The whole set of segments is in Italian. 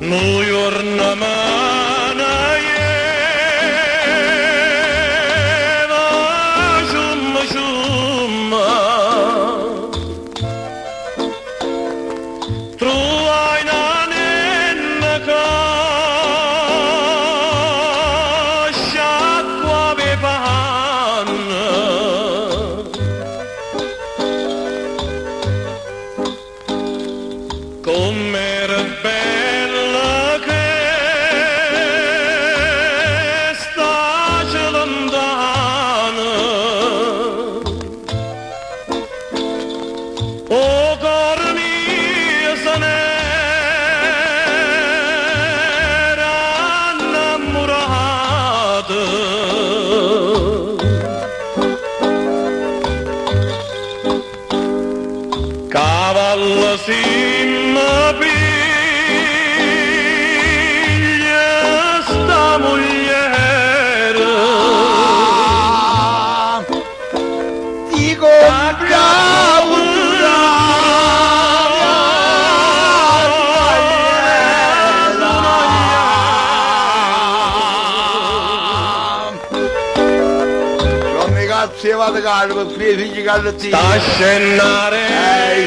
Nu giorno mana jeva Ciumma Truajna nenna Sciacqua bevanna Com'era bella che sta lontana Oh cor mio se n'era innamorata Cavallo simma piglia sta mogliere Dico bravo, Sono cazzi e vado caro per i figli callettini. sta scennare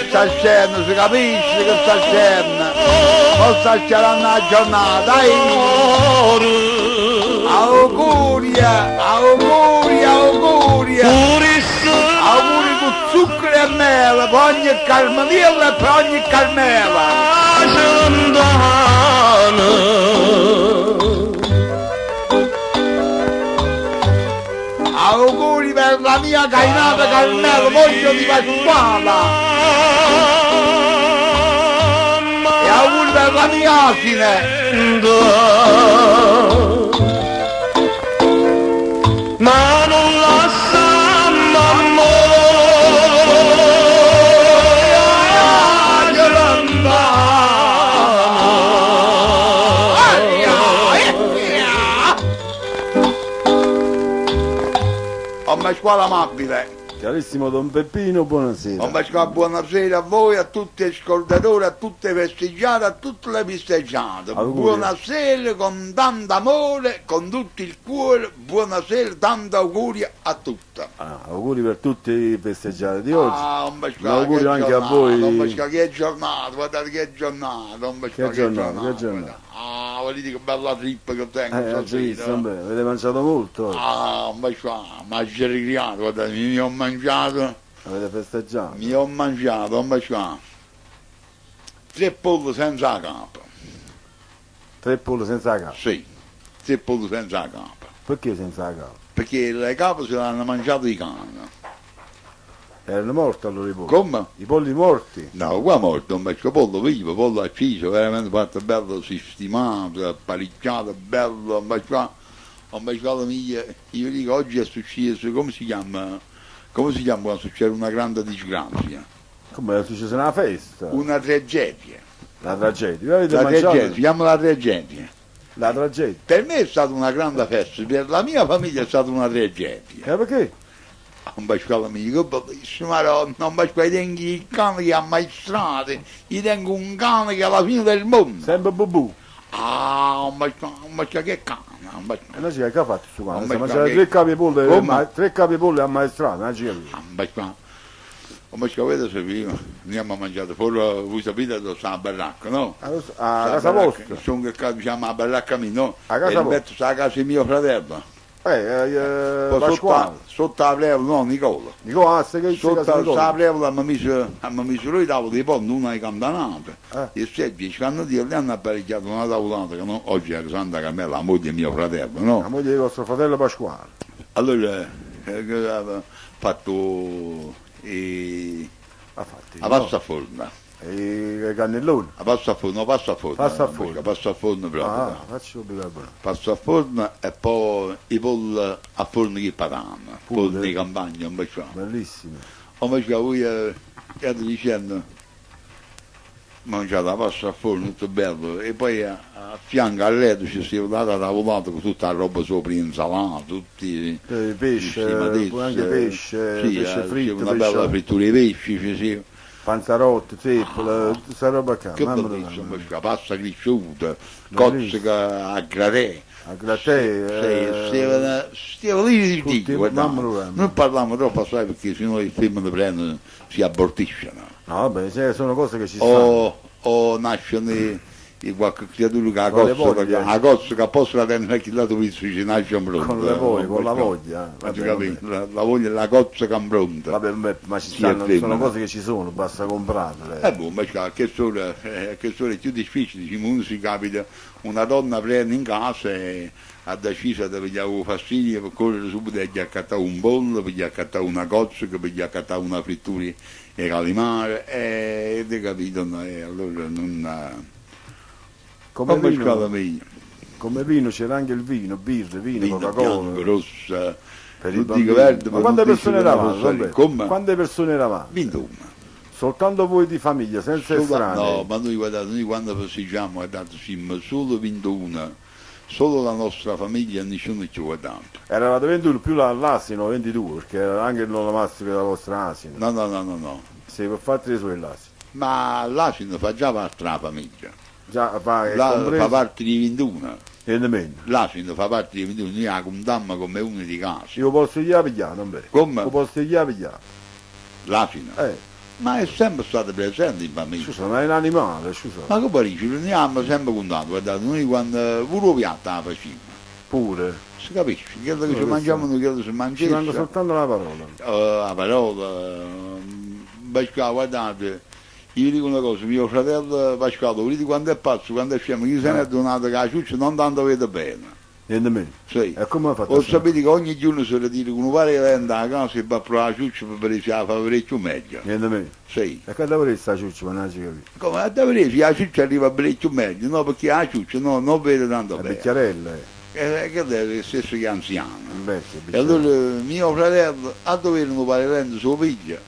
Sta scena, si capisce che sta scena. Non sta scenando la giornata, dai. Auguria, auguria, auguria. purissima Auguri con zucchero e mele, per ogni carmela e per ogni carmela. lontana Auguri per la mia cainata Carmela, voglio di Pasquala. E auguri per la mia asine. Ma non la sa mamma Ho Pasquale amabile. Carissimo Don Peppino, buonasera. Ho Pasquale, buonasera a voi, a tutti gli ascoltatori, a tutte le festeggiate, a tutte le festeggiate. Auguri. Buonasera con tanto amore, con tutto il cuore, buonasera, tanti auguri a tutti. Auguri per tutti i festeggiati di oggi. Un Un augurio anche a voi. Don Pasquale, che giornata, guardate che giornata, Don Pasquale, Che giornata, che giornata. Vedete che bella trippa che tengo Giusto, stasera. bene. Avete mangiato molto oggi? Don Pasquale, mangiare, guardate, mi ho mangiato. Avete festeggiato? Mi ho mangiato, Don Pasquale, 3 polli senza capo. 3 polli senza capo. Sì, 3 polli senza capo. Perché senza capo? Perché le capo se l'hanno mangiato i cani. Erano morti allora i polli? Come? I polli morti? No, qua è morto, un vecchio pollo vivo, pollo acciso, veramente fatto bello, sistemato, apparecchiato, bello, un vecchio mio, io dico oggi è successo, come si chiama quando succede una grande disgrazia? Come è successo una festa? Una tragedia. La tragedia. Avete La mangiato? tragedia, si chiama la tragedia. La tragedia. Per me è stata una grande festa, per la mia famiglia è stata una tragedia. Perché? Un Pasquale amico, bellissimo, Madonna, un Pasquale, tengo il cane che ha ammaestrati, io tengo un cane che è alla fine del mondo. Sempre bubù. Un Pasquale che cane, un Pasquale. E noi ci che ha fatto su qua? Non Si mi mangiava sa che- 3 capi polli, Come? 3 capi polli ammaestrati, non ci capivo. Un Pasquale. Un Pasquale, vedete se vivo, noi abbiamo mangiato fuori, voi sapete dove sta la baracca, no? A Sta casa baracca, vostra? sono che casa, diciamo la baracca mia, no? A casa E ripeto, sta a casa di mio fratello. Poi Pasquale. sotto la plevola, no, Nicola. Nicola, se che Sotto casa la Nicola? plevola mi ha messo lui tavolo di ponte, una di campanate. Eh. E se 10 anni di lì hanno apparecchiato una tavolata che no? Oggi è Santa Carmela, la moglie di mio fratello, no? La moglie di vostro fratello Pasquale. Allora aveva fatto Ha fatto la pasta a forno. i cannelloni. La pasta a forno, pasta a forno. Pasta a forno. Pasta a forno proprio. Ah, faccio bicarbonato. Pasta a forno e poi i polli a forno di patana, polli Pure. di campagna, un bacio. Bellissimo. Ho mangiato, voi state dicendo, mangiato la pasta a forno, tutto bello, e poi a fianco al letto ci si è data tavolata con tutta la roba sopra, insalata, tutti Pesce, tutti i matessi, anche pesce, sì, pesce sì, fritto, una pesce... bella frittura di pesci, sì, sì. Panzarotti, zeppole, tutta questa roba qua. Che mamma bellissimo, mia. questa pasta cresciuta, Bellissimo. cozzica a gratè. A grattè, Stiamo lì di tutti, dico, mamma mia. non parliamo troppo assai perché sennò il film ne prendono, si abortiscono. no vabbè, sono cose che ci stanno. O nascono qualche creatura che Con le voglie. la cozza che posso la tenere anche lato visto ci nasce pronto. Con le voglie, con la voglia. Ma tu Vabbè, capisci? vabbè. La voglia, la cozza che è pronta. Vabbè, ma ci Sì, stanno, è sono femmina. cose che ci sono, basta comprarle. Boh, ma che sono più difficili, diciamo, uno si capita, una donna prende in casa e ha deciso di pigliare fastidio per correre subito e gli accattare un bollo, per gli accattare una cozza, per gli accattare una frittura e calimare, ed hai capito, no, e allora non... Come Come vino, scala meglio, come vino c'era anche il vino, birra, vino, vino bianco, Coca-Cola. rossa, Per i non bambini. dico verde, Ma quante non dico persone che la eravate? possa dire. Vabbè? Come? Quante persone eravate? 21. Soltanto voi di famiglia, senza estranei. No, ma noi guardate, noi quando festeggiamo, guardate, siamo solo 21, solo la nostra famiglia, nessuno ci guarda. Eravate 21 più l'asino, 22, perché era anche il nonno Massimo della vostra asino. No. Sì, per fare le sue l'asino. Ma l'asino fa già parte della famiglia. Già, fa, è Fa compreso, parte di 21. e nemmeno. L'asino fa parte di 21, noi la contammo come uno di casa. Io posso gli pigliare, non vero? Come? Io posso gli pigliare. L'asino. Ma è sempre stato presente in famiglia. Scusa, ma è un animale, scusa. Ma che pare, ci veniamo sempre contato, guardate, noi quando pure piatto la facciamo. Pure. Si capisce, quello che ci Questo- mangiamo noi, quello che si Ci manca mangia. soltanto la parola. La parola, Pasquale, guardate, io vi dico una cosa, mio fratello Pasquale, vedi quando è pazzo, quando è scemo, io se ne è donato che la ciuccia non tanto vede bene. E nemmeno. Sì. E come ha fatto? O sapete che ogni giorno si ritira con un pare che rende a casa e va a provare la ciuccia per vedere se la fa parecchio meglio. E nemmeno. Sì. E che dovrei sta ciuccia, ma non ci capisco. Come a vedere se la ciuccia arriva parecchio meglio, no, perché la ciuccia non vede tanto La bene. vecchiarella, Che è lo stesso che anziano. il vecchio. E allora mio fratello, a dovere non pare rende suo figlio,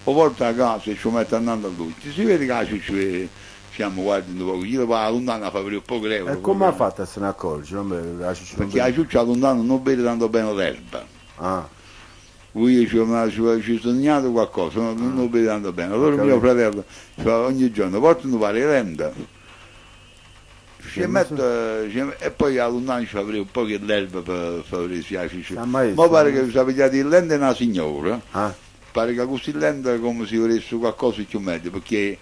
lo porta a casa e ci mette andando a lui. Si vede che la ciuccia stiamo guardando poco, io va lontano a fare un po' l'euro. E come ha fatto a se ne accorge? Non vero, la ciuccia non Perché la vede. ciuccia lontano non vede tanto bene l'erba. Ah, Lui ci sognato qualcosa, non vede tanto bene. Allora Ho mio capito. fratello ogni giorno porta un pare rende. E poi a lontano ci fa vedere un po' che l'erba per fare sia ciuccia. Sa maestro, Ma pare che si è pigliato il lente una signora. ah, Pare che così lento è come se volesse qualcosa di più meglio, perché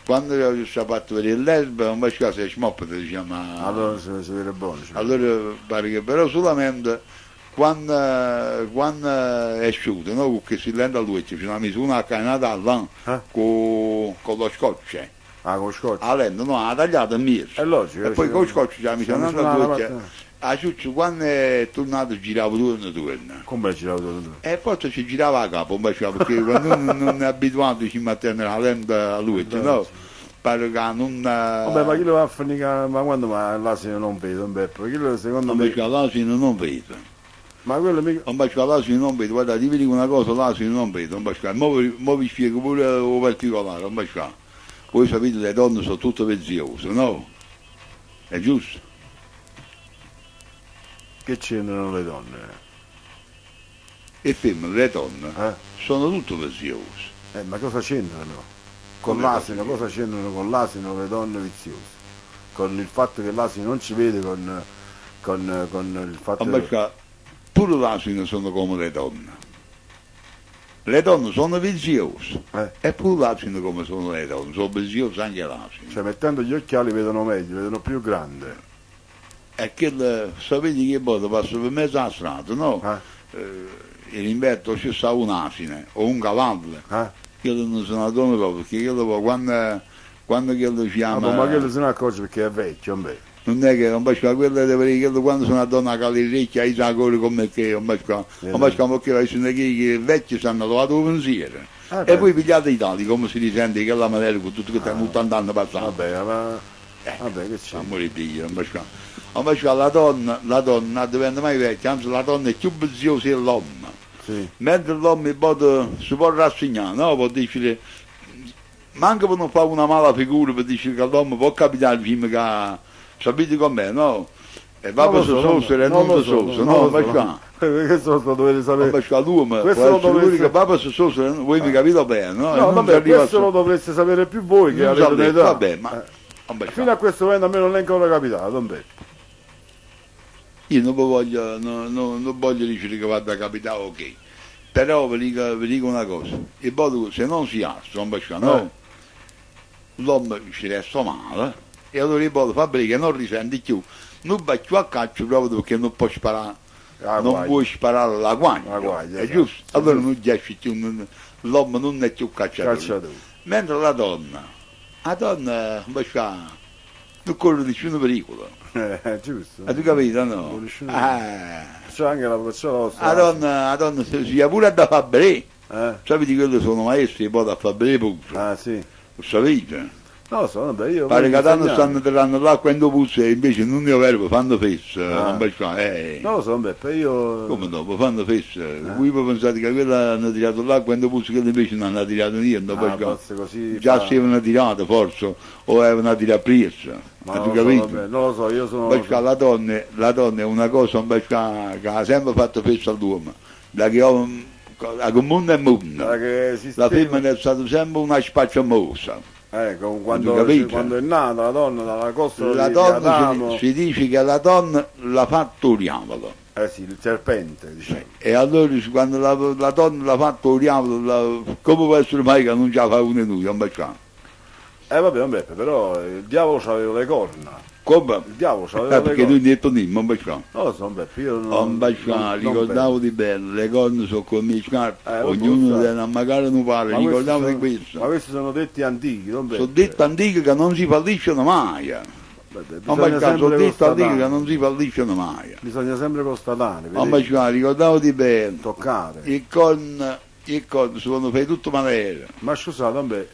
quando ci ha fatto vedere l'erba, un po' si è smoppata, diciamo. allora si vede buono. cioè. Allora pare che però solamente quando è asciutto, no? Perché si lenta a lui, ci ha messo una canata là con lo scotch. Ah, con scotch. A lento, no, ha tagliato a mia. È logico. E poi con lo scotch ci ha messo una parte. due. A ciuccio quando è tornato girava turno. Come l'hai girato tu? E forse ci girava a capo, perché quando non è abituato ci mette la lenta a lui, no? Pare che non... Vabbè, ma chi lo va a finire? Ma quando l'asino non vedo, un Beppo? Chi lo secondo non me... perché l'asino non vedo. Ma quello mica... Non perché l'asino non vedo, guarda, ti dico una cosa, l'asino non vedo, non perché... Mo vi spiego pure un particolare, non perché... Voi sapete le donne sono tutte penziose, no? È giusto? Che c'entrano le donne? E femmine, le donne, Eh? sono tutte penziose. Ma cosa c'entrano? Con Come l'asino, cosa cosa c'entrano con l'asino le donne viziose? Con il fatto che l'asino non ci vede con il fatto Non perché pure l'asino sono come le donne. Le donne sono penziose. E pure l'asino come sono le donne, sono penziose anche l'asino. Cioè mettendo gli occhiali vedono meglio, vedono più grande. E che sapete che volta passa per mezzo alla strada, no? In inverno ci sta un'asine o un cavallo, quello non se ne adona proprio, perché quello poi quando quello chiama... Ma quello se ne accorge perché è vecchio, non è che non basta quello deve vedere quello quando sono una donna che ha le orecchie, hai sa ancora come che, non basta perché sono che i vecchi si hanno trovato un pensiero. E poi pigliate i tali, come si risente che la maniera con tutto che stanno 80 anni passati. Vabbè, che c'è? Amore di non basta. Invece la donna non diventa mai vecchia, anzi la donna è più preziosa dell'uomo. Sì. Mentre l'uomo si può rassegnare, no? Può dire, manca per non fare una mala figura, per dire che l'uomo può capitare prima che, sapete com'è, no? E va per Sossore e non per Sossore, no, ma qua. Questo lo dovete sapere. Ma qua tu, ma Questo può lo essere dovete- l'unica papa se Sossore, voi mi capito bene, no? E No, non vabbè, ci arriva questo lo dovreste sapere più voi che non avete so detto, un'età. vabbè, ma vabbè, Fino a questo momento a me non è ancora capitato, Don Beppe. io non voglio, non voglio dire che vada a capitare, ok. Però vi dico una cosa, il bodo se non si alza, non va no? L'uomo ci resta male e allora il bodo fa bene che non risente più. Non va più a caccia proprio perché non può sparare, Ah, non guaglia. puoi sparare alla guaglia, La guaglia, è esatto. giusto? Allora non riesci più, l'uomo non è più cacciatore. Cacciatore. Mentre la donna non corre nessun pericolo. Giusto. Hai tu capito, no? Non riesce Ah, C'è anche la proccia la donna si ha pure da fare bene. Eh? Sapete quelli sono maestri e poi da fare bene puzzo. Ah, sì. Lo sapete? Non lo so, vabbè, io... Pare che tanto insegnare. stanno tirando l'acqua in puzzo e invece non ne verbo, fanno festa. Ah. Non faccio, Non lo so, Don Beppe, io... come dopo, fanno festa. Voi pensate che quella hanno tirato l'acqua in puzzo che invece non hanno tirato niente. Non Ah, faccio. forse così... Già fa- si avevano tirato forse, o avevano tirato presa. Ma Hai non tu lo so, capito? vabbè, non lo so, io sono... Perché la donna è una cosa che ha sempre fatto festa all'uomo, da che a mondo è mondo. Che La femmina è stata sempre una spacciamosa. quando capito? è nata la donna dalla costa La di donna Adamo... si dice che la donna l'ha fatto un diavolo. Eh sì, il serpente, diciamo. E allora quando la donna l'ha fatto un diavolo, come può essere mai che non ce la fa uno e noi, non facciamo? Vabbè, Don Beppe, però il diavolo c'aveva le corna. Come? Il diavolo c'aveva le Perché corna. lui detto niente, non facciamo. Non lo so, Don Beppe, io non... Non facciamo, ricordavo di bello, le corna sono come le scarpe, lo ognuno so. deve magari non parla, Ma questi ricordavo di sono- questo. Ma questi sono detti antichi, Don Beppe. Sono detto antiche che non si falliscono mai. Vabbè, Non bisogna facciamo, sono sempre detto antiche che constatare. non si falliscono mai. Bisogna sempre constatare, Non vedete? facciamo, ricordavo di bello. Toccare. Il corno secondo me, tutto maniera. Ma scusate, Don Beppe,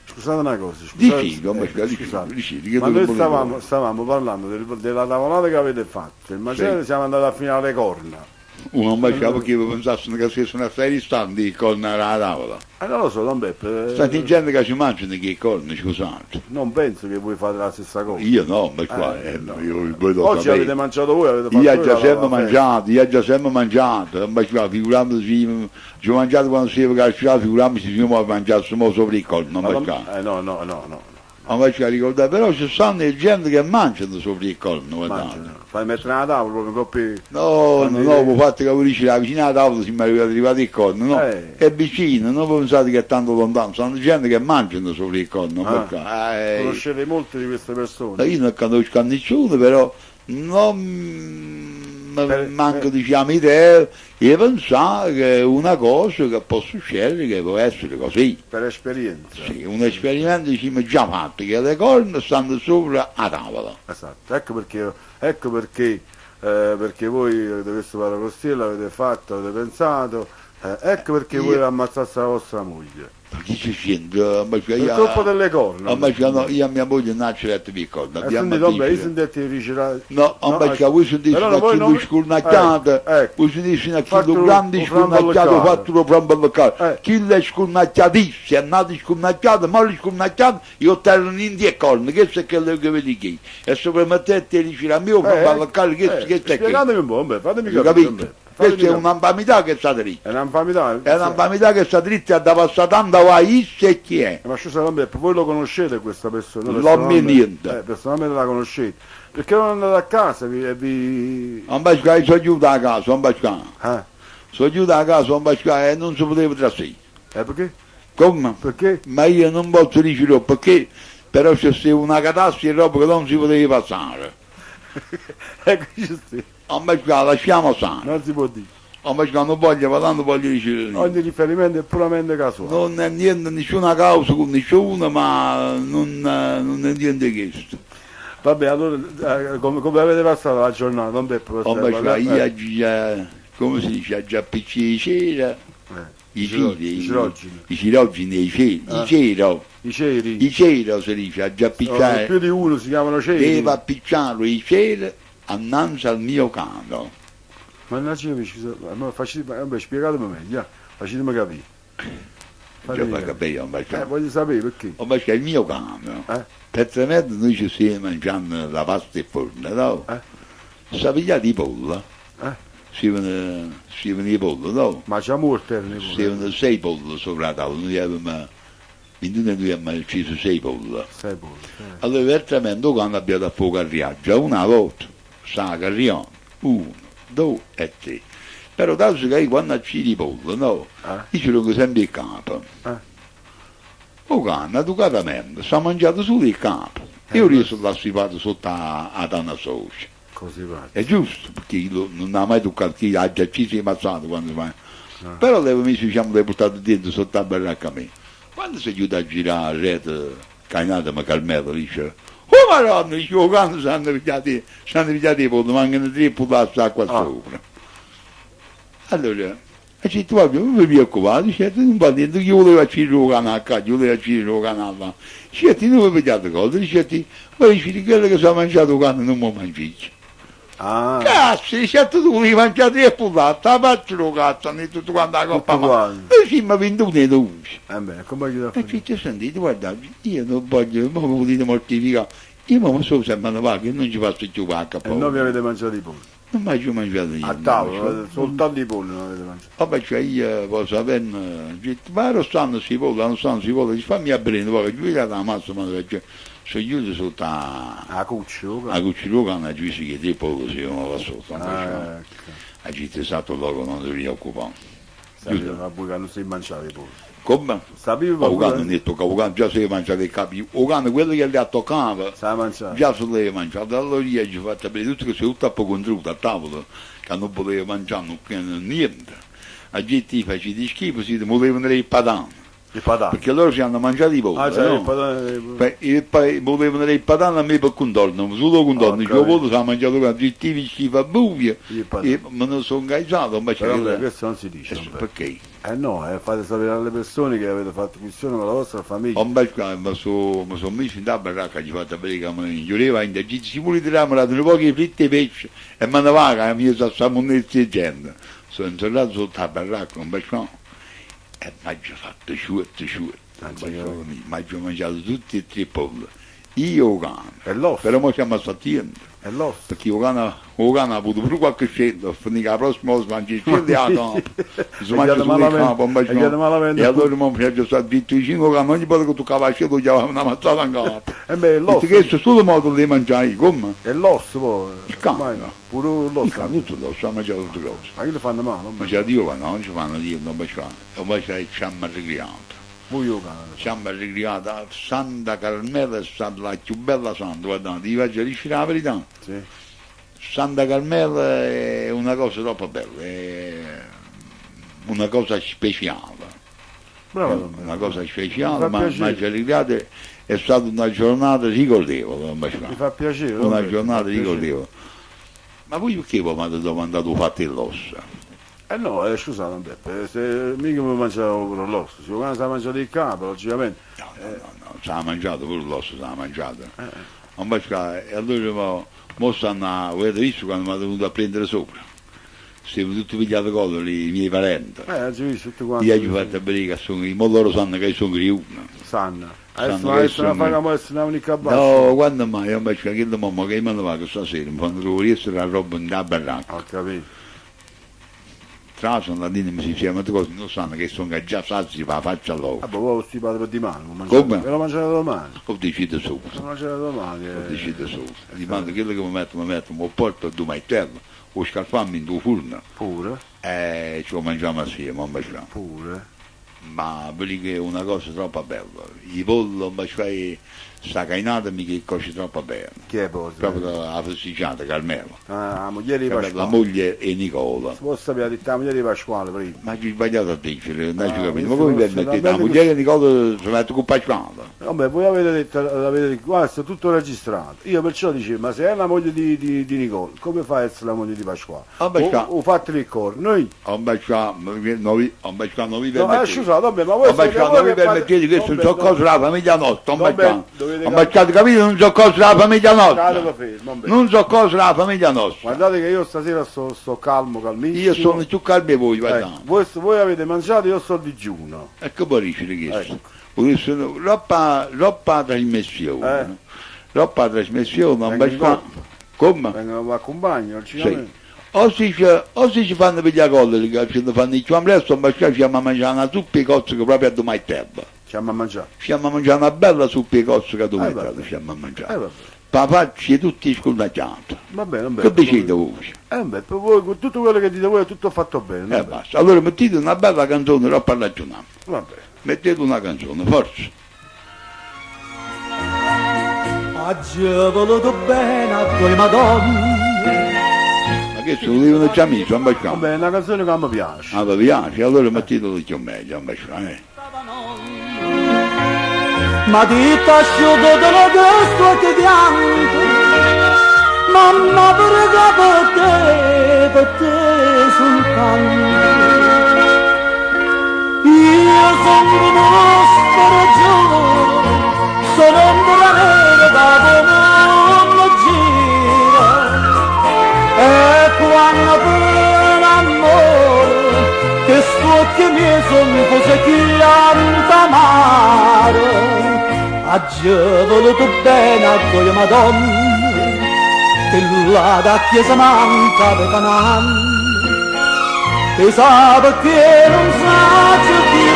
scusate una cosa, scusate, Dici, non scusate. dici, che Ma tu noi non stavamo parlando della tavolata che avete fatto, il macello siamo andati a finire alle corna. Uno non facciamo perché pensassero che si sono stati ristanti il corno alla tavola. Non lo so, Don Beppe, Senti gente che ci mangiano che il corno, scusate. non penso che voi fate la stessa cosa. Io no, ma qua, no. io voi lo Oggi sapete. avete mangiato voi, avete fatto Io ho voi già la sempre festa. mangiato, io ho già sempre mangiato, ma figurandosi, ci ho mangiato quando si aveva calciato, figurandosi se io mi mangiassimo sopra il corno, non facciamo. No. Non facciamo ricordare, però ci stanno gente che mangiano sopra il corno, guardate. Mangiano. Fai mettere una tavola proprio coppi. No, ho fatto che voi la vicina alla tavola si mi è arrivato il corno, no? È vicino, non pensate che è tanto lontano, sono gente che mangiano sopra il corno, non facciamo. Conoscete molte di queste persone. Io non conosco nessuno, però non manco diciamo idea e pensare che è una cosa che può succedere, che può essere così. Per esperienza. Sì, un esperimento ci abbiamo già fatto, che le corna stanno sopra la tavola. Esatto, ecco perché voi avete questo paracostiello, l'avete fatto, avete pensato, ecco perché Io- voi ammazzate la vostra moglie. Ma chi si sente? Per colpa delle corna. Io a mia moglie non ci ho detto piccola, abbiamo Io detto. sentite vicino. No, perché voi sentite però una voi non- chilo scurnacchiata, ecco. voi sentite una Fatelo chilo grande un scurnacchiato, frambolloccato. fatelo frambolloccato. Chi è scurnacchiatissimo, è nato scurnacchiato, ma scurnacchiato, io terreno in 10 corna, che è quello che vedi qui. E sopra me te dici la mia frambolloccato, che è che? Spiegatemi un po', fatemi Ho capire. capito? Questa è un'infamità che sta dritta. È un'infamità. È un'infamità che sta dritta e da passare tanto va e chi è. Ma scusa, voi lo conoscete questa persona? Non l'ho mai niente. Personalmente la conoscete. Perché non andate a casa e vi... Non vai a sono giù da casa, non vai a Eh? sono giù da casa, non vai e non si poteva trasferire. Perché? Come? Perché? Ma io non posso dire perché, però c'è stata una catastrofe roba che non si poteva passare. Ecco, giusto. Non vai lasciamo stare. Non si può dire. Non vai non voglio parlare, non voglio dire niente. Ogni riferimento è puramente casuale. Non è niente, nessuna causa con nessuno, ma non è niente questo. Vabbè, allora, come avete passato la giornata? Non per Io oggi, come si dice, già piccini c'era, i cirogini, i ceri, I ceri. i ceri si dice, a già Più picciare, di uno si chiamano ceri. deve appicciare i ceri annanzi al mio cane. Ma non ci capisci, spiegatemi meglio, facetemi capire. Già fa capire, Voglio sapere perché. è il mio cane. Per tre metri noi ci stiamo mangiando la pasta e forno, no? sa pigliare di pollo, si viene di pollo, no? Ma c'è molte ne Si vengono 6 pollo sopra la tavola, noi avevamo, in noi abbiamo ucciso 6 pollo. Sei polli. Allora, veramente, quando abbiamo da fuoco al riaggio, una volta, sa carriamo, 1, 2 e 3. Però adesso che quando accidi i pollo, no? Io ci vengo sempre il capo. O canna, educatamente, sta mangiato solo il capo. Io riesco a sfipato sotto a donna socia. Così va. È giusto, perché io non ha mai toccato chi ha già ci si è ammazzato quando fa. Però le amici diciamo le portato dentro sotto la baracca a me. Quando si aiuta a girare la rete, cainata ma calmetta, dice, oh madonna, dice, oh quando si hanno pigliati i polli, mancano 3 pullazzi acqua sopra. Allora, e ci troviamo, non mi preoccupate, dice, non va dentro, io volevo accendere il canale qua, io volevo accendere il canale là. Dice, non mi pigliate cose, dice, ma dice, quello che si è mangiato quando non mi mangi. Ah, Cazzo, dice, tu volevi mangiare 3 pullazzi, la faccio lo cazzo, ne tutto quanto la coppa, Tutto ma quanto. sì, ma 21 e 12. beh, come gli da E fare? ci sentite, guardate, io non voglio, ma volete mortificare, io mi so sempre una vaga, non ci faccio più vacca, E non vi avete mangiato i polli? non mai più mangiato io. A tavola, soltanto i polli non avete mangiato. Vabbè, cioè io posso avere, ma non stanno si vola, non stanno si vola, fammi a prendere, poi giù la massa, ma perché sono chiuso sotto A cuccio? a cucciolo, hanno giù che 3 polli, si va sotto, Ecco. a gente esatto loro non si preoccupano. Sapevo a voi che non si mangiava i polli. Come? Sapevo O che non ne tocca, o già si mangiava i capi, o quello che gli ha toccato, sa mangiare. già se le mangiato, allora io ci ho fatto vedere tutto che si è tutto a poco contro a tavola, che non poteva mangiare niente. A gente faceva di schifo, si volevano i padani, I patati. perché loro si hanno mangiato i polli, Ah, c'è il no? patano. E poi volevano i padani a me per contorno, solo contorno, Ho il pollo si è mangiato con gentili schifo a buia, I patati. ma non sono ingaggiato, ma Però c'è questo non si dice. perché? No, fate sapere alle persone che avete fatto missione con la vostra famiglia. Un bel ma sono messo in da baracca, ci fatto vedere che mi giureva in giù, si vuole tirare, mi ha dato pochi fritti e pesce, e mi andava a mia salmonezza e gente. Sono entrato sotto la baracca, un bel e mi ha fatto sciuetto, mi ha mangiato tutti e 3 polli. Io o cane, E l'osso. però mo siamo stati E l'osso. perché o cane ha avuto pure qualche scelta, finché la prossima volta mangi il scelta e la campo. Si mangia solo il campo, un bel e allora mi piace stare zitto i 5 che non gli potete toccare la scelta, gli aveva una mazzata in capo. E beh, l'osso. Perché questo è solo modo di mangiare, come? E l'osso poi. Il cane. Ormai pure Il l'osso. cane tutto lo sa mangiare tutte le cose. Ma che le fanno male? Ma c'è Dio, ma non ci fanno Dio, non mi fanno. E poi c'è il ciamma ricriato. Voi io cane. Ciamma ricriata, Santa Carmela è stata la più bella santa, guardate, vi faccio riuscire la verità. Sì. Santa Carmela è una cosa troppo bella, è una cosa speciale, Bravo. una cosa Mi speciale, fa ma piacere. Ricriate è stata una giornata ricordevole, Mi fa piacere. una vabbè, giornata mi fa piacere. ricordevole. Ma voi perché vi avete domandato fate l'ossa? No, scusate, non Beppe, se mica mi mangiavo pure l'osso, se quando si è mangiato il capo, logicamente. No, si è mangiato pure l'osso, si è mangiato. E allora mo stanno, avete visto quando mi ha venuto a prendere sopra? Siamo tutti pigliati con i miei parenti. Ci visto tutti quanti. Io ci ho fatto vedere che sono, mo loro sanno che sono criuno. Sanno. Sanno Adesso che non sono- facciamo essere un'unica bassa. No, quando mai? Io invece che mamma che mi va stasera, mi fanno riesco la roba in da baracca. Ho capito. Tra l'altro la dina mi si dice, ma tu cosa non sanno che sono già sazi per la faccia loro. Ah, poi sti padre per di mano, Come? me lo mangiate domani. Ho deciso subito. Me lo mangiate domani. Ho deciso subito. Gli mando quello che mi metto, mi porto due maitello, o scalfarmi in due forno Pure, e ci lo mangiamo assieme, un baciamo. pure. Ma quelli che è una cosa troppo bella. I pollo, un baciamo, sta cainata mi che cosce troppo bene. Chi è poi? Proprio la festeggiata, Carmelo. Ah, la moglie di La Pasquale. moglie e Nicola. Si può sapere la moglie di Pasquale prima. Ma ci sbagliato a dire, non ci Ah, capito. Ma questo come non per si mettere va la bene moglie e Nicola si mette con Pasquale? Vabbè, voi avete detto, guarda, è tutto registrato. Io perciò dicevo, ma se è la moglie di Nicola, come fa a essere la moglie di Pasquale? Ah, beh, sta. O fate il coro. Noi, Un baciamo, non vi no, permettete. scusate, vabbè, ma voi Un baciamo, non vi permettete, questo non so cosa della famiglia nostra, un baciamo. Un baciamo, capito? Non so cosa della famiglia nostra. Non so cosa della famiglia nostra. Guardate che io stasera sto calmo, calmissimo. Io sono più calmo e voi, guardate. Voi avete mangiato, io sto digiuno. Ecco poi dice questo. Ecco. Questo roba trasmissione. Roba trasmissione, un Vengo baciamo. Come? Vengono a compagno, al Sì. cinema. O si ci fanno pigliare colle, che ci fanno il ciambresto, ma ci stiamo a mangiare una zuppa e cozze che proprio a domani terra. Ci andiamo a mangiare. Ci stiamo a mangiare una bella zuppa e cozze che a domani vabbè. terra ci stiamo a mangiare. Vabbè. Papacci e tutti scordacciati. Va bene, Che decide voi? beh, per voi, con tutto quello che dite voi è tutto fatto bene. E basta. Allora mettete una bella canzone, non per ragionare. Va bene. Mettete una canzone, forza. Oggi ho voluto bene a due madonne. Ma che se lo devono già messo, non Va basta. bene, è una canzone che mi piace. Ah, vi piace? Allora mettetelo di più meglio, non basta, Ma dito asciutto dello gusto che pianto. Mamma prega per te soltanto. Io sono uno sparagione, sono un buonere da mondo gira. E quando per l'amore, che sto miei sono cose che amare. Oggi ho voluto bene a due madonne, che là da chiesa manca per canale. E sa perché non sa più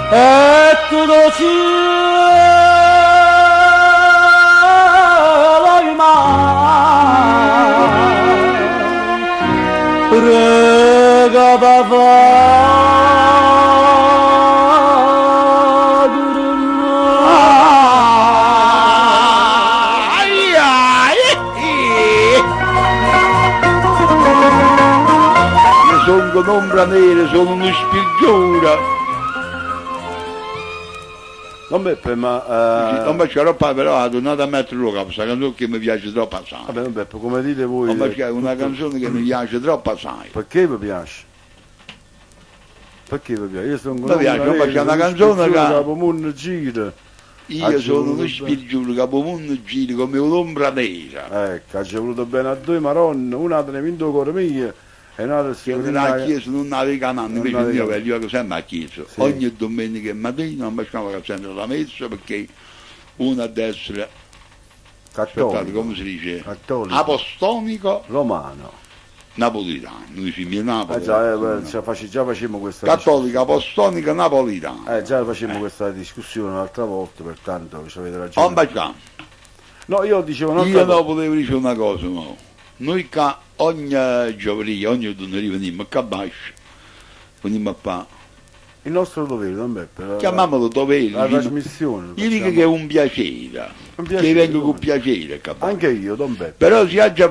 e tutto cielo in mare prega papà. Sono un'ombra nera, sono uno spirgiura. Non Beppe, ma... Non c'è roba però, ha tornato a mettere lo capo, questa canzone che mi piace troppo assai. Vabbè, non Beppe, come dite voi... Non c'è una canzone che mi piace troppo assai. Perché vi piace? Perché vi piace? Io sono Mi piace, ma c'è una canzone che... Capo mondo gira. Io sono uno spirgiura, capo mondo gira come un'ombra nera. Ecco, ci è voluto bene a due maronne, una te ne vinto il cuore mio e un'altra si Io nella chiesa non naviga un anno, invece Non io naviga. vedo sempre a chiesa. Sì. Ogni domenica mattina non facciamo che sempre la messa perché una deve essere, aspettate, cattolico, come si dice? Cattolico. Apostolico romano. napolitano. Noi siamo in Napoli. Già facciamo questa Cattolica, apostolica, napolitana. già facciamo questa discussione un'altra volta, pertanto ci avete ragione. Non facciamo. No, io dicevo un'altra Io cosa. non volevo dire una cosa, no. Noi che ogni giovedì, ogni domenica veniamo a Cabascio, veniamo a fare, Il nostro dovere, non Beppe. chiamiamolo dovere, La trasmissione. io dico che è un piacere, Un che piacere, vengo con come? piacere a Cabascio. Anche io, Don Beppe. Però se a già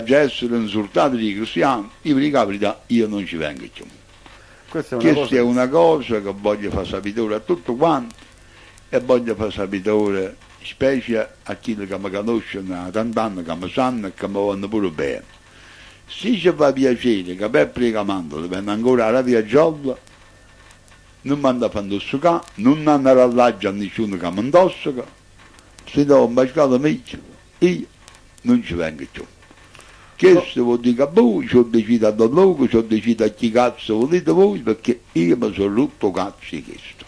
già essere insultato di cristiani, io vi dico la verità, io non ci vengo più. Questa è una Questa cosa. è una cosa che voglio far sapere a tutto quanto e voglio far sapere specie a chi che mi conoscono da tant'anni, che mi sanno e che mi vanno pure bene. Se ci fa piacere che per pregamandolo viene ancora la via gialla, non mi andare a fare indossare, non andare all'aggia a nessuno che mi indossaca, se do un bascato meglio, io non ci vengo più. Questo vuol dire a voi, ci ho deciso a luogo, ci ho deciso a chi cazzo volete voi, perché io mi sono rotto cazzo di questo.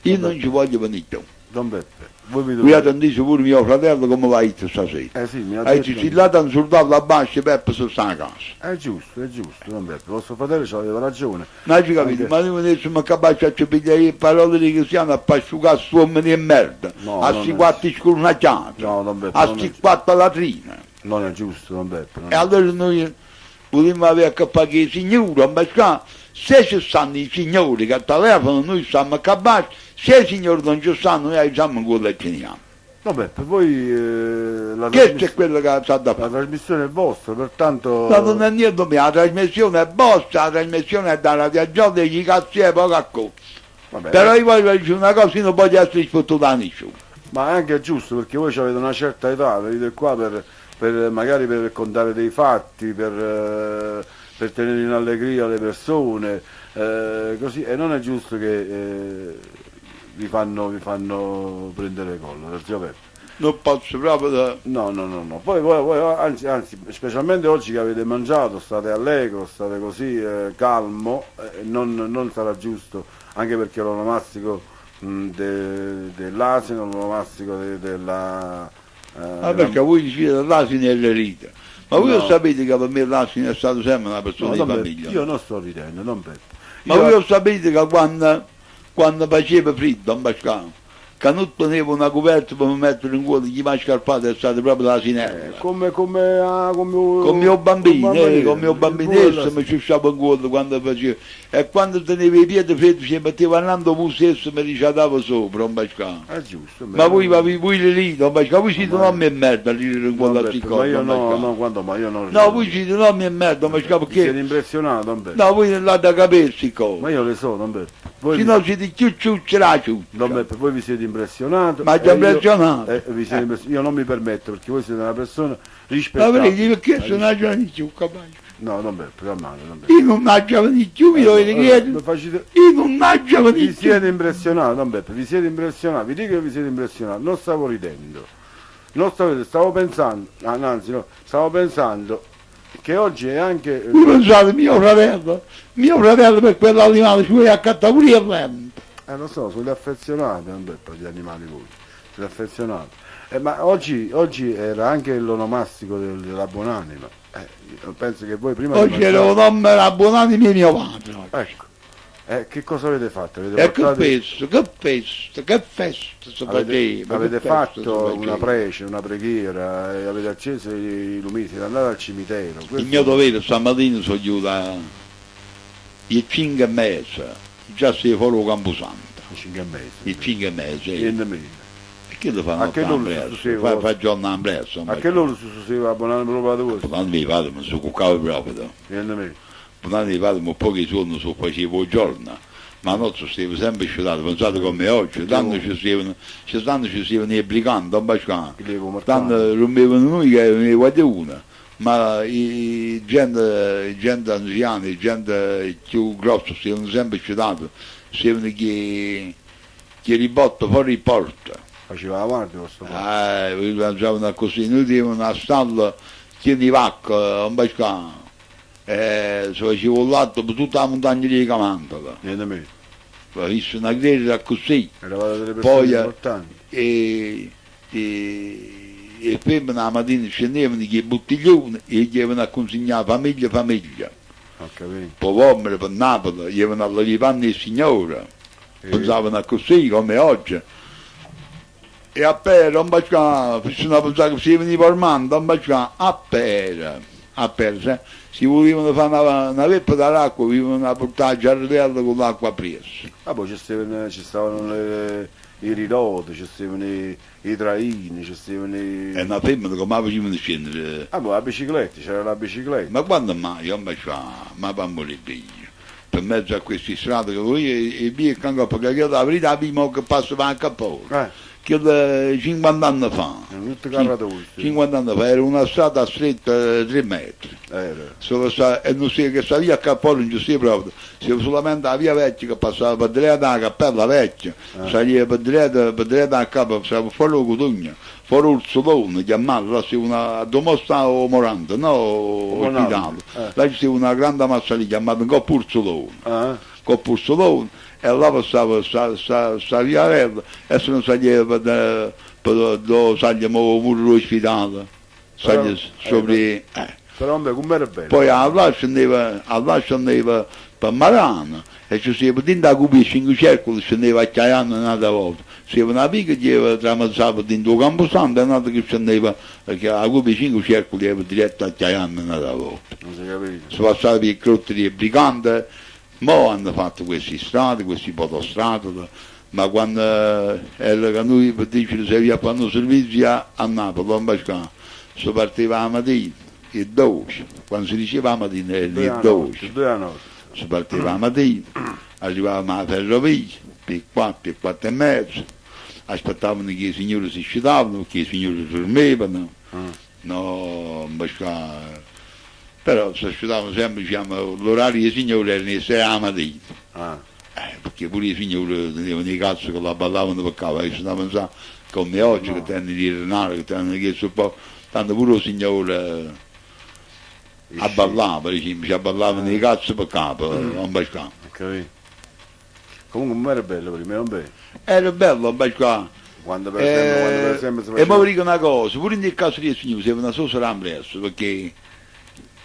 Io non ci voglio venire più. Don Beppe, voi mi Qui ha dovete... detto pure mio fratello come va detto stasera. Sì, mi ha Hai detto... detto, là un soldato a basso, Peppe sta a casa. È giusto, Don Beppe. Vostro fratello aveva ragione. Non ci capito, Anche- ma noi adesso mi capace a ci pigliare parole di cristiano a pasciugare su uomini di merda, No, a non sti è- quattro scornacciati, No, Don Beppe, a non è- sti quattro latrine. Non è giusto, Don Beppe. non E è- allora noi vogliamo avere a che fare i signori, ma se ci stanno i signori che telefonano, noi stiamo a capace, se i signori non ci stanno, noi aiutiamo quello che teniamo. Don Beppe, voi... la, Questo è quello che sta da la fare. trasmissione è vostra, pertanto... No, non è niente mio, la trasmissione è vostra, la trasmissione è da Radio Giorgio e gli cazzi è poco a co. Vabbè, Però io voglio dire una cosa, io non voglio essere sfottuto da nessuno. ma è anche giusto perché voi avete una certa età, venite qua magari per raccontare dei fatti, per tenere in allegria le persone, così, e non è giusto che vi fanno prendere collo, del zio Peppe. Non posso proprio da... No. Poi voi, anzi, specialmente oggi che avete mangiato, state allegro, state così calmo, non sarà giusto, anche perché l'onomastico dell'asino, l'onomastico della... perché voi dicete l'asino è l'erita. Ma voi No. lo sapete che per me l'asino è stato sempre una persona no, di non Beppe, famiglia? io non sto ridendo, non Beppe. Ma voi lo sapete che quando faceva freddo a Bascano, che non tenevo una coperta per mettere in cuore chi mi ha scarpato è stato proprio l'asinella. come Con mio bambino, con mio bambinetto mi ciusciavo in cuore quando facevo. E quando tenevo i piedi freddi ci mettevo andando voi stesso mi ricciatavo sopra un Bascano. È giusto. Ma voi lì, un Bascano, voi siete non mi merda lì in quella Ma io ma io non No, voi siete non mi merda, un Bascano, siete perché... impressionato, Don Beppe. No, voi non l'avete capirsi cosa. Ma io le so, Don Beppe. Voi Se no siete più ciucciera Don ciuccia. Beppe, voi vi siete impressionato. Ma già impressionato. Io non mi permetto, perché voi siete una persona Ma rispettata. vedi perché sono una giovane di più capace? No, Don Beppe, calmate, Don Beppe. Io non una giovane di più, mi dovete chiedere. Io non una giovane di Vi più. siete impressionato, Don Beppe, vi siete impressionato, vi dico che vi siete impressionato, non stavo ridendo, stavo pensando, anzi no, stavo pensando che oggi è anche... Voi pensate, mio fratello per quell'animale ci vuole accattare pure il vento. lo so, siete affezionati, Don Beppe, agli animali voi, siete affezionati. Ma oggi era anche l'onomastico della Buonanima, io penso che voi prima... Oggi era un nome abbonati mio padre. Ecco, che cosa avete fatto? Avete E che portato- festa si faceva. avete che festa fatto si una faceva. prece, una preghiera, e avete acceso i lumini, siete andati al cimitero. Il Questo- mio dovere stamattina sono giunto alle 5:30, già sei fuori Camposanto. 5 mesi. Il 5:30. Niente meno. Che lo fanno A che l'ora presto? succedeva? Fa giorno presto. A che loro si succedeva abbonare proprio ad voi? Non mi vado, mi sono cuccato proprio. Niente meno. Non mi vado, ma pochi giorni so facevo il giorno. Ma non stavo sempre sciolato, pensate come oggi, tanto ci stavano i briganti, a Bascano, Che devo marcare. tanto rompevano noi che ne guardate una, ma i gente anziana, i gente più grossa, stavano sempre sciolati, stavano che ribotta fuori il porta. Faceva la guardia questo qua. Mangiavano così, noi avevamo una stalla piena di vacca, a Bascano. Si faceva un latte per tutta la montagna di Camantola. Niente meno. Ho visto una chiesa così, Eravate delle persone Poi, importanti. e femmine la mattina scendevano che bottiglione e gli avevano a consegnare famiglia. Ho capito. Poi uomini per Napoli, gli avevano alla vivanna il Signore, pensavano a così come oggi. E a Pera, non facciamo, bisogna pensare che si veniva formando, non facciamo a Pera, si volevano fare una veppa dall'acqua, volevano portare il giardino con l'acqua presa. Ah, poi ci stavano i ridotti, ci stavano i traini, ci stavano E i... una femmina come la facevano scendere? Ah, poi la bicicletta, c'era la bicicletta. Ma quando mai? Non facciamo, ma bambino li figlio. Per mezzo a queste strade che voi e via che ancora, perché io la verità prima che passava anche a Polo. Che 50 anni fa, Tutte carratore. 50 anni fa era una strada stretta 3 metri. E non si che sta via a Cappolo non si proprio, si solamente la via vecchia che passava per diretto dalla cappella vecchia, saliva per diretto a capo, stava fuori la Cotugna, fuori Urzolone, chiamato, là si una domosta o Morante, no, ospitale. Là c'è una grande massa lì chiamata Coppa Urzolone. Coppa Urzolone. E là passava sta viarella e se non saliva per dove saliamo il muro ospitale, saliva sopra... Però come era bello. Poi là scendeva per Marano e ci si poteva cubire 5 circoli, scendeva a Caiano un'altra volta. Se una pica che tramazzava dentro il Camposanto e un'altra che scendeva, perché a cubire 5 circoli era diretto a Caiano un'altra volta. Non si capisce. Si passava per i crotti di Brigante. Mo hanno fatto queste strade, queste potostrade, ma quando era noi per dire se via fanno servizio a Napoli, a Bascano, si partiva la mattina, il 12, quando si diceva la mattina era il 12, 2 a notte. si partiva la mattina, arrivavamo alla ferrovia, per 4 e mezzo, aspettavano che i signori si scitavano, che i signori dormivano, no, in Bascano. Però si asciugavano sempre, diciamo, l'orario dei signori era alle 6 la mattina. Perché pure i signori tenevano i cazzi che la ballavano per capo, e si stavano a pensare come oggi che tengono di renare, che tengono chiesto un po', tanto pure il signore abballava, per esempio, ci abballavano i cazzi per capo, non Bascano. Comunque non era bello prima, non bene. Era bello, ma qua. Quando per esempio si E poi faceva... vi dico una cosa, pure nel caso di signore, si una sosa rampresso, perché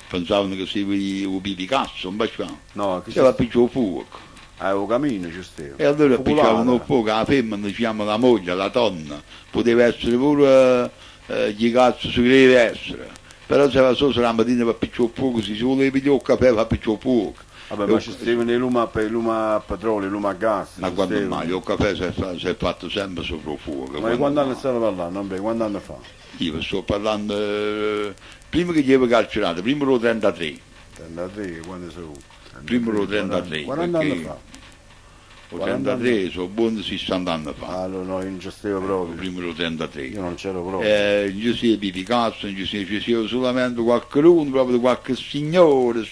pensavano che si ubivi cazzo, non qua. No, che Si va a picciare fuoco. avevo cammino, ci stava. E allora piccavano fuoco, la femmina, diciamo la moglie, la donna, poteva essere pure chi cazzo si deve essere. Però se va solo la mattina per picciare fuoco, se si voleva pigliare il caffè va a picciare fuoco. Vabbè, ma ci stavano i lumi a petrolio, i lumi a gas. Ma ci quando stavano. mai? Il caffè si è fatto sempre sopra il fuoco. Ma di quando anni stanno parlando? Non bene, quanti anni fa? Io sto parlando, prima che gli avevo carcerato, prima ero 33. 33, quando sono? Prima ero 33. 40 anni perché fa. Ho 33, sono buono 60 anni fa. Allora no, io non ci stavo proprio. Prima ero 33. Io non c'ero proprio. Non ci si pipi cazzo, non ci sia solamente qualcuno, proprio qualche signore,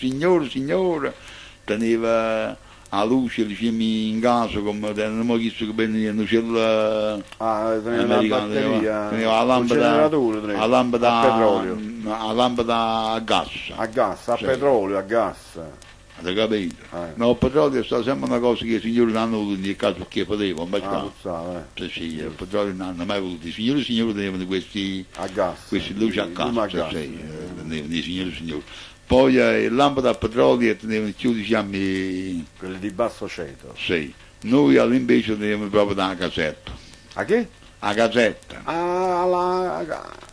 teneva a luce, diciamo, in casa, come tenevamo chiesto che venivano c'era Teneva una batteria, teneva la un generatore, lampada a petrolio. a lampada a gas. A gas, a Sì. petrolio, a gas. Avete capito? Eh. No, il petrolio sta sempre una cosa che i signori non hanno voluto nel caso perché potevano, ma Puzzava, sì, il petrolio non hanno mai voluto. I signori tenevano questi a gas. luci a Lumi a casa, gas. tenevano i signori. Poi le lampade a petrolio tenevano più, diciamo, Quelli di basso ceto. sì. Noi all'invece tenevamo proprio da una casetta. A che? A casetta.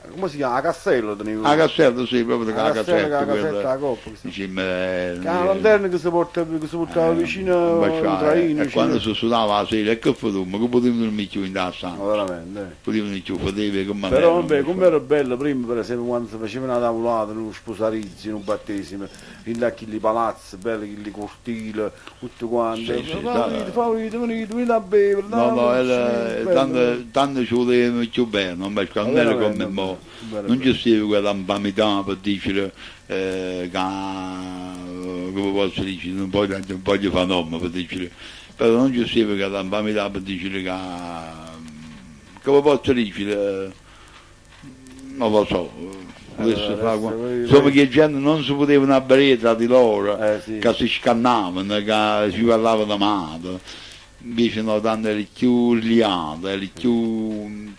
Come si chiama? A Castello tenevo. A casetta, sì, proprio da A una Castello, casetta. a Cassetta, quella, a coppa. Che diciamo, la lanterna che si portava vicino al traino. e quando si sudava la sera, e che fatto? Ma che potevano dormire più in da stanza? Veramente. Potevano più, poteva come Però vabbè, come era bello prima, per esempio, quando si faceva una tavolata, uno sposalizio, un battesimo, in là chi palazzi, belli, chi cortili, tutto quanto. Sì, sì, venite a bere. No, bello. tanto ci volevamo più bene, non era come mo. Non ci stava quella impamità per dire come posso dire, non voglio fare nome per dire, però non ci stava quella impamità per dire come posso dire, non lo so. Insomma che gente non si potevano abbrare tra di loro, Sì. che si scannavano, che si parlavano male. Invece no, tanto eri più liato,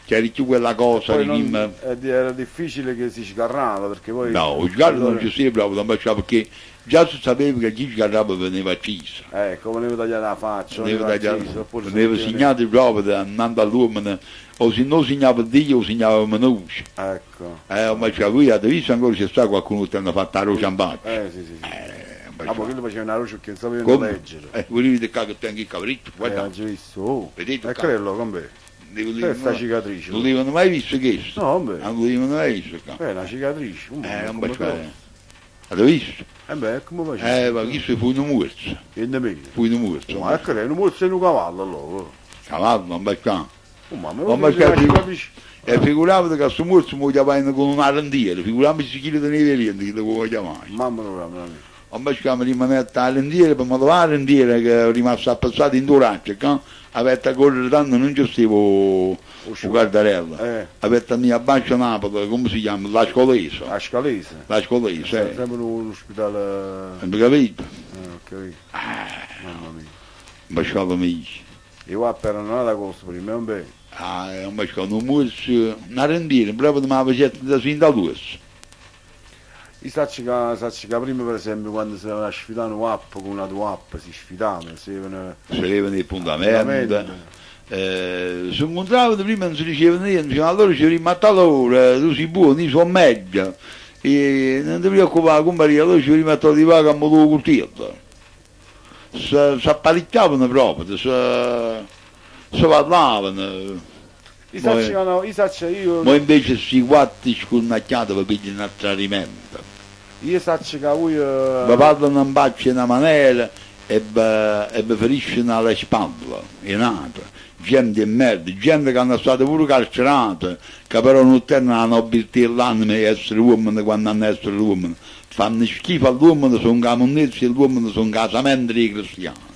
c'era più quella cosa Poi di non- era difficile che si scarrava perché poi... no, il sgarro allora- non ci si proprio, perché già si sapeva che chi sgarrava veniva acceso. Come ne tagliare la faccia, Veniva segnato proprio andando all'uomo, o se non segnava Dio o segnava Manucci. Ecco. Ma cioè, voi avete visto ancora c'è stato qualcuno che ti hanno fatto la rosa in faccia? Sì. Ma Poi quello faceva una luce che non sapevano come? leggere. Volete che tengo il cavrito? Guarda, Oggi visto, oh. vedete? E quello, come? Questa cicatrice. Non l'avevano mai visto questo? No, vabbè. Non l'avevano mai visto. È una cicatrice. Non come faccio. Avete visto? come faceva? Ma questo fu un morso. E nemmeno. Fu un morso. Ma è quello, non vuole essere un cavallo allora. Cavallo, non faccio. Ma Ma e figuravate che questo morso mi chiamavano con un arrendiere, figuravami se chi lo teneva lì, che lo vuoi chiamare. Mamma mia. Ma ci chiamano rimanere all'indiere, per modo l'arrendiere che è rimasto appazzato in duraccia, che avete a correre tanto non ci stavo un guardarella. Avete a mia bancia Napoli, come si chiama? La Scolese. A Scalese. La Scolese, Sempre un ospedale... Hai capito? Ok. Mamma mia. Ma ci fanno amici. E qua per non è da costo prima, non bene. Ma ci fanno un morso, un arrendiere, proprio come la facetta da sin da luce. Io sacci che prima per esempio quando si aveva sfidato un app con una tua app si sfidavano, si avevano... Si levano i fondamenti. Si incontravano prima non si diceva niente, dicevano allora ci rimattano l'ora, tu sei buono, io sono meglio. E non ti preoccupare, compagnia, allora ci rimetto di vaga a modo curtito. Si apparecchiavano proprio, si parlavano. Ma invece si quattro scurnacchiate per pigliare un tradimento. Io saccio che voi... Vi parlano in baccia in una maniera e vi feriscono alle spalle, in alto. Gente di merda, gente che hanno stato pure carcerate, che però non hanno la nobiltà l'anima di essere uomini quando hanno essere uomini. Fanno schifo all'uomo, sono camonnezzi e l'uomo sono casamenti dei cristiani.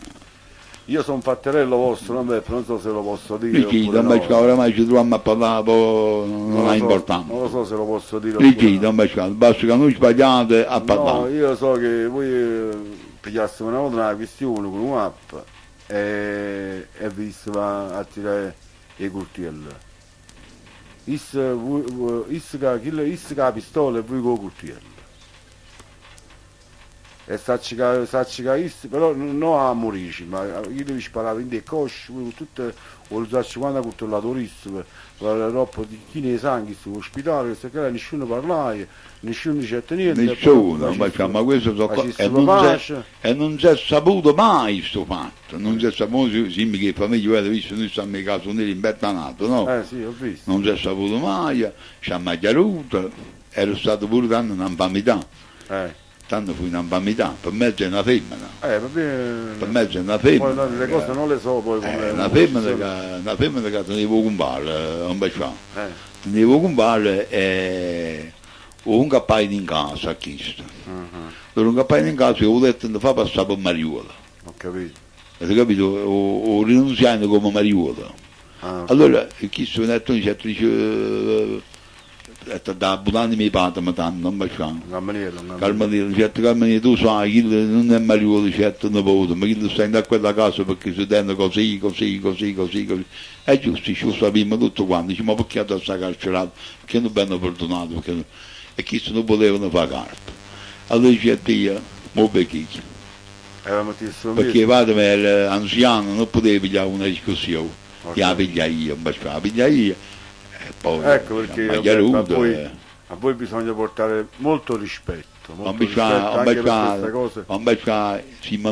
Io sono fatterello vostro, non so se lo posso dire. Rigida, invece oramai ci troviamo a parlare, non ha importanza. Non lo so se lo posso dire. Rigida, invece basta che noi sbagliate a No, parlare. io so che voi pigliaste una volta una questione con un'app e visto va a tirare i coltelli. Issa che la pistola e voi con il coltello. E sacci che però non a morire, ma io devi sparare in dei cosci, tutte o sacci quando ha controllato l'issimo, per la roba di chi ne sangue, su ospitale, se che nessuno parlava, nessuno diceva niente. Nessuno, ma questo e non si è saputo mai sto fatto, non si è saputo, sì, che famiglia avete visto, noi stiamo in caso neri in Bertanato, no? Sì, ho visto. Non si è saputo mai, ci ha chiaruto, ero stato pure tanto in infamità. Tanto fu in infamità, per me è una femmina. Per me è una femmina. Poi le cose non le so poi come. Una femmina che tenevo con balle, un bacione. Tenevo con balle e un cappaio in casa a chista. Per un cappaio in casa io ho detto che fa passare per Mariuola. Ho capito. Avete capito? Ho rinunziato come Mariuola. Allora, chiesto mi ha detto, dice, da buonanni mi padre, ma tanto, non baciamo. Carmaniello, certo Carmaniello, tu sai, chi non è Mariuolo, certo non può, ma chi stai da quella casa perché si tende così. È giusto, ci lo sappiamo tutto quanto, dice, ma perché adesso sta carcerato? Perché non abbiamo perdonato? E chi se non volevano fare carta. Allora dice, io, mo perché? Perché il padre era anziano, non poteva pigliare una discussione, la piglia io, la piglia io. Poi, ecco perché a voi bisogna portare molto rispetto, anche per queste cose. Invece siamo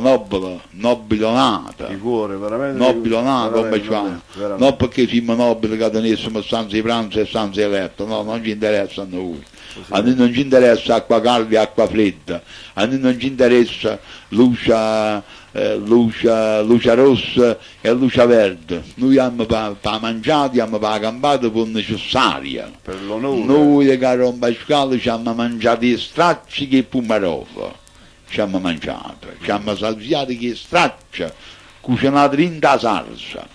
nobilonati, di cuore, veramente nobilonati, non perché siamo nobili che tenessimo stanze di pranzo e stanze di letto, no, non ci interessa a noi. A noi non ci interessa acqua calda e acqua fredda, a noi non ci interessa luce rossa e luce verde. Noi abbiamo per mangiare, abbiamo per campare per necessaria. Per l'onore. Noi che a Pasquale ci abbiamo mangiato i stracci che pumarova. Ci abbiamo mangiato, ci abbiamo salviato che stracci, cucinato in da salsa.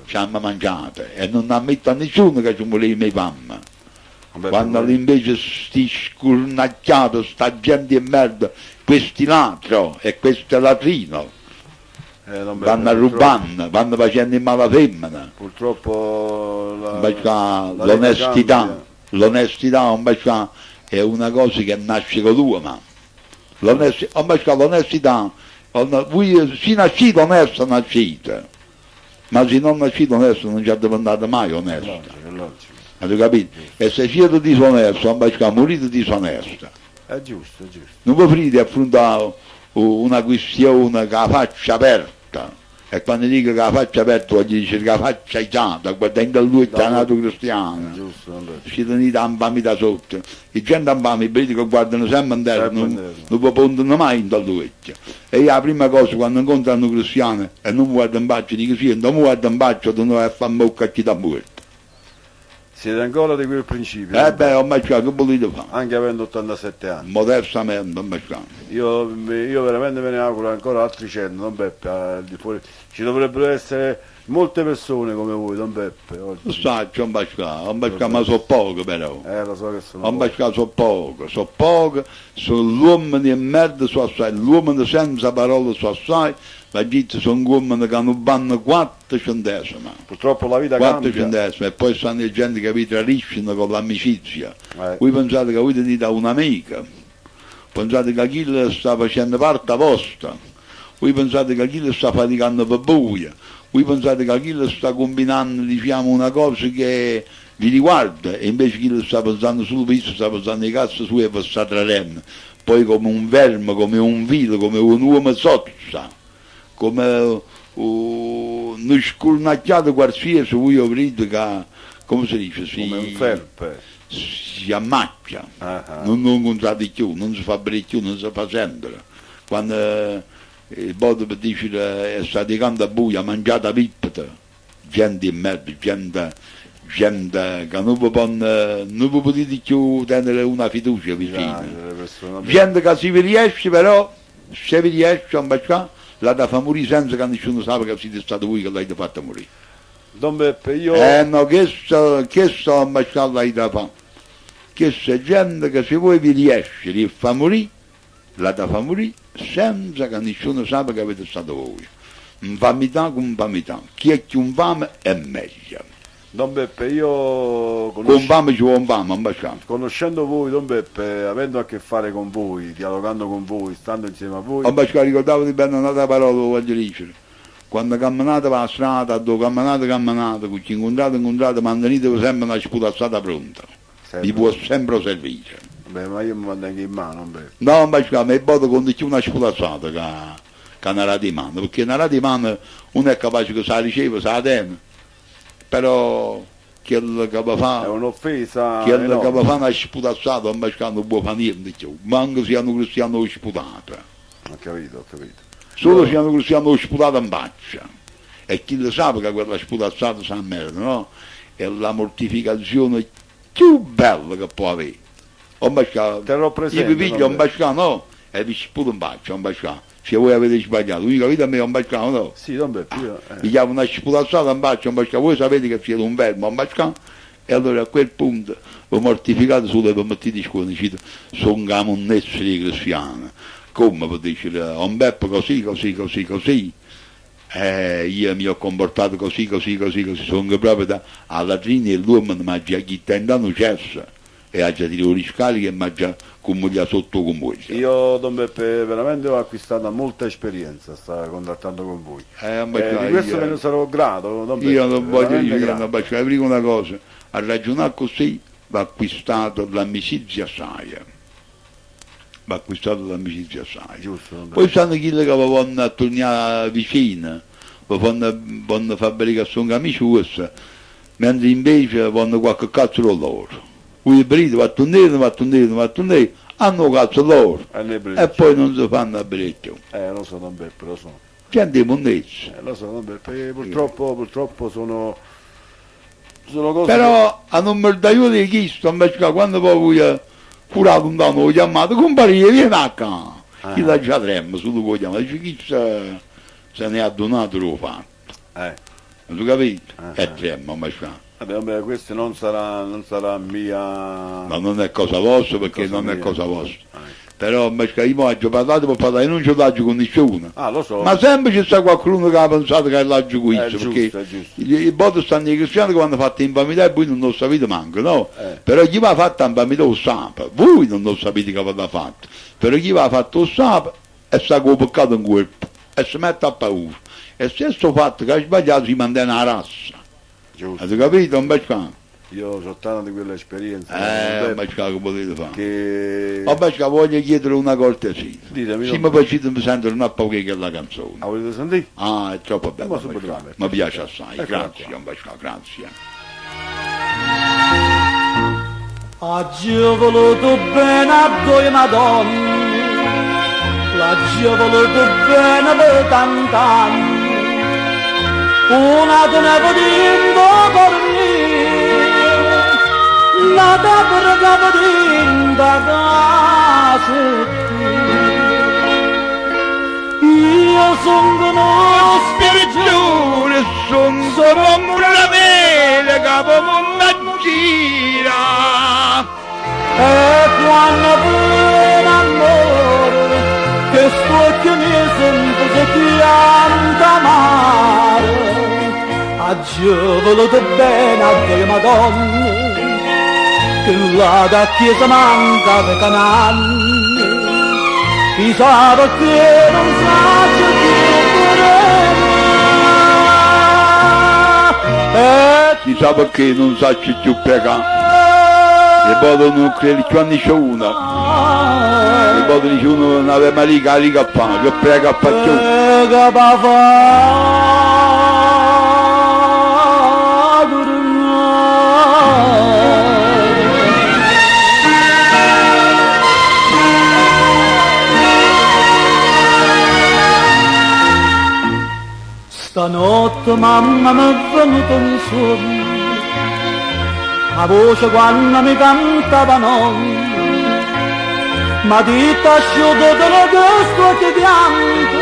Ci abbiamo mangiato e non ammetto a nessuno che ci voleva i panni. Quando invece sti scurnacchiato, sta gente di merda, questi latro e questo latrino, vanno rubando, vanno facendo in mala femmina. Purtroppo l'onestà è una cosa che nasce con l'uomo. L'onestà, voi si nascite onesto, nascite, ma se non nascite onesto non ci diventate mai onesto. Avete capito? E se siete disonesto, morite disonesto. È giusto. Non vi frite affrontare una questione che la faccia aperta. E quando dico che la faccia aperta voglio dire che la faccia aizzata, guardando a lui è nato cristiano. Siete uniti a impami da sotto. I gente a impami, vedi che guardano sempre in terra, non vi pongono mai in talluccia. E io la prima cosa quando incontrano cristiani e non mi guardo in bacio, dico sì, non mi guardo in bacio, non vai a fare bocca a chi da muerto. Siete ancora di quel principio? Ormai che volete fare? Anche avendo 87 anni. Modestamente, ormai. Io veramente me ne auguro ancora altri 100, Don Beppe, al di fuori. Ci dovrebbero essere molte persone come voi, Don Beppe. Lo sai, c'è un basciato, ma sono poche però. Lo so che sono poche. Sono poche, sono l'uomo di merda su assai, l'uomo senza parole su assai. La gente sono uomini che non vanno 4 centesimi. Purtroppo la vita 4 cambia. centesimi e poi stanno le gente che vi tradiscono con l'amicizia. Voi pensate che voi tenete un'amica, pensate che chi sta facendo parte vostra, voi pensate che chi sta faticando per voi, voi pensate che chi sta combinando diciamo, una cosa che vi riguarda e invece chi sta pensando sul viso, sta pensando ai cazzo su e vi sta tradendo. Poi come un verme, come un vilo, come un uomo sozza. Come uno scurnacchiato qualsiasi, voi avrete che, come si dice, come un felpe. Si ammaccia, non incontrate più, non si fa più, non si fa sentire. Quando il bodo dice che è stato a buia, mangiata pippata, gente in merda, gente che non vi potete più tenere una fiducia vicina. Gente che si vi riesce però, se vi riesce a baciare, la da fa morire senza che nessuno sappia che siete stato voi che l'avete fatta morire. Don Beppe, io... no, che sto ambasciando l'avete fatta. Che c'è gente che se voi vi riesce di fa morire, la da fa morire senza che nessuno sappia che avete stato voi. infamità con infamità, chi è più infame è meglio. Don Beppe, io Con fame ci vuole fame, ambasciamo. conoscendo voi, Don Beppe, avendo a che fare con voi, dialogando con voi, stando insieme a voi, Ambasciamo, ricordavo di bene un'altra parola, lo voglio dire. Quando camminate per la strada, dove camminate, con chi incontrate, mantenete sempre una sputazzata pronta. sempre. Vi può sempre servire. Beh, ma io mi mantengo in mano, Don Beppe. No, ambasciamo, mi bodo con di più una sputazzata che una rata di mano, perché una rata di mano uno è capace che se la riceve, se la tiene, però quello che va È fa... un'offesa Quello che enorme. va fa una sputazzata, ambasciamo non può fare niente più, manco siano cristiano sputata. Ho capito, ho capito. Solo se hanno cristiano sputato in faccia. E chi lo sa che quella sputazzata sa merda, no? È la mortificazione più bella che può avere. Terrò presente, Io vi piglio un bascano, no? E vi sputo in faccia, un bascano. Se voi avete sbagliato, l'unica vita a me è un bascano, no? Sì, Don Beppe, io... Vi chiamo una sputazzata in faccia, un bascano. Voi sapete che siete un verbo, un bascano. E allora a quel punto vi mortificate sulle mettete scuole, sono camonnessi di cristiani. Come potete dire, un Beppe così, io mi ho comportato così, sono proprio alla fine l'uomo mi ha già chittentato cesso e ha già tirato gli scali e mi ha già comugliato sotto con voi. Io, Don Beppe, veramente ho acquistato molta esperienza, sta contrattando con voi. Di questo me ne sarò grato, Don Beppe. Io non voglio veramente dire, grato. non voglio dire una cosa, a ragionare così va acquistato l'amicizia saia. Va acquistato l'amicizia saia. Giusto, Don Beppe. Poi sanno chi che vanno a tornare vicino, vanno a fabbricazione con amici vostri, mentre invece vanno qualche cazzo loro. Quindi perito va a tornare, hanno cazzo loro. E poi non si fanno a brecchio. Lo so, Don Beppe, lo so. Gente monnezza. Lo so, Don Beppe, purtroppo sono cose... Però a non mi dai di chiesto, invece che quando poi curato un danno, ho chiamato, comparire, vieni a casa. Chi la già tremma, su tu chiama, dice chi se ne ha donato lo fatto. Non tu capito? E tremma, invece. Vabbè, questo non sarà mia... Ma non è cosa vostra perché non è cosa vostra. Però invece io ho parlato per parlare, non ci l'agio con nessuno. Lo so. Ma sempre c'è stato qualcuno che ha pensato che l'agio con È isso, giusto, perché è giusto. i botti stanno i cristiani che vanno fatti in famiglia e voi non lo sapete manco, no? Però chi va fatto in famiglia lo sa, voi non lo sapete che avete fatto. Però chi va fatto lo sa e sta con peccato in corpo e si mette a paura. E se sto fatto che ha sbagliato si mantiene la razza. Giusto. Avete capito? Un bel cane. Io so tanto di quelle esperienze. Un bel cane che potete fare. Che... Vabbè, voglio chiedere una cortesia. Ditemi, Se Don mi Beppe. piace mi sento una poca che la canzone. La volete sentire? Ah, è troppo bello. Ma subito la metto. Mi piace assai. Eccola Grazie, qua. un bacio, grazie. Oggi ho voluto bene a due madonne, l'oggi ho voluto bene per tant'anni, una te ne potendo per me, nata per capodinda casa. Io sono uno spirituale, Sono una mele capo una gira. e quando viene amore, che sto che mi sento che pianta mare. Oggi ho voluto bene a due madonne, che là da chiesa manca per cananni. Chi sa perché non sa Si sa perché non sa più pregare. E poi non credi più a nessuno. E poi nessuno non aveva mai carica a fare, che prega a faccio. Stanotte mamma mi è venuto un sogno, la voce quando mi cantava noi, ma dito asciutto te lo gesto che pianto,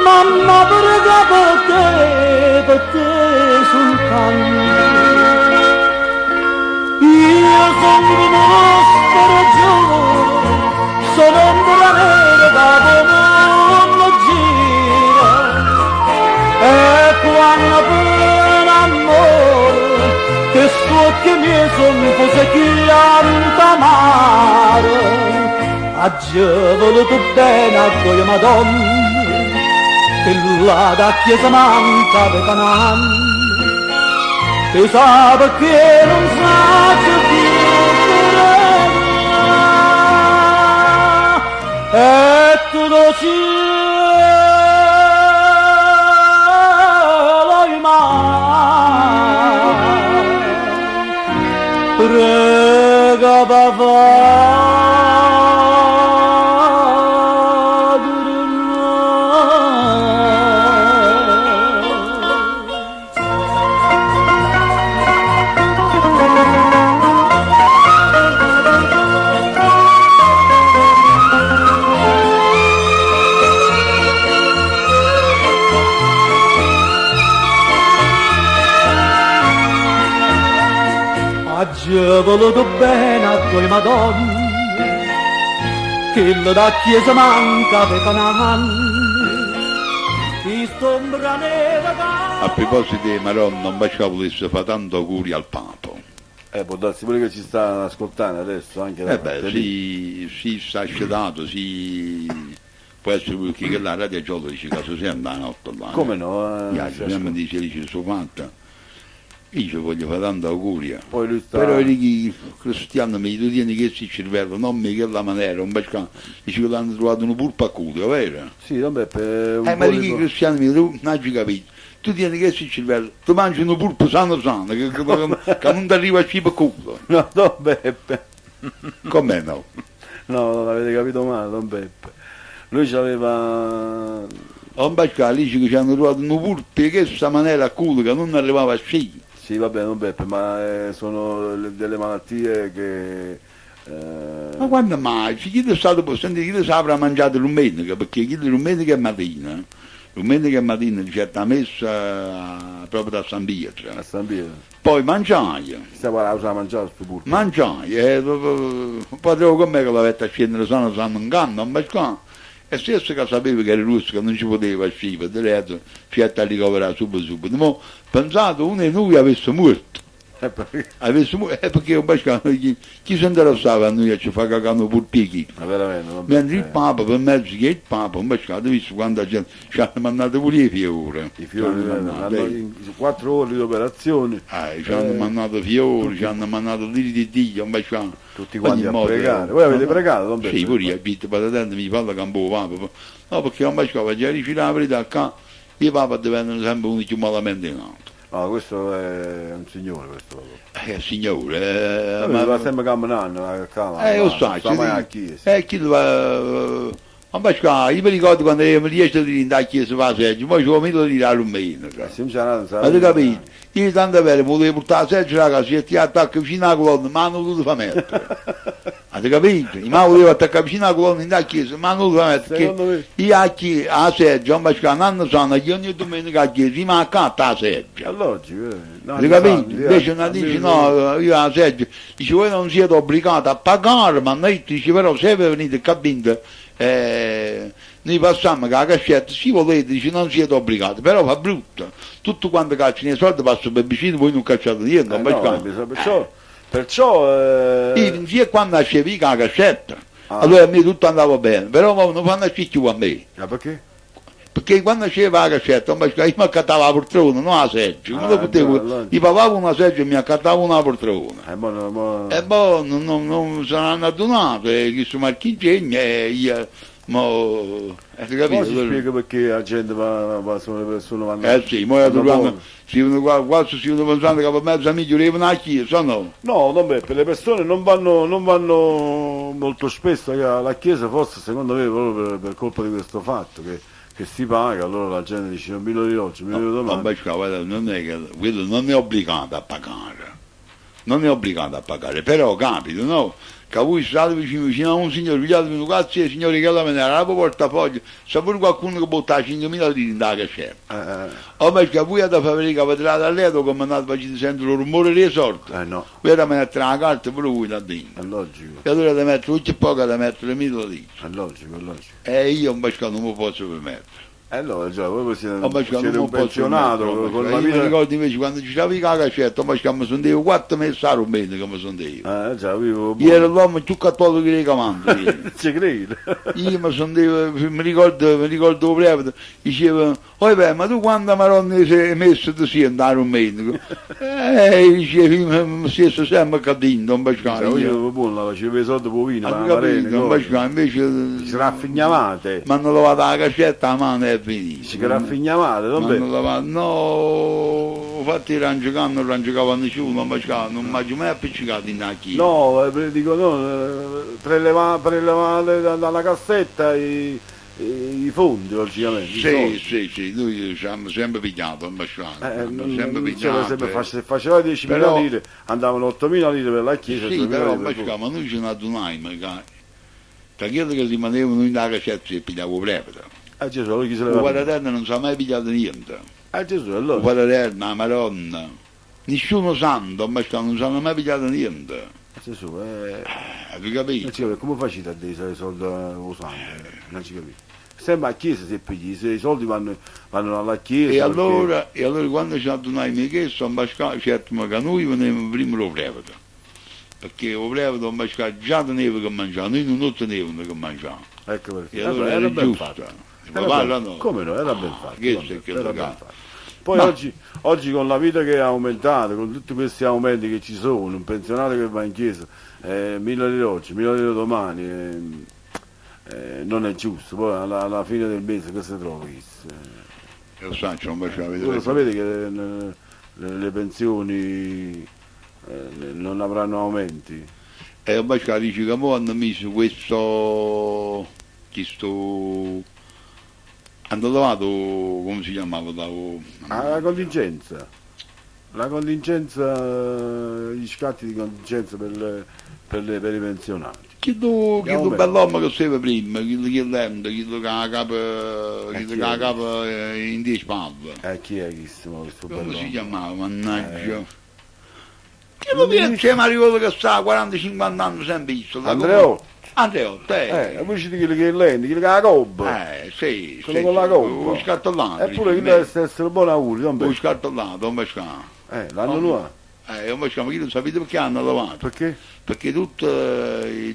mamma per te soltanto. Io sono uno speragione, sono un nero capo mondo gira, son fosse chianta mare, agge voluto bene a tua Madonna, che là da chiesa manca per Canaan, e sa perché non sa più e tutto cielo in mare, prega papà. Agge voluto bene a tua Madonna, che la da chiesa manca per Canaan, chi stombra nera A proposito di Maronna, non faccio volesse fare tanto auguri al Papa. Può darsi pure che ci sta ascoltando adesso anche da Beh, si sta accettato, può essere perché che la radio già lo dice che si sente la notte là. Come no? Mi dice il suo fatto. Io ci voglio fare tanto auguri. Poi lui sta... Però i cristiani mi dicono che si cervello, non mi che la maniera, un perché dice che l'hanno trovato un pulpo a culo, vero? Sì, vabbè, per un Ma i cristiani mi dicono, non hai capito. Tu tieni che si cervello, tu mangi un pulpo sano, che non ti arriva a cibo a culo. No, Don Beppe. Com'è no? No, non avete capito male, Don Beppe. Lui c'aveva... Un perché dice che ci hanno trovato un pulpo che questa maniera a culo che non arrivava a cibo. Sì, va bene, Don Beppe, ma sono delle malattie che... Ma quando mai? Chi è stato possibile, chi saprà mangiare domenica, perché chi domenica è mattina, domenica è mattina certo ha messa proprio da San Pietro, A San Pietro. poi mangiai, Stiamo a usare a mangiare sto pulpo. potevo con me che l'avete a scendere sano in canna, ma qua, e stesso che sapevo che era russo, che non ci poteva scivare, diretto, ci ha ricoverare subito, ma pensato uno di noi avesse morto. Perché un bascano chi si interessava a noi a ci fare cagare pur picchi. Ma veramente, non Mentre il Papa, per mezzo che il Papa, un bascano, visto quanta gente ci hanno mandato pure i fiori. I fiori hanno in 4 ore di operazione. Ci hanno mandato fiori, ci hanno mandato liri di Dio, un bascano. Tutti quanti Ogni a modo, pregare. Voi avete pregato, Don Beppe? Sì, pure io, Pitti, patente, mi parla campo Papa. No, perché un bascano, già riuscire la verità, che i Papa diventano sempre uno più malamente in alto. No, questo è un signore, questo. Signore, Ma va sempre camminando, lo sai, sta mai a chiesa. chi va... Ma io mi ricordo quando mi riesco di andare a chiesa fa seggio, poi ci ho messo di dare un meno. Ma tu capito? Io tanto bene, volevo portare la seggio a casa, e ti attacca vicino alla colonna, ma non lo fa mettere. Avete capito? Ma volevo attaccare vicino alla colonna in chiesa, ma non lo fa mettere. Perché io a seggio, ma un anno sono, io ogni domenica a chiesa, ma accanto alla seggio. È logico, Avete capito? Invece non dice no, io a seggio, dice voi non siete obbligati a pagare, ma noi dice però se venite capendo, noi passiamo con la cascetta, se volete, dice non siete obbligati, però fa brutto, tutto quanto cacciano i soldi passa per vicino, voi non cacciate niente, perciò io sia quando nascevi con la cascetta, allora a me tutto andava bene, però non fanno più a me. Perché? Perché quando c'era la cassetta, io mi accattavo la poltrona, non la seggio, non lo potevo, io pagavo una seggio e mi accattavo una poltrona. E poi non sono andato donato, questo marchingegno e io, avete capito? Poi si spiega perché la gente va sulle persone vanno... Sì, ma si uno pensando che per mezzo amici arrivano a chiesa, no? No, non per le persone non vanno molto spesso alla chiesa, forse secondo me proprio per colpa di questo fatto, che si paga, allora la gente dice non mi lo oggi, mi lo domani. Non è che quello non è obbligato a pagare, però capita, no? Che voi state vicino a un signore, pigliatevi grazie ai signori che la venera, la portafoglio, sa pure qualcuno che butta 5.000 lire in da cascetta. Perché voi avete fatto vedere che avete dato a letto come andate facendo sempre il rumore dei sorti. No. Voi avete mettere la carta pure voi là dentro. È logico. E allora avete mettere tutti poco da mettere 1.000 lire. È logico. E io un bascano non mi posso permettere. No, già, voi siete, Ma siete non un posso pensionato mettere, con io la mi vita... ricordo invece quando giravamo la cassetta, ma che mi sondevo 4 mesi a Rumeno che mi sondevo. Già, vivo... Io ero l'uomo più cattolico di comando. Ci credo. Io mi sondevo, mi ricordo proprio, diceva, oh beh, ma tu quando Maronna sei messo tu sia andare a Rumeno? Diceva, mi stesso sempre cadendo, un Io bacano. vivo buono, facevo i soldi povini, Ma ma capito, un marene, bacano, invece ci raffignavate, mi hanno lavato la cassetta a mano e è finito. ci raffignavate, Mi dove? hanno lavato, no, infatti non rangiacava nessuno, non mi mai appiccicato in acchia. No, dico, no, prelevate dalla cassetta i fondi, logicamente. i soldi. Sì, noi ci abbiamo sempre pigliato, sempre Non pigliato. sempre se faceva 10.000 Però- lire, andavano 8.000 lire per la chiesa, Sì, 2.000 però lire per il ma noi ce ne adunavamo, tra quelli che rimanevano in cassetta si pigliavo proprio. Gesù, allora chi se Il leva? Guadaterno non si è mai pigliato niente. Gesù, Il allora. Guadaterno, la Madonna, nessuno santo, ma non si hanno mai pigliato niente. Gesù, Hai capito? non ci capisco, come facete a dire i soldi usando? Non ci capisco. Sempre a chiesa si pigli, se i soldi vanno alla chiesa. E allora quando ci adunavamo in chiesa, certo, ma che noi venivamo prima lo prevede. Perché lo prevede un bascato già teneva che mangiare, noi non tenevamo che mangiare. Ecco perché. E allora era era ben giusto. fatto. Ma Era parla ben- no. Come no, era ben fatto. che vabbè, se che era lo ben fa. fatto. Poi Ma- oggi con la vita che è aumentata, con tutti questi aumenti che ci sono, un pensionato che va in chiesa, 1.000 lire oggi, 1.000 lire domani, non è giusto. Poi alla fine del mese che si trova? Lo so, non faccio Voi vedere. lo sapete che le pensioni non avranno aumenti? E un bascato dice che mo hanno messo questo hanno trovato, come si chiamava? La contingenza. La contingenza, gli scatti di contingenza per i pensionati. Chiedo aumenti. bell'uomo che stava prima, chiedo che la capa in 10 palle. Chi è questo Come bello? si chiamava, mannaggia? Che lo viene, c'è Mario che sta a 40-50 anni sempre visto. Andreotti. Andreotti, Invece di quelli che è lento, quelli che ha la cobba. sì, Quello con la coppa. Lo scartollato. Eppure chi deve essere buon augurio, non Lo per... scartollato, un bascano. L'anno nuovo. Un bascano, ma chi non sapete perché hanno lavato? Perché? Perché tutta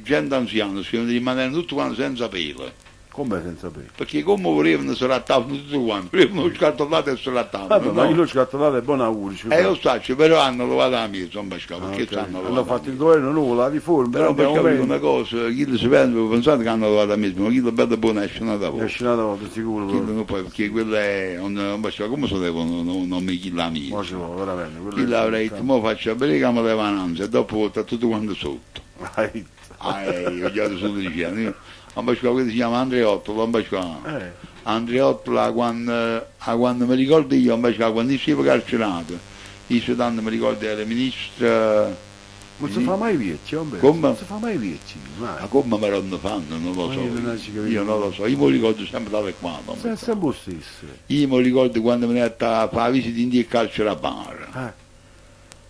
gente anziana si rimanere tutti quanti senza pelo. Come senza pelo? Perché come volevano si rattavano tutti quanti, volevano lo scartollato e si rattavano. Ma chi lo scattolato è buon augurio. Lo so, però hanno lavato la mia, un bascano, perché hanno Hanno lavato. fatto il governo nuovo, la riforma, Però per abbiamo capire una cosa, chi si pensa, pensate che hanno lavato la mia, ma chi lo bello buono esce una da è voi. uscita una volta sicuro. Chi non può, perché quella è, un bascano, come si devono, non mi chi la mia. Ma ci vuole, veramente. quello Chi è- l'avrei detto, mo faccio vedere che mi leva un'ansia, e dopo sta tutto quanto sotto. Vai. Ho già sotto dicendo, un bascano, questo si chiama Andreotto, un bascano. Eh, Andreottola quando mi ricordo io invece quando io stavo carcerato, io tanto mi ricordo era ministra, non si fa mai viecci, Come? non si fa mai viecci, mai. ma come me lo fanno, non lo so, Ma io non ci capisco. io non lo so, io mi ricordo sempre dalle qua, È sempre lo stesso. io mi ricordo quando me ne andavo a fare la visita in di carcere a bar,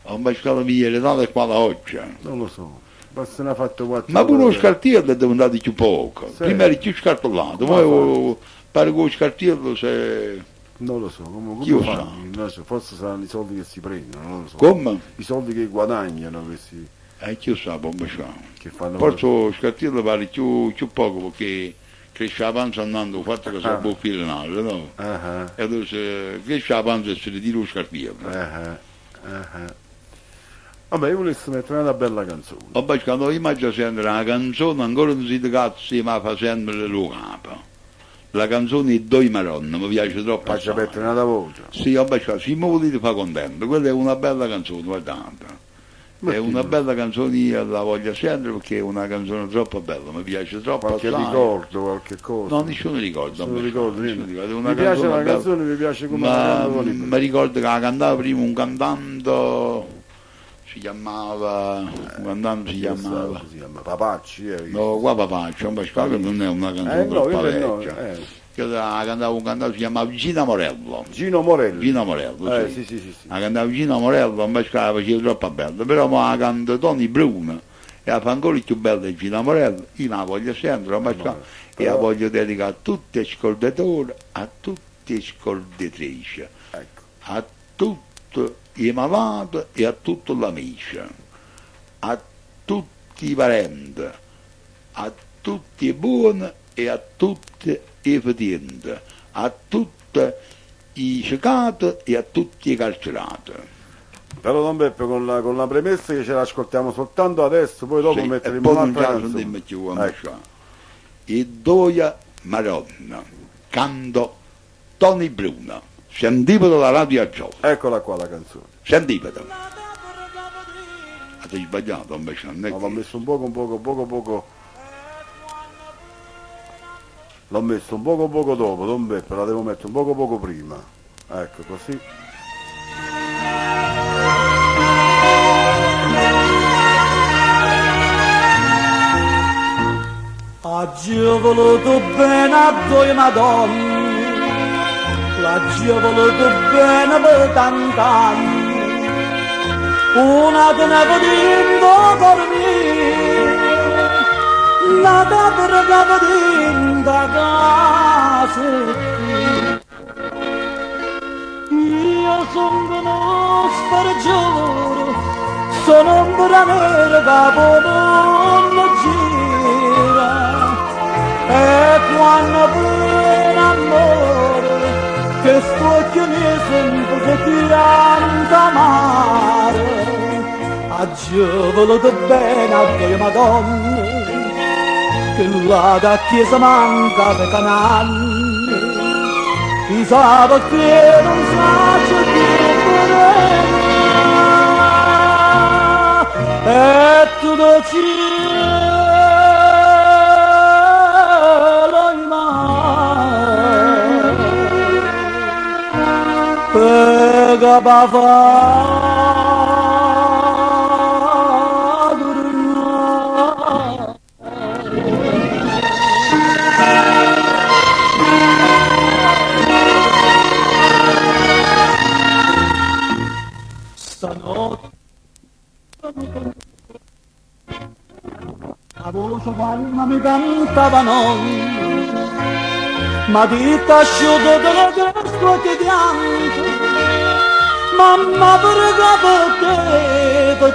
ho beccato mi ieri dalle qua da oggi, Non lo so, ma se ne ha fatto 4 ma pure lo scartiello è diventato più poco, Sì. prima era più scartollato, Come poi pare che lo scartiello se... Non lo so, come Chi lo fanno? sa? Non lo so, forse saranno i soldi che si prendono, non lo so. Come? I soldi che guadagnano questi Chi lo sa, un beccato. che fanno. Forse lo scartiello vale più poco perché cresce la panza andando, il fatto che si abbocchi il naso, no? Ah, E allora se cresce la panza e si ritira lo scartiello. Vabbè, io volessi mettere una bella canzone. Vabbè, quando io immagino sentire una canzone, ancora non si cazzo, ma facendo lo capo. La canzone è Doi Maronna, mi piace troppo. Faccia assai. mettere una voce. Sì, vabbè, se mi volete fare contento, quella è una bella canzone, guardate. Ma È chi una no? bella canzone, io la voglio sentire perché è una canzone troppo bella, mi piace troppo. Qualche assai. ricordo, qualche cosa. No, nessuno ricorda. Non ricordo nessuno niente. ricorda. È una Mi piace canzone la bella. canzone, mi piace come la Ma cantano lì. mi ricordo che la cantava prima un cantante, si chiamava, un cantante si chiamava, Si chiama Papacci. no, qua papà, c'è un Pasquale che non è una canzone No, troppo io no. vecchia. Che la cantava un cantante si chiamava Gina Morello. Gino Morelli. Gina Morello, Sì. La cantava Gina Morello, un Pasquale faceva troppo bella, però ma la canta Tony Bruno e la Fangoli più bella di Gina Morello, io la voglio sempre, ma e la voglio dedicare a tutti gli ascoltatori, a tutte le ascoltatrici, Ecco. a tutti i malati e a tutti gli amici, a tutti i parenti, a tutti i buoni e a tutti i fetienti, a tutti i cecati e a tutti i carcerati. Però Don Beppe con la premessa che ce l'ascoltiamo soltanto adesso, poi dopo Sì, e metteremo poi non un'altra già canzone. non più Ecco. e Doia Maronna, canto Tony Bruno, sentipelo la radio a gioco, Eccola qua la canzone. sentipelo. Hai sbagliato invece, non è No, l'ho che... messo un poco. L'ho messo un poco dopo, Don Beppe, la devo mettere un poco prima. Ecco, così. Oggi ho voluto bene a voi madonna, oggi ho voluto bene per tant'anni, una che ne vedendo dormire, nata per vedendo casa. Io sono uno spargiore, sono un branere capo non gira, e quando per amore, che sto che mi sento che ti anda mare, oggi ho voluto bene a voi madonna, che là da chiesa manca per cananni, chi sa perché non sa che e tu do cielo in mare pega stanotte la voce quando mi cantavano, ma di asciutto della destra che pianto, mamma per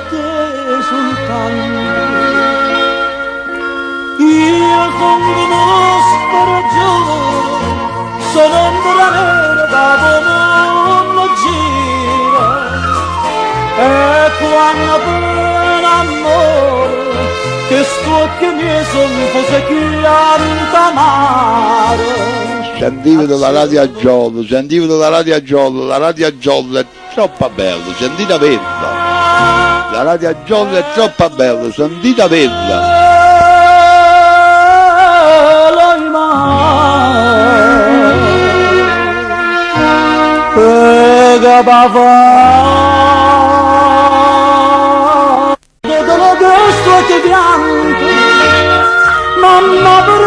te soltanto. Io sono uno sparagione, sono un branere da non gira, e quando per amore che sto che mi sono cose che anta mare. Sentite la radio a gioco, sentite la radio a gioco, la radio a gioco è troppo bella, sentite averla. La radio a gioco è troppo bella, sentite averla. Mamma per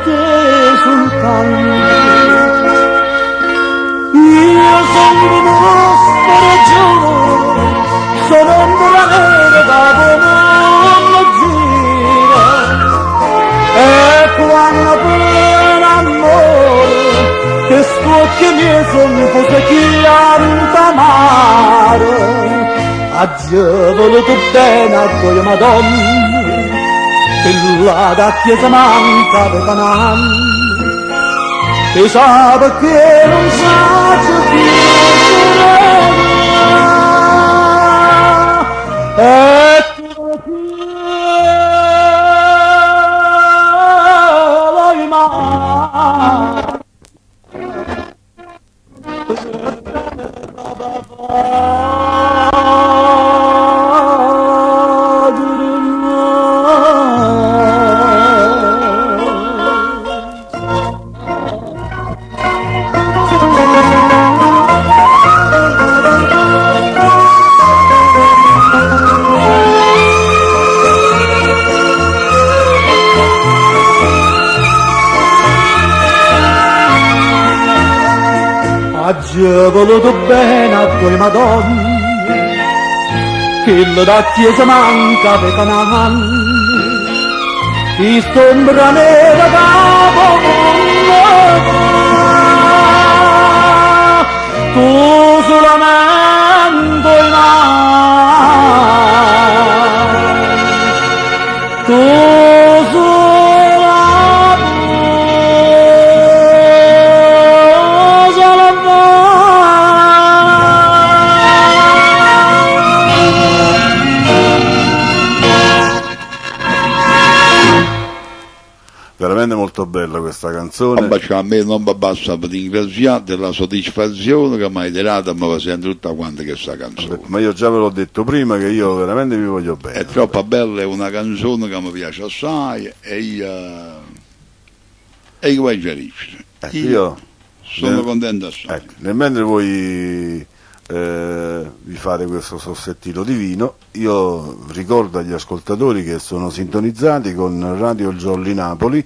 te soltanto. Io sono uno sparagione, sono un branere da non gira, e quando per amore che scocchi miei sono cose che anta mare. Oggi ho voluto bene a voi madonna, che là da chiesa manca per cananni, e sa perché non sa più e tu l'hai mai. Oggi ho voluto bene a voi madonna, che la chiesa manca per Canaan, e stombra nera capo tu solamente il mare, tu veramente molto bella questa canzone. A me non mi basta per ringraziare della soddisfazione che mi hai dato, mi va sempre tutta quanta questa canzone. Ma io già ve l'ho detto prima che io veramente vi voglio bene. È troppo bella, è una canzone che mi piace assai e io vai felice. Io sono contento assai. ecco, nel mentre voi vi fate questo sossettino di vino, io ricordo agli ascoltatori che sono sintonizzati con Radio Jolly Napoli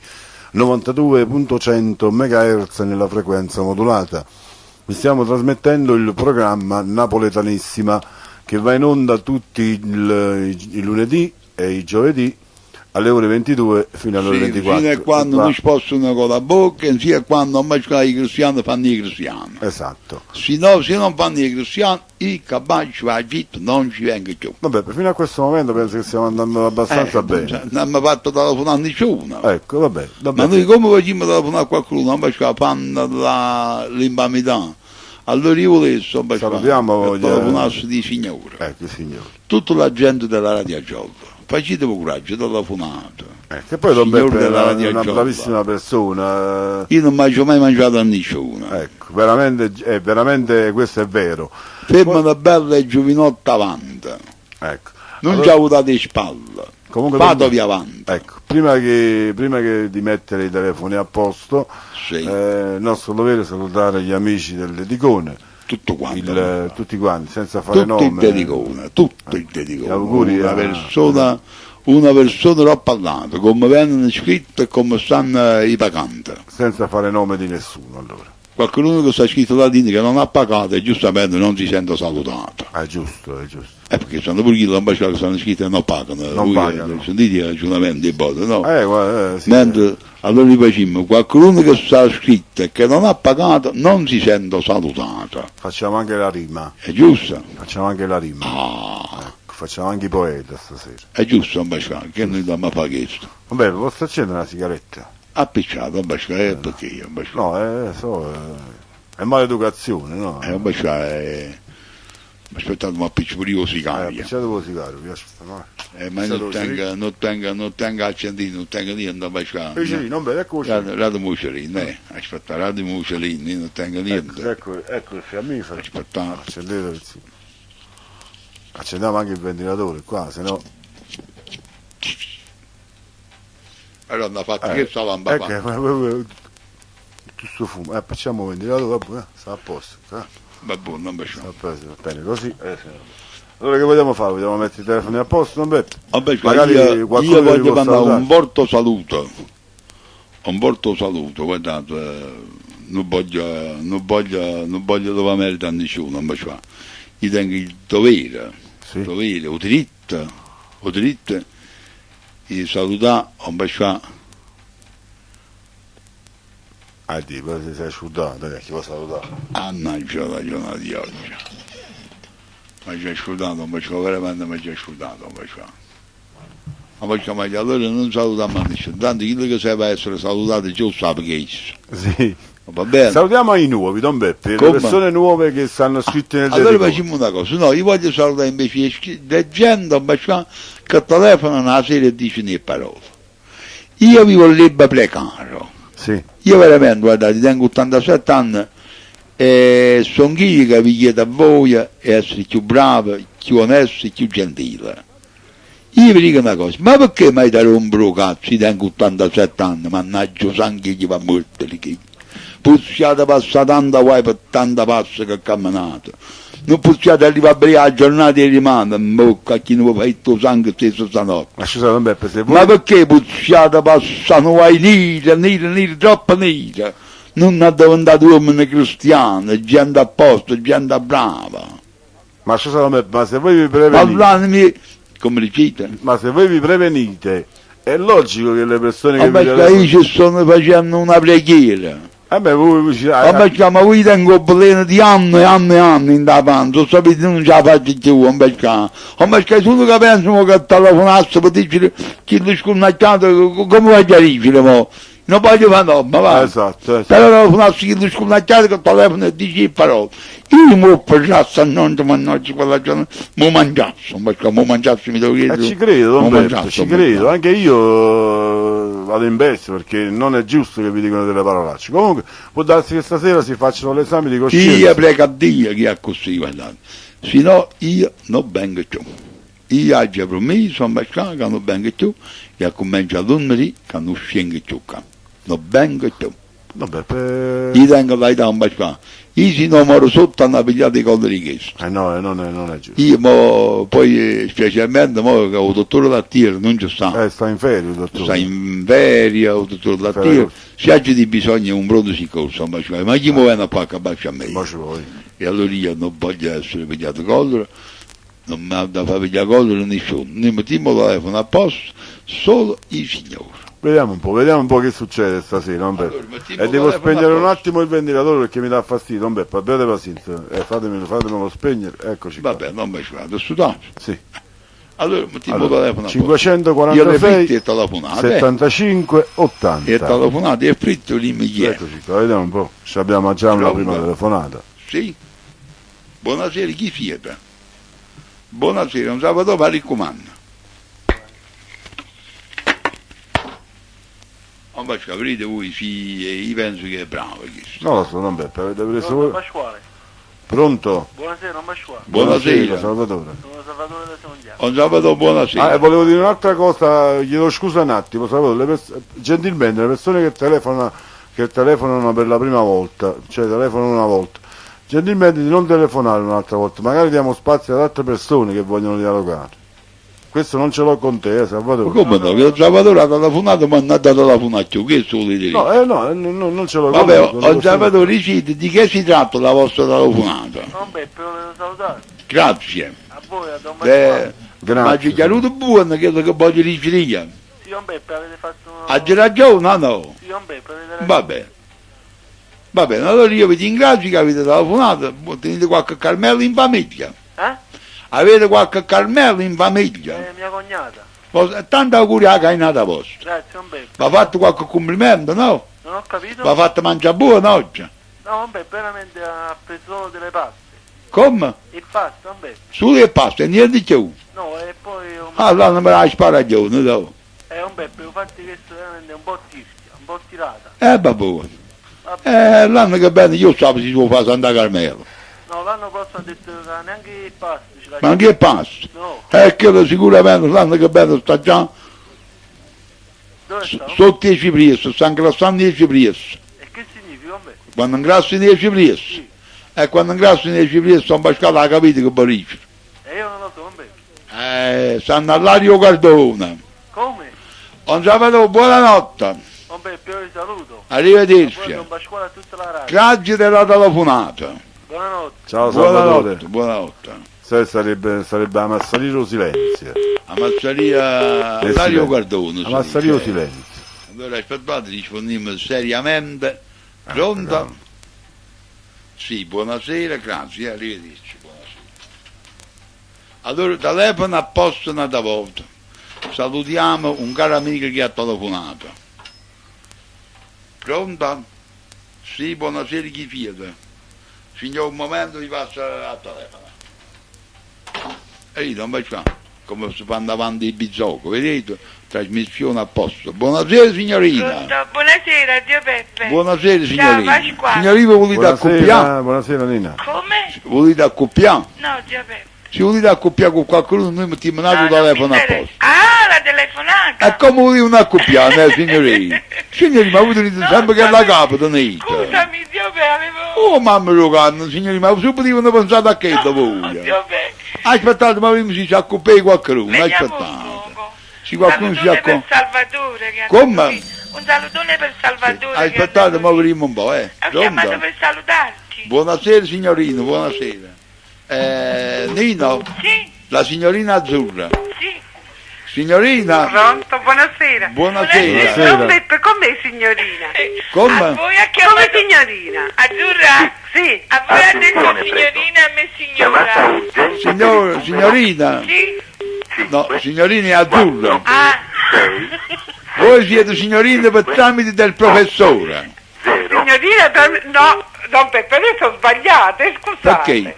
92.100 MHz nella frequenza modulata. Vi stiamo trasmettendo il programma Napoletanissima che va in onda tutti i lunedì e i giovedì alle ore 22 fino alle ore 24. Fino a quando non spostano con la bocca, sia a quando non i cristiani fanno i cristiani. Esatto. Se non fanno i cristiani, i capaci va Egitto non ci venga più. Vabbè, fino a questo momento penso che stiamo andando abbastanza bene. Non mi ha fatto telefonare nessuno. Ecco, vabbè. Ma noi come facciamo telefonare a qualcuno? Non facciamo l'infamità. Allora io volevo salutiamo telefonarsi di signore. Ecco, signore. Tutta la gente della Radio Giollo. Facetevi coraggio, telefonato. Che poi Don Signore Beppe è della Radio una Giollo. bravissima persona. Io non mangio mai mangiato a nessuno. Ecco, veramente questo è vero. Ferma una bella e giovinotta avanti. Ecco. Non Allora, ci ha avuto le spalle. comunque, Fatevi avanti. Ecco, prima che di mettere i telefoni a posto, Sì. il nostro dovere è salutare gli amici del Dedicone. Tutto quanto. Tutti quanti, senza fare Tutto il nome. dedicone, tutto il dedicone. Gli auguri una a- persona l'ho parlato, come vengono iscritti e come stanno i paganti. Senza fare nome di nessuno, allora. Qualcuno che sta scritto là dentro che non ha pagato e giustamente non si sente salutato. È giusto, è giusto. Perché sono pure quelli che sono iscritti e non pagano. Non pagano. Sentite i ragionamenti, no? Guarda, sì. Mentre allora gli facciamo, qualcuno che sta scritto e che non ha pagato non si sente salutato. Facciamo anche la rima. È giusto? Facciamo anche la rima. Ah, Ecco, facciamo anche i poeta stasera. è giusto, ambasciato, che noi dobbiamo fare questo. Vabbè, posso accendere una sigaretta? Appicciato, ambasciato, perché io, ambasciato. No, è maleducazione, no? Ambasciato, aspettate, ma appiccio pure io sigaria. Appicciate con lo sigaro, vi aspetta, no? Ma non tenga accendino, non tenga niente, ambasciato. Invece lì, non bene, ecco. Radio Mussolini, aspetta, Radio Mussolini, non tenga niente. Ecco il fiammifero. Aspettate. Accendete, sì. Accendiamo anche il ventilatore qua, se no. Allora hanno fatto che sta lampa fa. Ecco, tutto fumo. Facciamo il ventilatore, vabbè, sta a posto. Va buono, ambasciato. Va bene, così. Allora che vogliamo fare? Vogliamo mettere i telefoni a posto, non Beppe? Magari io voglio mandare un volto saluto, guardate, non voglio dove merita a nessuno, io tengo il dovere, il diritto di salutare, Poi si sei asciugato, chi può salutare? annaggia la giornata di oggi. Mi ha già asciugato, veramente mi ha già asciugato, ma allora non salutiamo a nessuno, tanto quello che serve essere salutato già sa perché Sì. va bene? Salutiamo i nuovi, Don Beppe, Come? le persone nuove che stanno scritte nel Allora Dedicone. facciamo una cosa, no, io voglio salutare invece le gente che telefonano una serie e dicono le parole. Io vivo libero precario, Sì. io veramente, guardate, tengo 87 anni e sono io che vi chiedo a voi essere più bravi, più onesti, più gentili. Io vi dico una cosa, ma perché mai dare un brocazzo, io tengo 87 anni, mannaggia sangue gli va morto lì. Possiate passare tanta guai per tanta passa che camminate. Non possiate arrivare a giornata e rimane, bocca chi non fa il tuo sangue stesso stanotte. Ma scusa, Don Beppe, se Ma voi... perché possiate passare guai neri, troppo neri? Non è diventato uomini cristiani, gente a posto, gente brava. Ma, ma se voi vi prevenite, Parlandomi, come dicete, ma se voi vi prevenite, è logico che le persone che vi ma io ci sto facendo una preghiera. Ma voi tengo pleno di anni e anni e anni in davanti, sapete non ce la faccio più, ma che solo che pensano che telefonasse per dire che lo sconnacciato, come vai a dire, mo? Non voglio fare no, ma va. Esatto. Telefonasse che lo sconnacciato che telefono e dice parole. Io mi ho preso non ti mannaggia quella giornata, mi mangiassi, perché mi mangiassi mi devo chiedere. Ci credo, Don Beppe, ci credo, anche io vado in bestia perché non è giusto che vi dicono delle parolacce. Comunque può darsi che stasera si facciano l'esame di coscienza. Io prego a Dio che è così, guardate, se no io non vengo più. Io ho promesso a me che non vengo più e comincio a dormire che non scengo più, non vengo più. No, Beppe... Io tengo la età un po', io se non muoro sotto hanno pigliato i colli richiesto. No, non è giusto. Io poi specialmente che il dottore Lattiero non ci sta. Sta in ferie il dottore. Sta in ferie, il dottore Lattiero. Se c'è di bisogno un pronto soccorso, ma chi mi viene a fare che a me? E allora io non voglio essere pigliato collo, non mi ha da fare pigliare collo nessuno. Noi mettiamo il telefono a posto, solo i signori. Vediamo un po' che succede stasera, Don Beppe. Allora, e devo spegnere un attimo il ventilatore perché mi dà fastidio, Don Beppe, abbiate pazienza, fatemelo spegnere, eccoci qua. Vabbè, non mi ci vado, studiato. Sì. Allora, mettiamo il telefono a posto. 546 75 80. E telefonato è fritto l'immediato. Eccoci qua, vediamo un po', ci abbiamo già una prima telefonata. Sì. Buonasera, chi siete? Buonasera, un sabato va raccomando. Ma capite voi, sì, io penso che è bravo questo. Non lo so, non Beppe, avete preso voi? Pasquale. Pronto? Buonasera, non Pasquale. Buonasera. Salvatore. Sono Salvatore da Sondiano. Un sabato buonasera. Volevo dire un'altra cosa, chiedo scusa un attimo, Salvatore, gentilmente le persone che telefonano per la prima volta, cioè telefonano una volta, gentilmente di non telefonare un'altra volta, magari diamo spazio ad altre persone che vogliono dialogare. Questo non ce l'ho con te, Salvatore. Ma come no? Che il Salvatore ha telefonato ma non ha dato la funacchio, che vuole dire? No, non ce l'ho con te. Vabbè, il Salvatore, di che si tratta la vostra telefonata? Non Beppe, volevo salutare. Grazie. A voi, a Don Pasquale. Ma ci è chiaro buono, credo che voglio riferire. Sì, Don Beppe, avete fatto... Ha ragione, no? Sì, Don Beppe, avete ragione. Vabbè. Va bene, allora io vi ringrazio che avete telefonato, tenete qualche Carmelo in famiglia. Avete qualche Carmelo in famiglia? Mia cognata. Tanti auguri alla cainata vostra. Grazie, Don Beppe. Vi ha fatto qualche complimento, no? Non ho capito? Vi ha fatto mangiare buono oggi? No, Don Beppe, veramente ha preso solo delle paste. Come? E pasta, Don Beppe. Solo e pasta, niente di più. No, e poi... Allora non me la sparagione, no? Don Beppe, infatti questo veramente è un po' tischia, un po' tirata. Vabbè. L'anno che bene io so se si può fare Santa Carmelo. No, l'anno prossimo ha detto che neanche il pasta. Ma anche il pasta? No. Quello sicuramente l'anno che bene sta già... Dove sta? Sotto 10 presso, sta ingrassando 10 presso. E che significa, Don Beppe? Quando ingrassi 10 presso. Sì. E quando ingrassi 10 presso, Don Pasquale ha capito che bariccio. E io non lo so, Don Beppe. Stanno all'Ario Cardona. Come? Un sabato, buonanotte. Don Beppe, io vi saluto. Arrivederci. Poi Don Pasquale a tutta la radio. Grazie della telefonata. Buonanotte. Ciao Salvatore. Buonanotte. Sarebbe a Massalino Silenzio. A Mazzaria Dario Cardone. A Massalino Silenzio. Allora aspettate, rispondiamo seriamente. Pronto? Sì, buonasera, grazie, arrivederci. Buonasera. Allora telefono a posto una volta. Salutiamo un caro amico che ha telefonato. Pronto? Sì, buonasera, chi siete? Signor, un momento vi passo a telefono. Ehi, non vai qua, come si fanno avanti il bizzocco, vedete? Trasmissione a posto. Buonasera signorina. Pronto? Buonasera, Dio Beppe. Buonasera signorina. Ciao Pasquale. Signorina, volete accoppiare? Buonasera Nina. Come? Volete accoppiare? No, Dio Beppe. Se volete accoppiare con qualcuno, noi mettiamo un altro telefono a posto. Ah, la telefonata. E come volete una accoppiare, signorina? Signorina, ma voi dite sempre che è la capo, tenete. Scusami, Dio Beppe, avevo... Oh mamma mia, signorina, ma se potevano pensare a che da voi? Dio Beppe. Aspettate, ma si accoppiare qualcuno, Vediamo un aspettate. poco. Se qualcuno si Salutone per accoppiare. Salvatore. Che Come? qui. Un salutone per Salvatore. Aspettate, che ma vediamo un po', Ho chiamato Pronto? per salutarti. Buonasera signorino, buonasera. Nino, Sì, la signorina Azzurra. sì. Signorina, Pronto, buonasera. buonasera. Buonasera. Non Beppe, com'è signorina? A Come? voi ha Come chiamato... signorina? Azzurra? Sì. A voi ha detto signorina, a me signora. Signorina, Sì? no, signorina Azzurra. Ah, Voi siete signorine per tramite del professore. Signorina, no, Don Peppe, adesso ho sbagliato, scusate. Perché?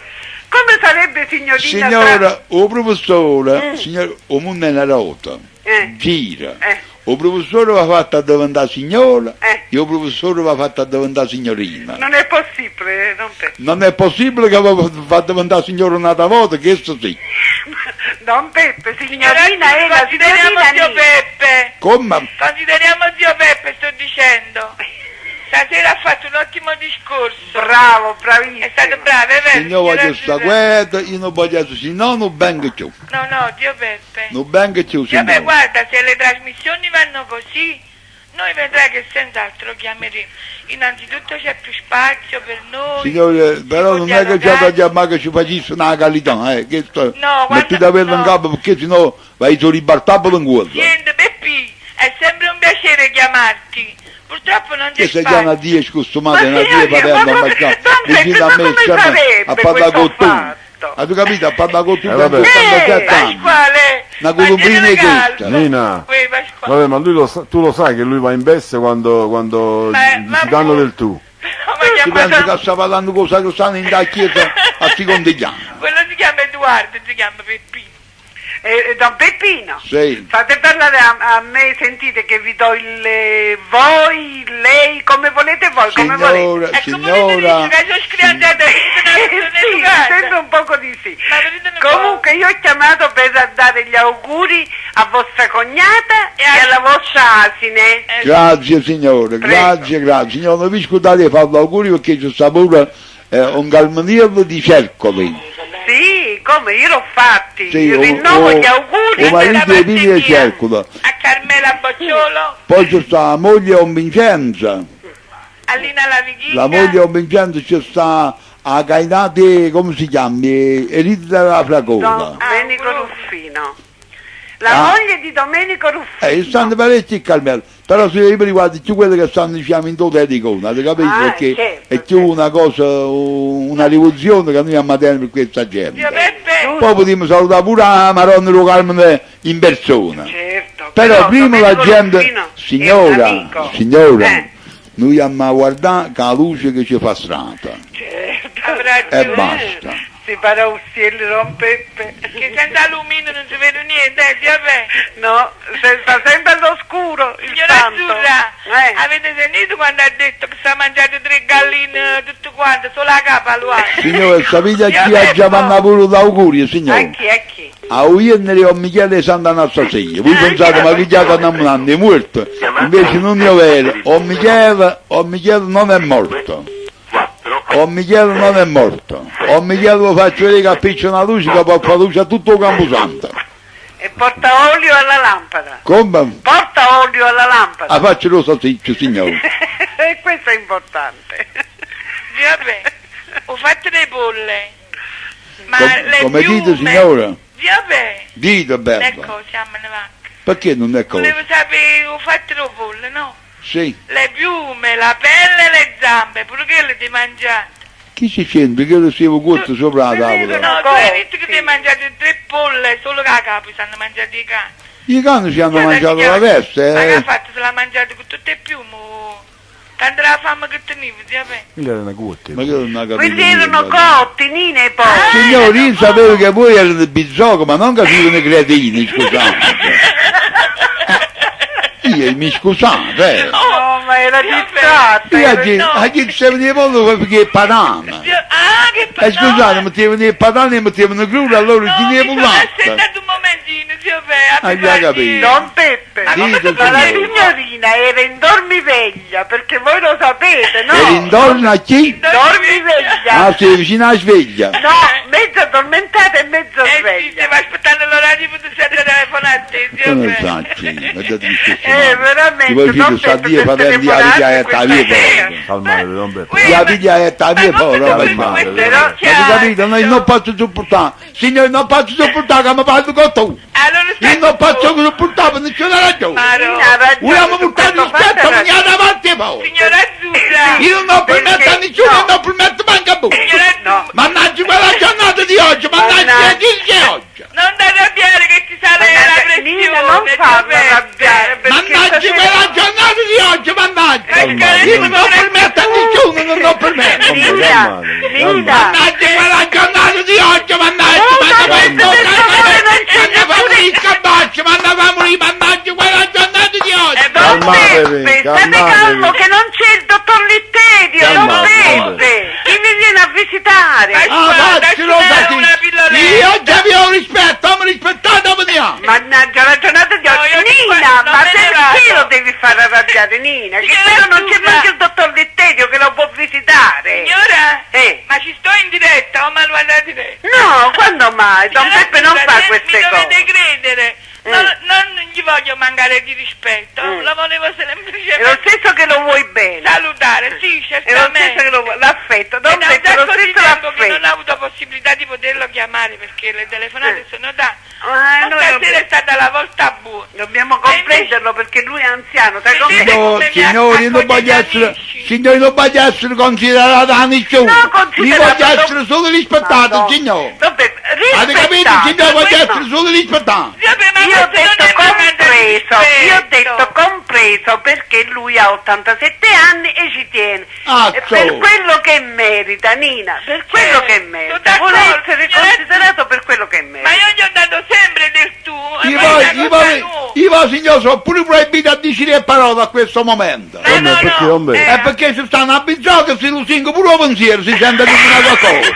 Come sarebbe signorina? Signora, o professore, signor, o mondo nella rota, Eh. gira. Eh. O professore va fatto a diventare signora Eh. e o professore va fatto a diventare signorina. Non è possibile, Don Peppe. Non è possibile che va fatto diventare signora un'altra volta, che questo sì. Don Peppe, signora, signorina è la consideriamo signorina zio lì. Peppe. Come? Consideriamo zio Peppe, sto dicendo. Stasera ha fatto un ottimo discorso. Bravo, bravissimo. È stato bravo, è vero? Se io voglio signora sta Azzurra? quieta, io non voglio essere, se no non vengo più. No, no, zio Peppe. Non vengo più, Zio Peppe, signora. guarda, se le trasmissioni vanno così, noi vedrai che senz'altro chiameremo. Innanzitutto c'è più spazio per noi. Signore, si però può non è che c'è dialogare. da chiamare che ci facesse una qualità, che sto, No, guarda, mettete a averlo in no. capo perché sennò vai su ribaltabolo in quello. Senti, Peppi, è sempre un piacere chiamarti. Purtroppo non c'è Che se già una spazio. 10 costumate, Ma una 10 signorina, paterna, ma ma già come- vicino a me, come sempre sarebbe a parlare questo con tu. fatto? Hai capito? A parlare con tu, vabbè. Pasquale, Una ma colombrina tiene è caldo. questa. Nina, Uè, Pasquale. vabbè, ma lui tu lo sai che lui va in bestia quando Ma si danno del tu. Ma Si chiama- pensa che sta parlando con Sacrostano in da chiesa a secondigliano. Quello si chiama Edoardo, si chiama Peppino. Don Peppino, Sì. fate parlare a me, sentite che vi do il voi, lei, come volete voi, come volete. Signora, Ecco, signora, volete dire che sono scrivente Sì, sembra un poco di sì. Ma vedete un po'. Comunque io ho chiamato per dare gli auguri a vostra cognata e alla vostra asine. grazie signore, grazie, grazie. Signore, non vi scusate di fare l'auguri perché c'è sta pure un galmaniello di cercoli. Sì, come io l'ho fatti. Sì, Rinnovo gli auguri. o marito da e figli parte di mia. cercolo. A Carmela Bocciolo, Poi c'è sta la moglie Om Vincenza. a Lina La Vighiglia. La moglie Om Vincenza c'è sta a Cainate, come si chiama? Elita della Fragola. Domenico Ruffino. La Ah. moglie di Domenico Ruffino. Stanno parecchi Carmelo, però se io mi riguardo più quelli che stanno diciamo in tutta l'icona, hai capito? Ah, Perché certo, è più una cosa, una rivoluzione che noi amatiamo per questa gente. Zio Peppe, Poi potremmo salutare pure la Maronna Lo Carmine in persona. Certo. Però prima la Domenico gente, Ruffino è un signora, amico. signora, noi abbiamo a guardare che la luce che ci fa strada. Certo. avrà E ragione. basta. Si parla ustiello Don Peppe. Che senza lumino non si vede niente, zio Peppe. No, sta sempre all'oscuro il Signora santo. Azzurra, avete sentito quando ha detto che si è mangiato 3 galline tutto quanto, solo la capa lo ha? Signore, sapete a chi Io ha già Peppo. mandato pure l'augurio, A signore? chi, a chi? A Uiennere o Michele Sant'Anastasia. Voi pensate, ma chi già sta andando è morto? Invece non è vero, o Michele non è morto. O Michele non è morto. O Michele lo faccio vedere che appiccia una luce che può fare luce a tutto il Camposanto. E porta olio alla lampada. Come? Porta olio alla lampada. Ah, faccio lo salsiccio, signore. E questo è importante. Zio Peppe, ho fatto le bolle. Ma le Come piume... dite, signora? Zio Peppe, Dite, bello. ecco, siamo in avanti. Perché non è cosa? Volevo sapere, ho fatto le bolle, no? Sì. Le piume, la pelle e le zampe, pure quelle ti mangiate. Chi si sente che lo stavo corto sopra la tavola? No, tu hai detto che ti hai mangiato 3 polle, solo che a capo si hanno mangiato i cani. I cani ci hanno mangiato la Ma che testa, ha fatto? Se l'ha mangiato con tutte le piume. Tanto la fame che tenevo, zio Peppe. Quella era una cuotte. Ma che non ha capito Quelli niente, erano guarda. cotti, Nina e poi. Signori, io sapevo che voi erano bizzocco, ma non capivano i cretini, scusate. Io mi scusate, No, ma era Zio distratta. Io no. a chi se veniva pollo perché è patana. Ah, che E scusate, mettevano il patano e mettevano crudo, allora chi ne Aspettate pullata. un momentino, zio già capito. Don Peppe, Ma come ma la signora? signorina era in dormiveglia, perché voi lo sapete, no? Eri intorno a chi? Dormiveglia. Ah, sei vicino alla sveglia. No, mezzo addormentata e mezzo sì, sveglia. stiamo aspettando l'orario per essere telefonate. Non lo so, guardate che veramente, ti vuoi Don dire, sta Peppe, Dio per fratelli, la telefonate vita è questa ta via sera. povera. Calmate, Don Peppe. La vita è ta via povera, Ma calmate. però, Avete capito? Noi non posso sopportare. Signore, non posso sopportare che mi parli con tu. Allora Io non posso sopportare per nessuna ragione. Ha ragione, Vogliamo su portare questo rispetto fatto a ogni altra parte poi. Signora Azzurra! Io non permetto a Perché- nessuno no. e non permetto manco a voi. Signora Azzurra! Mannaggia quella giornata di oggi, mannaggia Mannaggia. chi c'è oggi. Non ti arrabbiare che ti sale la pressione! Nina, non farla arrabbiare, perché Mannaggia stasera- quella giornata di oggi, mannaggia. Calmate. Io non permetto a nessuno, non permetto. Nina, Calmate, Nina, Mannaggia quella giornata di oggi, mannaggia. Mannaggia quella giornata di oggi. Don Calmatevi, Peppe, state calmatevi. calmo che non c'è il dottor Litterio, Don Calmatevi. Peppe, chi vi viene a visitare? Faccelo dacci una pilloletta. io già vi ho rispetto, mi rispettate, vediamo. Mannaggia la giornata di No, oggi, io di qua Nina, non ma me ne perché vado. lo devi far arrabbiare, Nina? Che Signora però non c'è Azzurra. neanche il dottor Litterio che lo può visitare. Signora? Ma ci sto in diretta o me lo vado a diretta? no, quando mai? Don Signora Peppe non Azzurra, fa queste mi dovete cose. credere. Non gli voglio mancare di rispetto, lo volevo È lo semplicemente stesso che lo vuoi bene. salutare, sì, È lo stesso certamente. che lo vuoi. L'affetto, È da Don un Peppe, è lo sacco di stesso tempo che non ho l'affetto. avuto possibilità di poterlo chiamare perché le telefonate sono da. Noi Stasera è stata la volta buona. dobbiamo comprenderlo perché lui è anziano, sai com'è? Signori, non voglio essere, signori, non voglio essere considerato da nessuno. No, Io considerato, voglio no. essere solo rispettato, Madonna. signore. Don Peppe, Avete capito, rispettato. signore, voglio Questo- essere solo rispettato. Io ho detto compreso perché lui ha 87 anni e ci tiene. Ah, E so. per quello che merita, Nina, per quello che merita. sono Vuole d'accordo, essere signora considerato per quello che Ma merita. io gli ho dato sempre del tu. e Io mai voglio, una cosa nuova. signore, sono pure proibito a dire parole a questo momento. No, no, perché no. non vede? È perché si stanno abituati che si lusingo pure il pensiero, si sente come una cosa.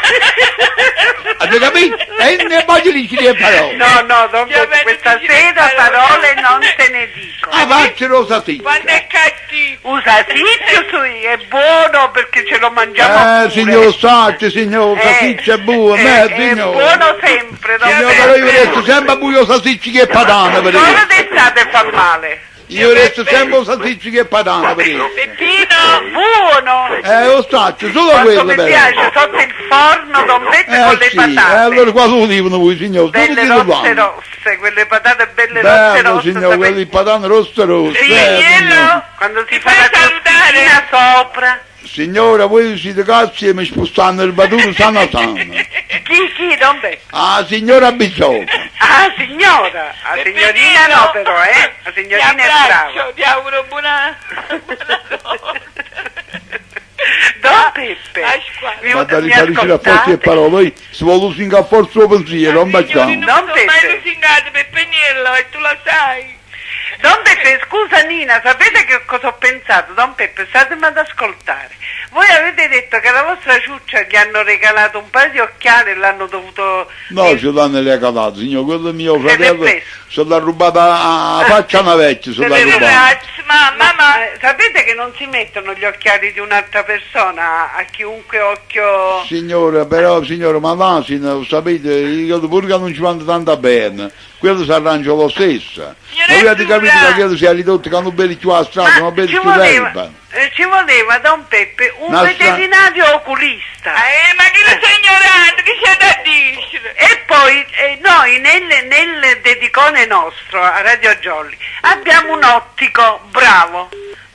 Avete capito? E ne voglio dire parole. No, no, Don Io Peppe, vedo questa che ci sera resta- parole non te ne dico. Ah, faccelo sì. Quando è cattivo. Usa sicchio, è buono perché ce lo mangiamo pure. Signor Sacci, signor Sasicci è buono, è signor. buono sempre, Don Signor, Peppe. però io resto sempre a buio Sasicci che patana per Solo esempio. d'estate fa male. Io resto sempre Sasicci che patana per esempio. Peppino, buono. Lo Sacci, solo Quanto quello mi però. piace sotto il forno, Don Peppe, con le Sì, patate. allora qua lo dicono voi, signor, solo Belle chi lo rosse fanno. rosse, quelle patate belle rosse Bello, rosse. signor, sapete? quelli patane rosse rosse. Signor, Quando si ti fa fai la salutare? crostina sopra. Signora, voi siete cazzi e mi spostano il baturo sano sano. Chi, Don Peppe? Ah, signora Bizzocca. Ah, signora. La signorina no però, La signorina ti è abbraccio, brava. ti auguro buona Don Peppe, Pasquale. Ma da mi riferisci a forza e ascoltate? parole, voi si vuole lusingare a forza il pensiero, non Signori, facciamo. non Don mi sono mai Peppe. lusingato per Peniello e tu lo sai. Don Peppe, scusa Nina, sapete che cosa ho pensato? Don Peppe, statemi ad ascoltare. Voi avete detto che alla vostra ciuccia gli hanno regalato un paio di occhiali e l'hanno dovuto... No, ce l'hanno regalato, signor, quello è mio l'hai fratello, preso? se l'ha rubata a faccia una vecchia, se l'ha Se l'hai rubata. Grazie, mamma. sapete che non si mettono gli occhiali di un'altra persona a chiunque occhio... Signore, però, signore, ma l'asino, sapete, io pure che non ci vanno tanto bene, quello si arrangia lo stesso. Signora Ma avete Azzurra. capito che quello si è ridotto che hanno belli più a strada, sono belli ci più voleva, l'erba. ci voleva, Don Peppe, un Una veterinario oculista. Ma che lo sei ignorante, che c'è da dire? E poi noi nel dedicone nostro a Radio Jolly abbiamo un ottico bravo,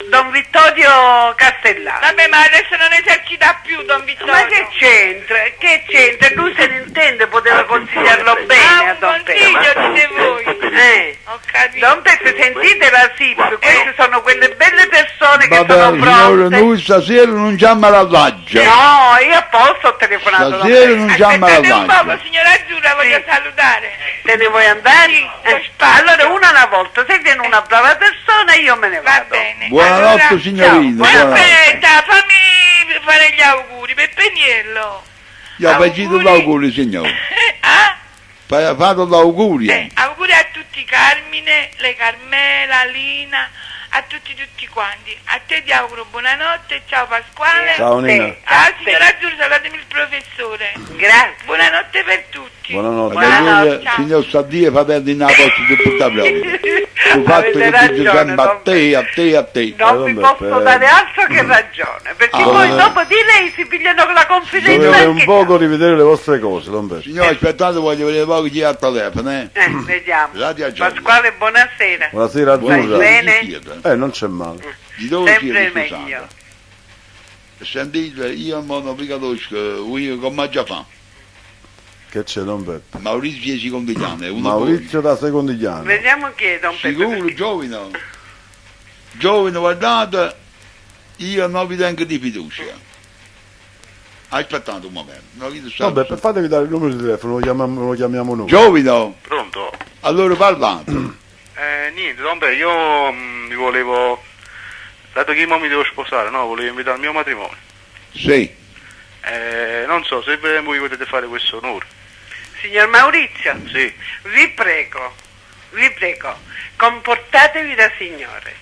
Don Vittorio Castellano. Vabbè, ma adesso non esercita più, Don Vittorio. Ma che c'entra? Che c'entra? Lui se ne intende, poteva consigliarlo bene a un Don consiglio, Peppe. dite voi. Ho capito. Don Peppe, sentite la SIP, queste sono quelle belle persone che Vabbè, sono signore, pronte. noi stasera non ci ammalaggio. No, io apposta ho telefonato. Don Stasera Peppe. non ci Aspettate un ammalaggio. poco, signora Azzurra, voglio Sì. salutare. Te ne vuoi andare? Allora una alla volta, se viene una brava persona io me ne Va vado. bene. Buonanotte, Allora, signorina. ciao. buonanotte. aspetta, fammi fare gli auguri per Peniello. Io ho facito Auguri. l'auguri, signore. Ah? Fate l'auguri. Auguri a tutti Carmine, le Carmela, Lina, a tutti quanti. A te ti auguro buonanotte, ciao Pasquale. Ciao Nina. Signora Azzurra, salvatemi il professore. Grazie. Buonanotte per tutti. Buonanotte. Buonanotte. Ciao. Signor Sadie, fratelli in Napoli, di portabrello. Tu fatto Avete che ragione, dice sempre a don te, a te, a te. Non vi vabbè, posso dare altro che ragione, perché poi dopo di lei si pigliano la confidenza Dovete un anche poco rivedere le vostre cose, Don Beppe. Signore, aspettate, voglio vedere poco chi ha il telefono, eh. Vediamo. Radio Aggiorno. Pasquale, buonasera. Buonasera Vai Azzurra. bene? Chi siete? Non c'è male. Di dove Sempre siete, meglio. scusate? Sentite, io non vi conosco, io come già fa. Che c'è Don Beppe? Maurizio Secondigliano, è uno Maurizio da Secondigliano. Vediamo chi è Don Peppe. sicuro, perché- giovane. Giovane, guardate, io non vi tengo di fiducia. Aspettate un momento, non vi so. Don Beppe, fatevi dare il numero di telefono, lo chiamiamo noi. Giovane, Pronto? allora parlate. Niente, Don Beppe, io vi volevo, dato che mo mi devo sposare, no? Volevo invitare al mio matrimonio. Sì, Non so se voi potete fare questo onore. Signor Maurizio, Sì. vi prego, comportatevi da signore.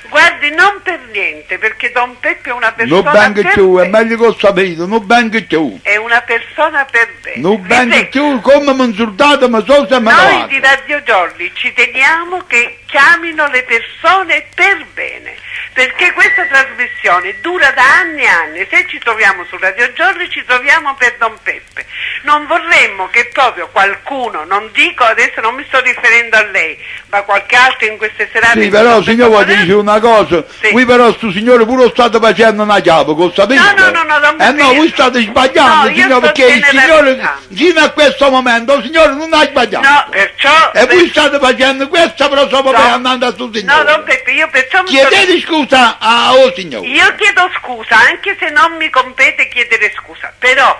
Guardi, non per niente, perché Don Peppe è una persona non venga per più, è bene. meglio che ho saputo, non venga più. È una persona per bene. Non Vi venga prego. più, come mi insultate, ma so se me Noi ne di vado. Radio Giorni ci teniamo che chiamino le persone per bene, perché questa trasmissione dura da anni e anni. Se ci troviamo su Radio Giorni ci troviamo per Don Peppe. Non vorremmo che proprio qualcuno, non dico adesso, non mi sto riferendo a lei, ma qualche altro in queste serate... Sì, però signore voglio dire dire una cosa, Sì. voi però sto signore pure lo state facendo una chiave, lo sapete? No, Don Peppe, no, voi io- state sbagliando, No, io signore, sto perché il signore, generalizzando. fino a questo momento, il signore non ha sbagliato. No, perciò... E voi state facendo questo, però solo per andare a sul No, signore. Don Peppe, io perciò mi Chiedete scusa al signore. Io chiedo scusa, anche se non mi compete chiedere scusa, però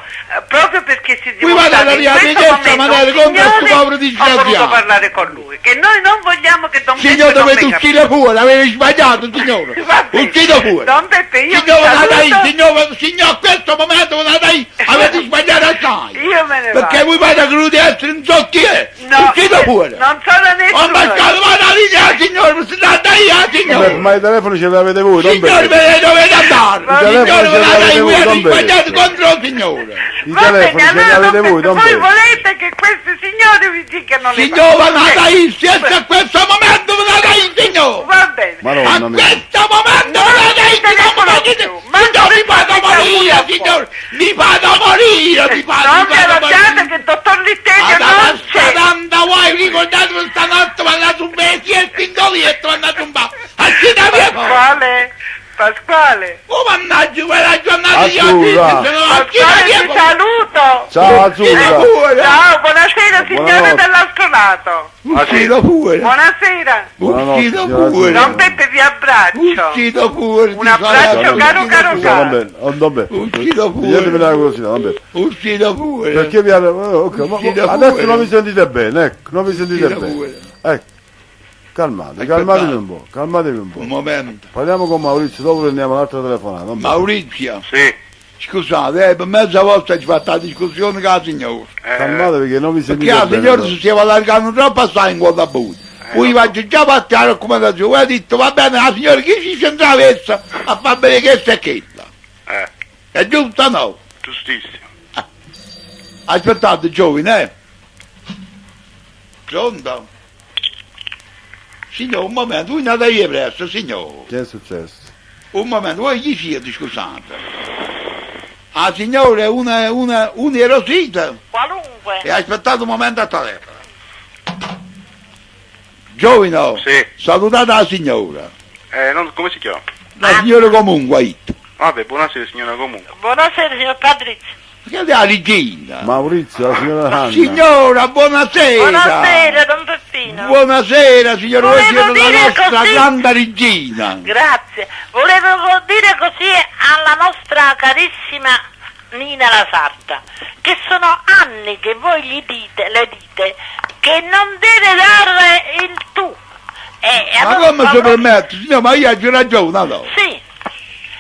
proprio perché si è Qui vado alla dimostrato in questo riavvedezza, momento magari un contro questo signore, povero ho disgraziato. voluto parlare con lui, che noi non vogliamo che Don Signore, Peppe non dovete venga uscire fuori, avete sbagliato, signore. Va bene. Uscite fuori. Don Peppe, io Signore, vi dai, saluto. signore, a questo momento dai, avete sbagliato assai. Io me ne Perché vado. voi fate creduto di essere non so chi è. No, Uscite fuori. non sono Ho nessuno. mascato la linea, signore, mi state Don Beppe, signore. ma i telefoni ce li avete voi, Don Signore, Beppe. ve ne dovete andare. Va Signore, bene. ve la dai, voi avete Don Beppe. sbagliato contro il signore. I Va telefoni bene, ce li allora avete Don voi, Peppe, Don voi Beppe. volete che questi signori vi dicano le Signore, parole. ma dai, siete a questo momento, me la dai, signore. Va bene. A Madonna mia. questo momento me la dai, signore, mi fate morire, signore, mi fate morire, mi fate Non mi arrabbiate morire. che il dottor Litterio Ad non c'è. tanta vuoi, ricordatevi stanotte, mi andate un mesi e il pindolietto, mi andate un po'. A chi da via? Pasquale, Oh mannaggia, quella giornata di oggi, Azzurra. se non a chi da Pasquale ti via? saluto. Ciao Azzurra. Ciao, buonasera signore Buonanotte. dell'altro lato. Uscito fuori, Buonasera. Buonanotte, uscito signora fuori, Don Peppe vi abbraccio. uscito fuori. Un abbraccio uscito caro, caro, fuori, caro. Don Beppe, Don Beppe. Uscito fuori. Toglietemi la curiosità, Don Beppe. Uscito fuori. Perché vi Uscite adesso fuori. non vi sentite bene, ecco, non vi sentite Uscite bene. fuori. Ecco, calmatevi, Aspettate. calmatevi un po', calmatevi un po'. Un momento. Parliamo con Maurizio, dopo prendiamo un'altra telefonata. Don Beppe. Maurizio, Sì. scusate, per mezza volta ci fa la discussione con la signora. Calmatevi che non vi Perché sentite la bene. signora si stava allargando troppo assai in quella buia. Poi faccio già fatti la raccomandazione, ha detto va bene la signora chi ci centravessa a far bene questa e questa. È giusto o no? Giustissimo. Aspettate giovane, Pronto? Signore, un momento, voi andate via presto, signore. Che è successo? Un momento, voi chi siete, scusate? Ah, signore, una erosita. Qualunque. E aspettate un momento a telefono. Giovine, Sì. salutate la signora. Come si chiama? La signora comunque, it. Vabbè, buonasera signora comunque. Buonasera signor Patrizio. Che è la regina? Maurizio, la signora Anna. Signora, buonasera. Buonasera Don Peppino. Buonasera, signora, voi Volevo siete la dire nostra così. grande regina. Grazie. Volevo dire così alla nostra carissima Nina La Sarta, che sono anni che voi le dite che non deve dare il tu. Ma come si permette? Signora, ma io ho ragione, no? Sì.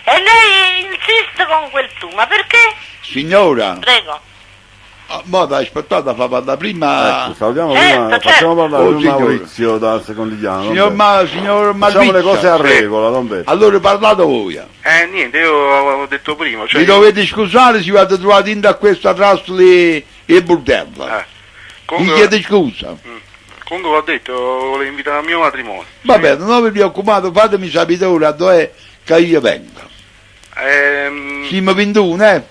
E lei insiste con quel tu, ma perché? Signora, Prego. Ma aspettate, fa parlare prima. Ecco, salutiamo Certo, prima, certo. facciamo parlare Oh, con signore. Maurizio dal Secondigliano. don Signor, Beppe. signor Facciamo le cose a Malviccia. regola, don Beppe. Allora parlate voi. Niente, io avevo detto prima, cioè... Mi dovete scusare se vi avete trovato in da questa trasli e bordello. Mi comunque, chiede scusa. comunque ho detto, volevo invitare a mio matrimonio. Va bene, non vi preoccupate, fatemi sapere ora dove che io vengo. Siamo 21,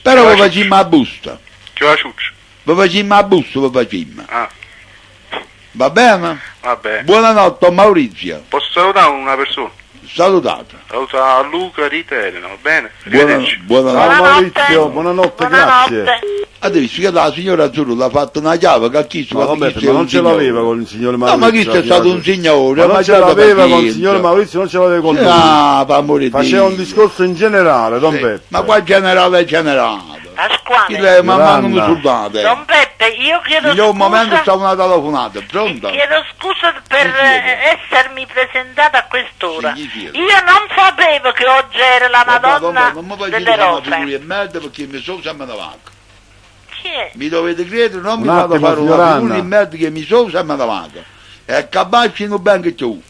Però vi facciamo a busta. C'è la ciuccia. Vi facciamo a busta, vi facciamo. Ah, Va bene? vabbè. Buonanotte Maurizio. Posso salutare una persona? Salutate. Saluta Luca, Rita e Elena, va bene? Arrivederci. Buonanotte. Ciao Maurizio, buonanotte, grazie. Avete visto che la signora Azzurro ha fatto una chiave che chi Ma, don Beppe, ma non ce l'aveva con il signor No, Maurizio. ma chi è stato un signore? Ma non ce già da l'aveva con il pazienza. signor Maurizio, non ce l'aveva con lui. Ah, per amore di Faceva un Dio. discorso in generale, don Sì. Beppe. Ma qua generale è generato. Chi Pasquale, lei, mamma non mi Giovanna. scusate. Don Peppe, io chiedo In un momento scusa, sta una telefonata, pronto? chiedo scusa per essermi presentata a quest'ora. Sì, sì. Io non sapevo che oggi era la Madonna non mi facete delle fare una Rose. figura di merda perché mi sono sempre davanti. Chi è? Mi dovete credere, non mi Un fate attimo, fare una signor figura Anna. di merda che mi sono sempre davanti. E capace non ben che tu.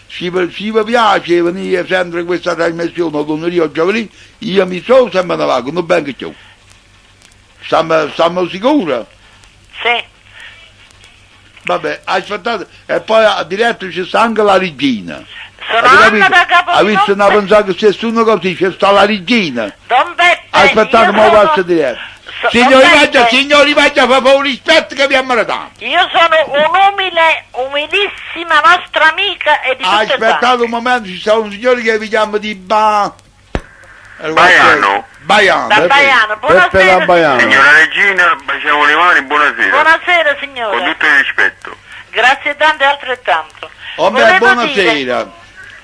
Se vi piace venire sempre in questa trasmissione con Rio Giovanni, io mi sono sempre davanti, non ben che tu. Stiamo sicuri? Sì. Vabbè, aspettate, e poi a diretto c'è sta anche la regina. Sono Avete Anna capito? da Ha visto una Capodimonte. pensata che se sono così, c'è sta la regina. Don Beppe, Aspettate, io ma sono- passo diretto. Don Signori Beppe, signori Maggia, fa un rispetto che vi ammeritato. io sono umilissima vostra amica e di tutte le Aspettate un momento, ci sta un signore che vi chiama di Baiano. Baiano. da Baiano. Peppe da Buonasera, Baiano. Signora Regina, baciamo le mani, buonasera. buonasera Con signore. tutto il rispetto. Grazie tante e altrettanto. Oh, beh, Volevo buonasera. dire-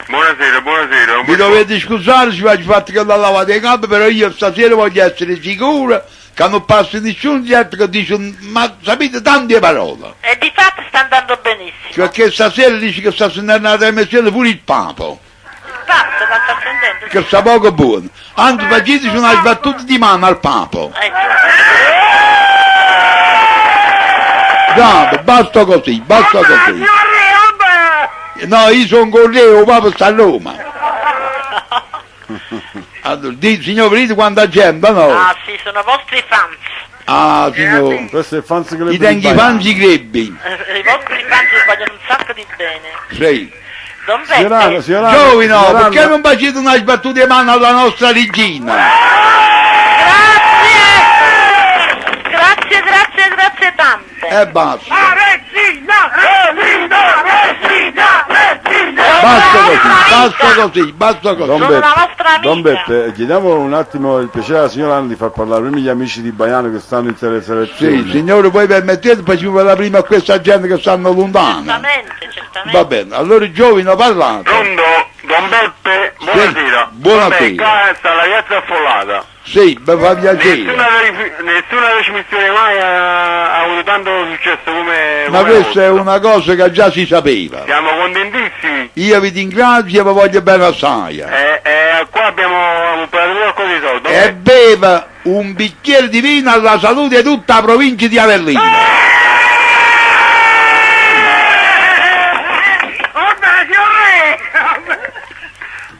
Buonasera, buonasera. Vi dovete scusare se vi faccio fatto che la lavate le gambe, però io stasera voglio essere sicuro che non passa nessun certo che dice, ma sapete tante parole. E di fatto sta andando benissimo. Perché stasera dice che sta sentendo la trasmissione pure il Papa, Basta, la sta sentendo. che sta poco buono. Anzi, facete una sbattuta di mano al Papa. No, basta così, basta così. No, io sono con lei, il Papa sta a Roma. Allora, signor, vedete quanta gente, no? Ah sì, sono vostri fans. Ah, signor. Questo è Fanzi Club I di tenchi Baiano. fanzi grebbi. I vostri fans vi vogliono un sacco di bene. Sì. Don Signora, Beppe, signora, Giovino, signora perché Anna. non facete una sbattuta di mano alla nostra regina? grazie tante. E basta. Basta così. Don Sono Beppe, la vostra amica. Don Beppe, chiediamo un attimo il piacere alla signora Anna di far parlare prima gli amici di Baiano che stanno in teleselezione. Sì, signore, voi permettete, facevo la prima a questa gente che stanno lontana. Certamente. Va bene, allora Giovino parlate. Pronto? Don Beppe, buonasera. buonasera. Vabbè, qua sta la piazza affollata. Sì, mi fa piacere. Nessuna trasmissione mai ha avuto tanto successo come Ma come questa è la vostra. una cosa che già si sapeva. Siamo contentissimi. Io vi ringrazio e vi voglio bene assai. Qua abbiamo operato qualcosa di soldo. E beva un bicchiere di vino alla salute di tutta la provincia di Avellino.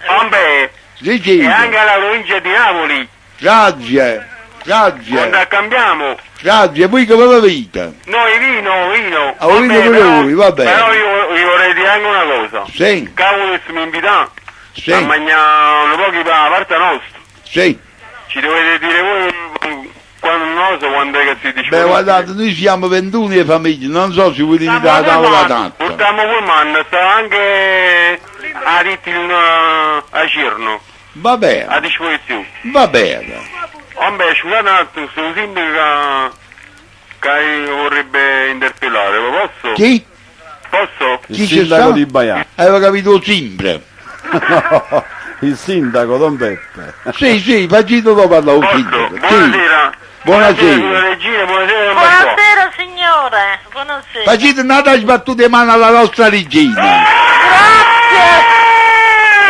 Vabbè, Sì, sì. e anche alla provincia di Napoli. Grazie, Quando grazie, cambiamo, grazie. Voi che ve vita? noi vino. Ah, vino pure voi, va bene. Però io vi vorrei dire anche una cosa. Sì, Cavolo se mi invitate sì, a mangiare un pochi da parte nostra. sì. Ci dovete dire voi quando non so quando è che si dice. Beh, guardate, noi siamo 21 e famiglie, non so se voi venite a tavola tanto. Portiamo quel man, sta anche a a Cirno, Va a bene, disposizione. va bene. Vabbè, scusate un attimo, sono sindaco che vorrebbe interpellare, posso? Chi? Posso? Il Chi ci sindaco sta? di Baiano. Avevo capito sempre. No, il sindaco, Don Beppe. Sì, sì, facite dopo alla Posso? sindaco. Sì. Buonasera. Buonasera. Signora Regina, buonasera. Don Marco. Buonasera signore, buonasera. Facete una sbattuta di mano alla nostra regina.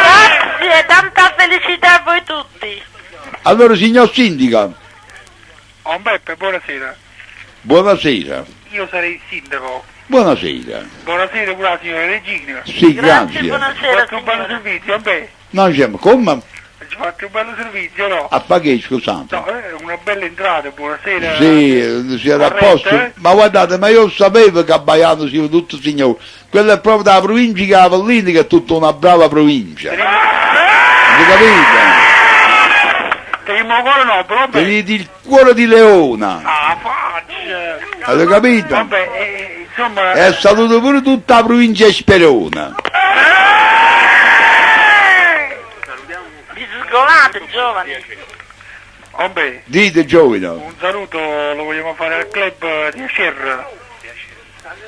Grazie, tanta felicità a voi tutti. Allora, signor sindaco, Beppe, buonasera. Buonasera. Io sarei il sindaco. Buonasera. Buonasera pure la signora Regina. Sì, Grazie, grazie. buonasera Faccio un bello signora. servizio, beh. No, siamo come? Ci faccio un bello servizio, no? A pagare, scusate. No, una bella entrata, buonasera. Sì, si era a Corretto, posto. eh? Ma guardate, ma io sapevo che a Baiano si vede tutto signore. Quella è proprio della provincia che Avellini, che è tutta una brava provincia. Avete capito? Teniamo ancora no, però beh. Tenete il cuore di leona. Ah, faccia. Avete capito? Vabbè, insomma. E saluto pure tutta la provincia di Sperona. Vi sgolate, giovani. Vabbè, Dite giovane, un saluto lo vogliamo fare al club di Acerra.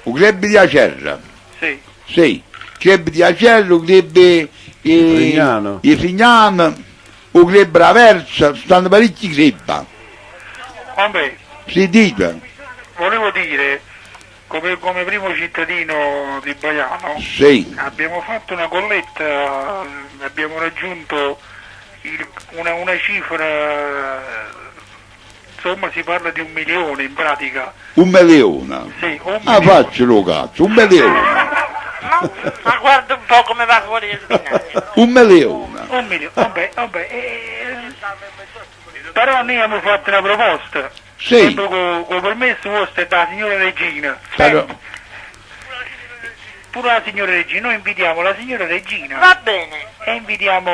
un club di Acerra. Sì. Sì, club di Acerra, un club Frignano. di Frignano, un club Raversa, stanno parecchi club. Vabbè, Si dite? volevo dire, come primo cittadino di Baiano, Sì. abbiamo fatto una colletta, abbiamo raggiunto una cifra, insomma si parla di 1 milione in pratica. 1 milione. Sì, 1 Ah, milione. faccelo cazzo, 1 milione. No, ma guarda un po' come va fuori il bilancio. 1 milione. 1 milione, vabbè, però noi abbiamo fatto una proposta, Sì. sempre con permesso vostro dalla signora Regina. Però- Pure la signora Regina, noi invitiamo la signora Regina Va bene. e invitiamo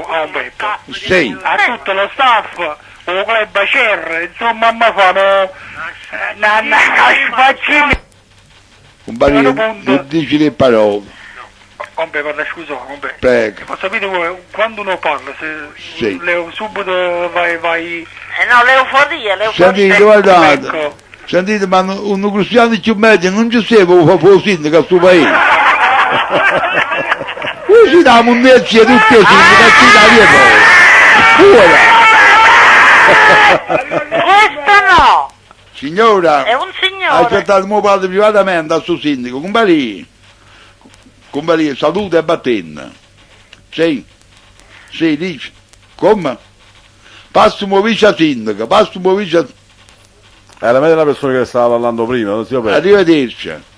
a un Beppe. Sì. A tutto lo staff, o club Acerra, insomma a me fanno una sfaccina. Un barino, non dici le parole. Vabbè, parla scusa, vabbè. Prego. Ma sapete voi, quando uno parla, se Sì. subito vai... No, l'euforia. Sentite, guardate. Ecco. Sentite, ma un cristiano più medio non ci serve fa il sindaco a suo paese. Ci dà monnezza tutti i sindaci, ci dà via poi. Questo no, Signora, è un ha signore. accettato mio padre privatamente al suo sindaco. Compari, saluta e battenda. Sì, dice. Come? Passo vice sindaco, passo vice... Era meglio la persona che stava parlando prima, non si può perdere. Arrivederci.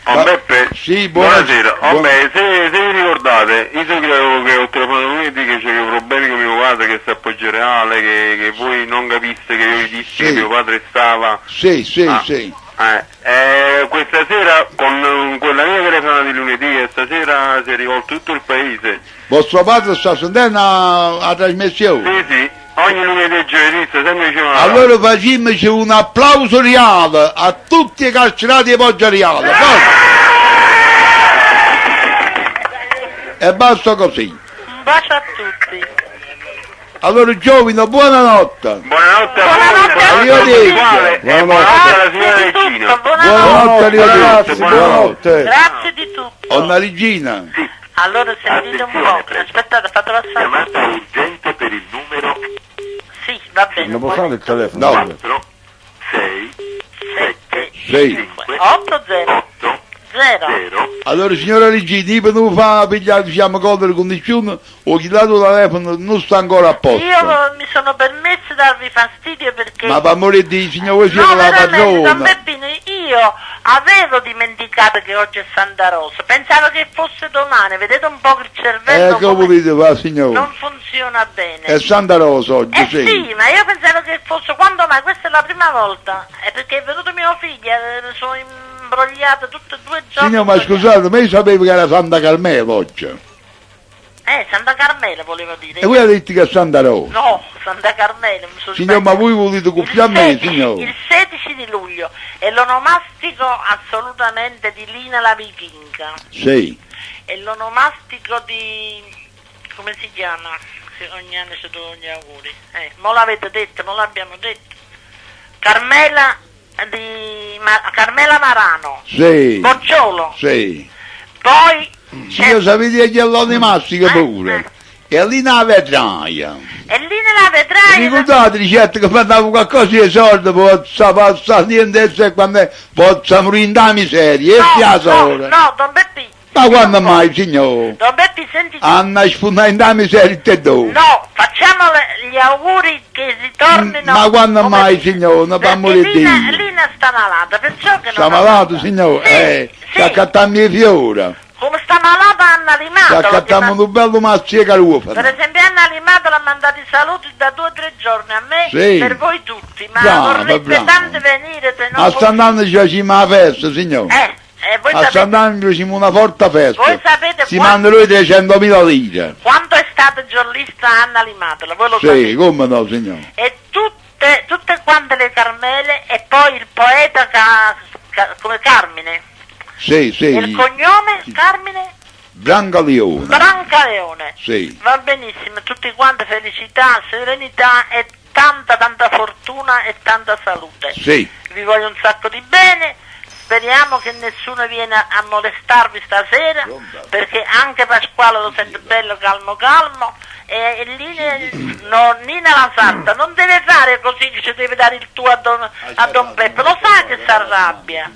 Oh, Beppe, Sì, buonasera. buona- Vabbè, se vi ricordate, io so che ho telefonato lunedì che c'è problemi con mio padre che sta a Poggioreale, che voi non capiste che io gli dissi Sì. che mio padre stava... Sì, Ah. sì. Questa sera con quella mia telefonata di lunedì e stasera si è rivolto tutto il paese. Vostro padre sta sentendo la trasmissione? Sì, ogni lunedì e giovedì sta sempre vicino alla Allora facciamoci un applauso reale a tutti i carcerati di Poggio Reale. E basta così. Un bacio a tutti. Allora giovani, buonanotte. Buonanotte a Buonanotte voi, a tutti. uguale, e buonanotte alla signora Grazie di tutto, Regina. Buonanotte, arrivederci. Buonanotte. Grazie di tutto. Ho una regina. Allora sentite un po'. Aspettate, fate passare. Chiamata urgente per il numero Sì, va bene. Non può fare il telefono. No. 4 6 7 Sì. 8 0 8 0. 0. Allora signora regina, io per non fare pigliare diciamo cogliere condizioni, ho chiamato il telefono, non sta ancora a posto. Io mi sono permesso di darvi fastidio perché... Ma per amore di signore, voi siete No, la veramente, Don padrona. Peppino, io avevo dimenticato che oggi è Santa Rosa, pensavo che fosse domani, vedete un po' che il cervello Che come volete fare signore? non funziona bene. È Santa Rosa oggi, Sì, ma io pensavo che fosse, quando mai, questa è la prima volta, è perché è venuto mio figlio, mi sono imbrogliata tutti e 2 giorni. Signor, ma scusate, ma io sapevo che era Santa Carmela oggi. Santa Carmela volevo dire. E voi avete detto che è Santa Rosa. No, Santa Carmela, mi sono Signor, ma sbagliata. voi volete copiare me, signor? Il 16 di luglio è l'onomastico assolutamente di Lina la Vichinga, Sì. è l'onomastico di... come si chiama? Che ogni anno ci do gli auguri. Mo l'avete detto, mo l'abbiamo detto. Carmela Carmela Marano, Sì. Bocciolo, Sì. poi Signor, sapete che l'onimastico pure. E lì nella vetraia. e lì nella vetraia... Ricordate, certo, che mandavo qualcosa di soldi, pozza, passa niente, e quando pozza morire da miseria, e piazza ora. no, Don Beppino, Ma quando mai, signore? Don Beppe, senti... Anna sfondare serie te do. No, facciamo gli auguri che si tornino... Ma quando come- mai, signore? Non Perché fammo le dire. Lina sta malata, perciò che Sta non... malato, signore? Sì, Sta accattando i fiori. Come sta malata Anna Sta Limato? accattando un bello mazziere carufa. Per esempio Anna Limato l'ha mandato i saluti da 2 o 3 giorni a me, Sì. per voi tutti, ma Brava, vorrebbe brava. tanto venire se non... A sta andando ci facciamo la festa, signore. Voi A sta sapete, andando ci facciamo una forte festa. voi sapete Si manda lui 300.000 lire. quanto è stata giornalista Anna Limato, voi lo Sì, sapete. come no, signore? E tutte quante le Carmele e poi il poeta come Carmine. Sì, sì. E il cognome Carmine Brancaleone. Brancaleone. Sì. Va benissimo, tutti quanti felicità, serenità e tanta fortuna e tanta salute. Sì. Vi voglio un sacco di bene. Speriamo che nessuno viene a molestarvi stasera, perché anche Pasquale lo sente bello calmo e Nina la Santa non deve fare così che ci deve dare il tuo a Don Peppe, lo sa che si arrabbia.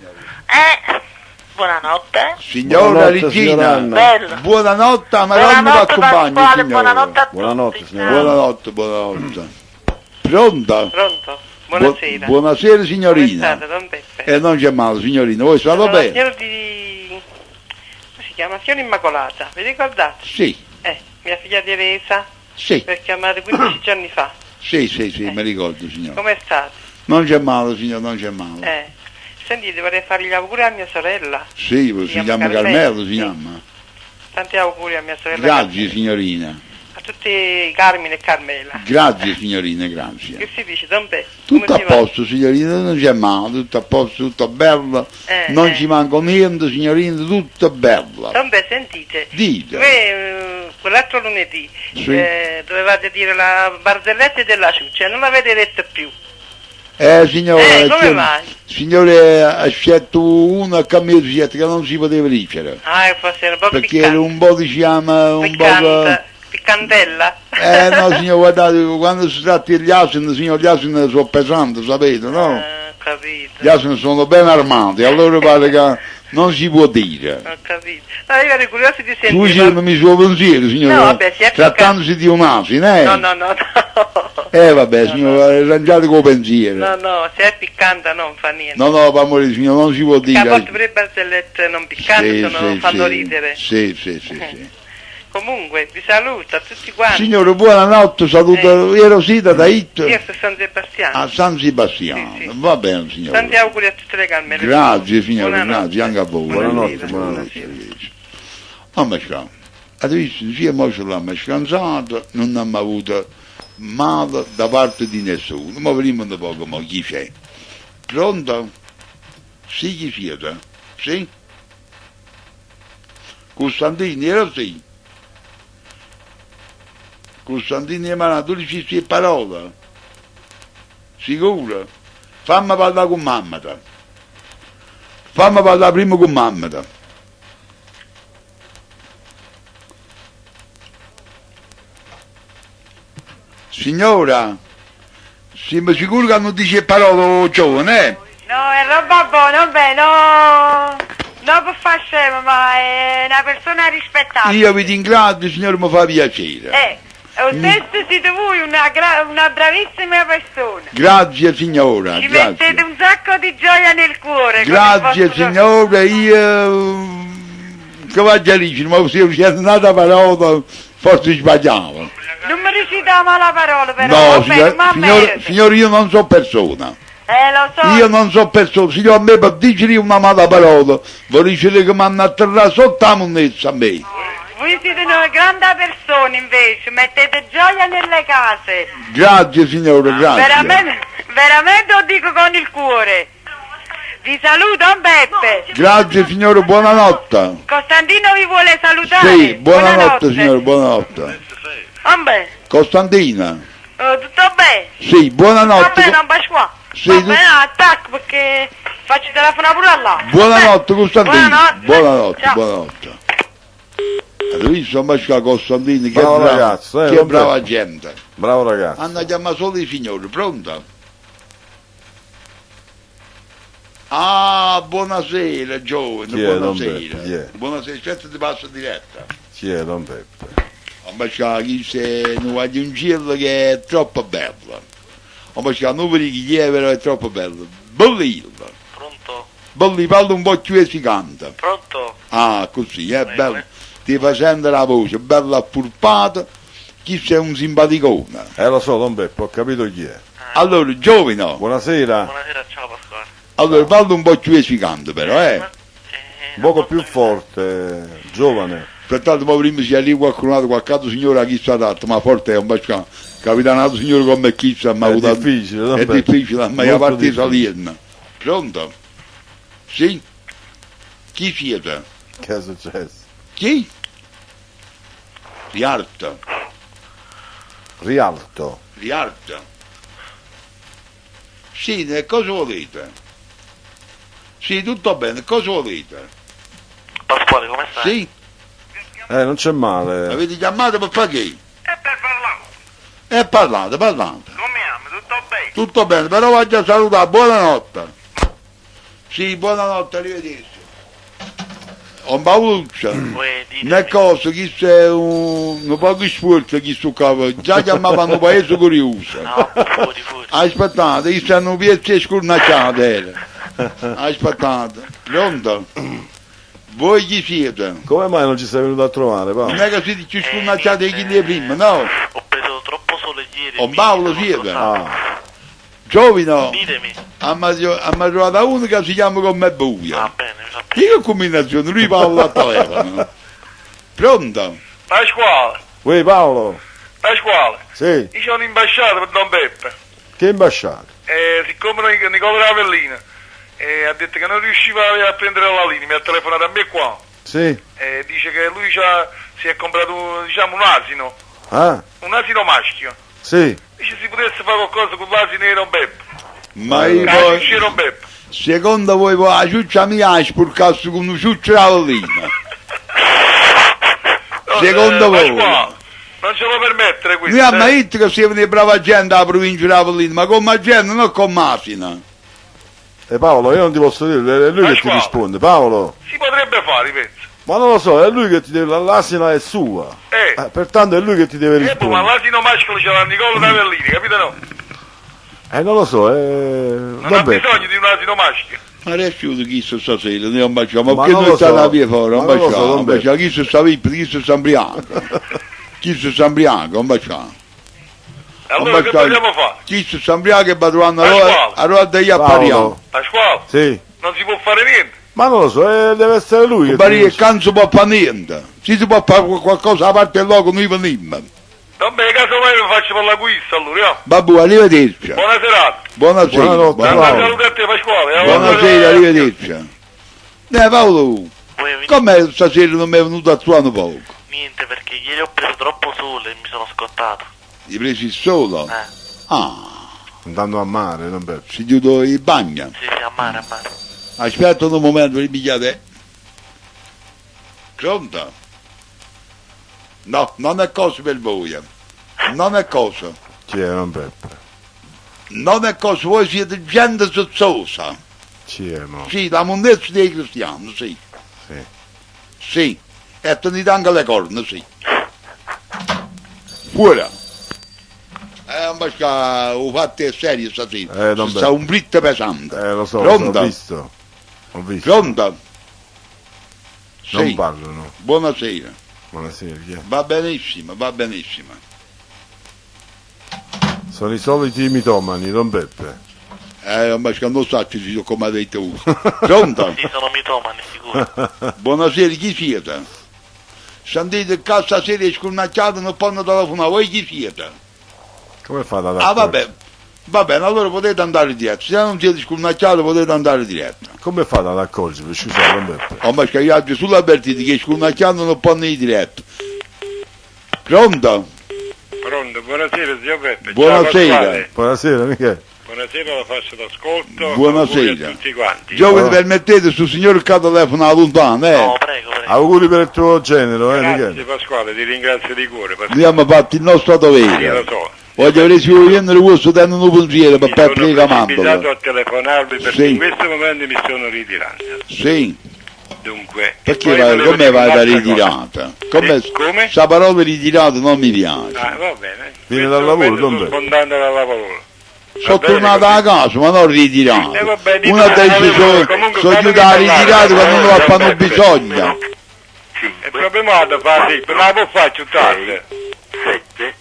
Buonanotte. Signora Buonanotte, signora Regina. Anna. Bello. Buonanotte, ma non mi Buonanotte accompagni, Pasquale, signore. buonanotte a tutti. Buonanotte, signora. Buonanotte, buonanotte. Pronta? Pronto? Buonasera. Buonasera, Come signorina. state, Don Peppe? E non c'è male, signorina. Voi state Sono la bene? signora di... come si chiama? Signora Immacolata, vi ricordate? Sì, Mia figlia Teresa, sì, per chiamare 15 giorni fa. sì, mi ricordo, signore. Come state? Non c'è male, signore, non c'è male. Sentite, vorrei fare gli auguri a mia sorella. Sì, si chiama Carmelo, si sì. chiama. Tanti auguri a mia sorella. Grazie, Carmela. signorina. A tutti Carmine e Carmela. Grazie, signorina, Che grazie. si dice, Don Peppe? Tutto Come a si va? posto, signorina, non c'è male, tutto a posto, tutto bello. Non ci manca niente, signorina, tutto bello. Don Peppe, sentite. Dite. Voi, quell'altro lunedì, Sì. dovevate dire la barzelletta della ciuccia, non l'avete detto più. Signore, come mai? signore, ha scelto una camisetta che non si poteva dicere. Forse era un po' Perché era un po', diciamo, un po'... Piccantella? No, signor, guardate, quando si tratta degli asini, signor, gli asini sono pesanti, sapete, no? Capito. Gli asini sono ben armati, allora pare che non si può dire. Ho capito. No, io ero curioso di sentire... Scusi il suo pensiero, signore, No, vabbè, si è trattandosi di un asino, No. vabbè, signore, arrangiate con pensiero. No, se è piccante non fa niente. No, per amore di signore, non si può dire. Che a volte pure le barzellette non piccanti fanno ridere. Sì. Comunque, vi saluto a tutti quanti. Signore, buonanotte, saluto Erosita da It Io sono San Sebastiano. a San Sebastiano. Sì. Va bene, signore. Tanti auguri a tutte le Carmele. Grazie, signore, Buonanotte. grazie, anche a voi. Buonanotte. Ma adesso siamo l'abbiamo scansato, non abbiamo avuto male da parte di nessuno. Ma vediamo un poco, ma chi c'è? Pronto? Sì, chi siete? Sì? Costantini, era sì? Costantini e Marano, tu dici sì parola? Sicuro? Fammi parlare con mamma. Fammi parlare prima con mamma. Signora, siamo sicuri che non dice parola giovane, No, è roba buona, vabbè, no. Non può fare scemo, ma è una persona rispettata. Io vi ringrazio, signore, mi fa piacere. Lo stesso siete voi, una bravissima persona. Grazie signora, Ci mettete grazie. un sacco di gioia nel cuore. con il Grazie vostro- signora, io che vaggialisci, ma se c'è un'altra parola forse sbagliavo. Non mi riuscite a la parola, però. No, vabbè, ma signore, io non so persona. lo so. Io non so persona, signore, a me per dire una mala parola, vuol dire che mi hanno atterrato sotto la monnezza a me. Voi siete una grande persona invece, mettete gioia nelle case. Grazie signore, grazie. Veramente lo dico con il cuore. Vi saluto, Beppe. Grazie signore, buonanotte. Costantino vi vuole salutare. Sì, buonanotte signore, buonanotte. Vabbè, Costantina. tutto bene? Sì, Va buonanotte. bene, un bacio qua. Sì, Va tu- bene, attacco perché faccio telefono pure a là. Buonanotte Costantino. Buonanotte. Buonanotte, Ciao. buonanotte. Hai visto Masca Costantino, che Bravo brava, ragazzo, che non brava penso. gente. Bravo ragazzo. Hanno chiamato solo i signori, pronto? Ah, Ah, buonasera giovane, Chi è, Don buonasera. Beppe, chi è? Buonasera, aspetta ti passo diretta. Chi è Don Beppe? Ma c'è chi se non voglio un giro che è troppo bello. Ma c'è un numero chi è però è troppo bello. Bellino. Pronto? Belli, parla un po' più e si canta. Pronto? Ah, così, è bello. Ti fa sentire la voce, bella appurpata. Chi sei un simpaticone. Lo so, Don Beppe, ho capito chi è. Allora, giovane, Buonasera. Buonasera, ciao Pasquale. allora parla un po' più e si canta però, Un poco più forte, giovane. Pertanto poi prima si arriva qualche signore a chi sta dato, ma forte è un bacciano. Capitanato signore come chi sta, ma È difficile, Don è Beppe. difficile, ma Molto a parte difficile. salirne. Pronto? Sì? Chi siete? Che è successo? Chi? Rialta, Rialto. Rialta. Sì, cosa volete? Sì, tutto bene, cosa volete? Pasquale, come stai? Sì? Non c'è male. Avete chiamato per fare che? E per parlare. Parlate. Come ami? Tutto bene? Tutto bene, però voglio salutare, buonanotte. Sì, buonanotte, arrivederci. Un paoluccia. Nel coso, chi sei un po' di sforzo, chi su capo, già chiamavano paese curioso. No, fuori. Aspettate, chi stanno piezze scurnacciate. Aspettate, pronto? Voi chi siete? Come mai non ci sei venuto a trovare, Non Paolo? è che si dice scurnacciate chi le prima, no? Ho preso troppo sole ieri. Oh, Paolo non siete? lo so. Ah, Giovino, Ditemi. ha trovata uno che si chiama come Va Buia. bene, mi fa piacere. Che combinazione, lui parla al telefono. Pronto? Pasquale, uè Paolo? Pasquale, Sì, io sono ambasciato per Don Beppe. che imbasciato? Siccome Nicola Ravellina ha detto che non riusciva a prendere la linea, mi ha telefonato a me qua. Sì? Dice che lui si è comprato diciamo un asino maschio. Sì. Dice si potesse fare qualcosa con l'asino di Don Beppe. Ma io C'è poi, Don Beppe. secondo voi la ciuccia mia ha spurcato con una ciuccia ravellina? Secondo voi? Pasquale, non ce lo permettere questo. Noi abbiamo detto che si viene brava gente alla provincia di Ravellino, ma come gente, non come asina. E Paolo, io non ti posso dire, è lui che ti Pasquale. risponde, Paolo. Si potrebbe fare, penso. Ma non lo so, è lui che ti deve, l'asina è sua. Pertanto è lui che ti deve Ma rispondere. l'asino maschio ce l'ha Nicola Ravellini, capito no? Non lo so, Non ha vabbè. bisogno di un asino maschio. Ma adesso chi sta stasera, noi baciamo, Ma che non noi lo stiamo so. a via fuori, non Ma non lo so, baciamo, non baciamo, chi sta vippo, chi sta sambriaco, chi sta sambriaco, non baciamo. Allora che possiamo fare? Chi sta sambriaco e va trovando Pasquale. allora degli appariamo. Pasquale, Sì. non si può fare niente. Ma non lo so, deve essere lui che Bari ti che non si può fare niente, se si può fare qualcosa a parte il loco noi veniamo. Vabbè, casomai mi faccio per l'acquisto allora, Babbo, arrivederci. Buona serata. Buonasera. Buonanotte, buonasera. Paolo. Saluto a te Pasquale. Buonasera, arrivederci. Paolo, Vuoi venire? com'è stasera non mi è venuto a trovare poco? Niente, perché ieri ho preso troppo sole e mi sono scottato. Hai preso il solo? Ah, andando a mare, non Beppe. si chiude il bagno. Sì, a mare. Aspetta un momento, ripigliate. Pronto? No, non è cosa per voi. Non è cosa. Chi è, non Beppe? Non è cosa, voi siete gente sozzosa. Chi è, no? Sì, la mondezza dei cristiani, sì. Sì. Sì. E tenete anche le corna, sì. Fuori. Ma ho fatto è serio stasera. non Sta un blitto pesante. Lo so, Pronto? ho visto. Ho visto. Pronto? Non Sì. parlano. Buonasera. Buonasera, chi è? Va benissimo, va benissimo. Sono i soliti mitomani, non Beppe. Ma non so se si come ha detto uno. Pronto? Sì, sono mitomani, sicuro. Buonasera, chi siete? Sentite che stasera è scurnacciato, non possono telefonare, voi chi siete? Come fa da Ah vabbè, va bene, allora potete andare diretto, se non siete scurnacciati potete andare diretto. Come fa ad accorgervi? Scusa, non Beppe. Ma che io oggi sulla avvertiti che scurnacciando non possono ir diretto. Pronto? Pronto, buonasera zio Beppe. Buonasera. Ciao, Pasquale. Buonasera, mica. Buonasera, la faccio d'ascolto. Buonasera. Auguri a tutti quanti. Giovane, permettete, sul signor che telefona lontano, No, prego. Auguri per il tuo genero, Grazie Michele. Pasquale, ti ringrazio di cuore. Pasquale. Abbiamo fatto il nostro Io dovere. lo so. Oggi avresti voluto il vostro tenere un pensiero per Mi sono perdere la precipitato mandorla. a telefonarvi perché Sì. in questo momento mi sono ritirando. Sì, Dunque, perché poi vai, volevo come dire vai da un'altra ritirata? Come? Come? Sta parola ritirata non mi piace. Ah, va bene. Viene In dal questo lavoro, momento non sto vero? sfondando dal lavoro. Sono bene tornato così. a casa, ma non ritirato. vabbè, dite Una che delle volevo- sono comunque so fatemi aiutare a parlare, ritirare quando non lo Beppe. fanno bisogno. È proprio modo fare, non la può fare più tardi.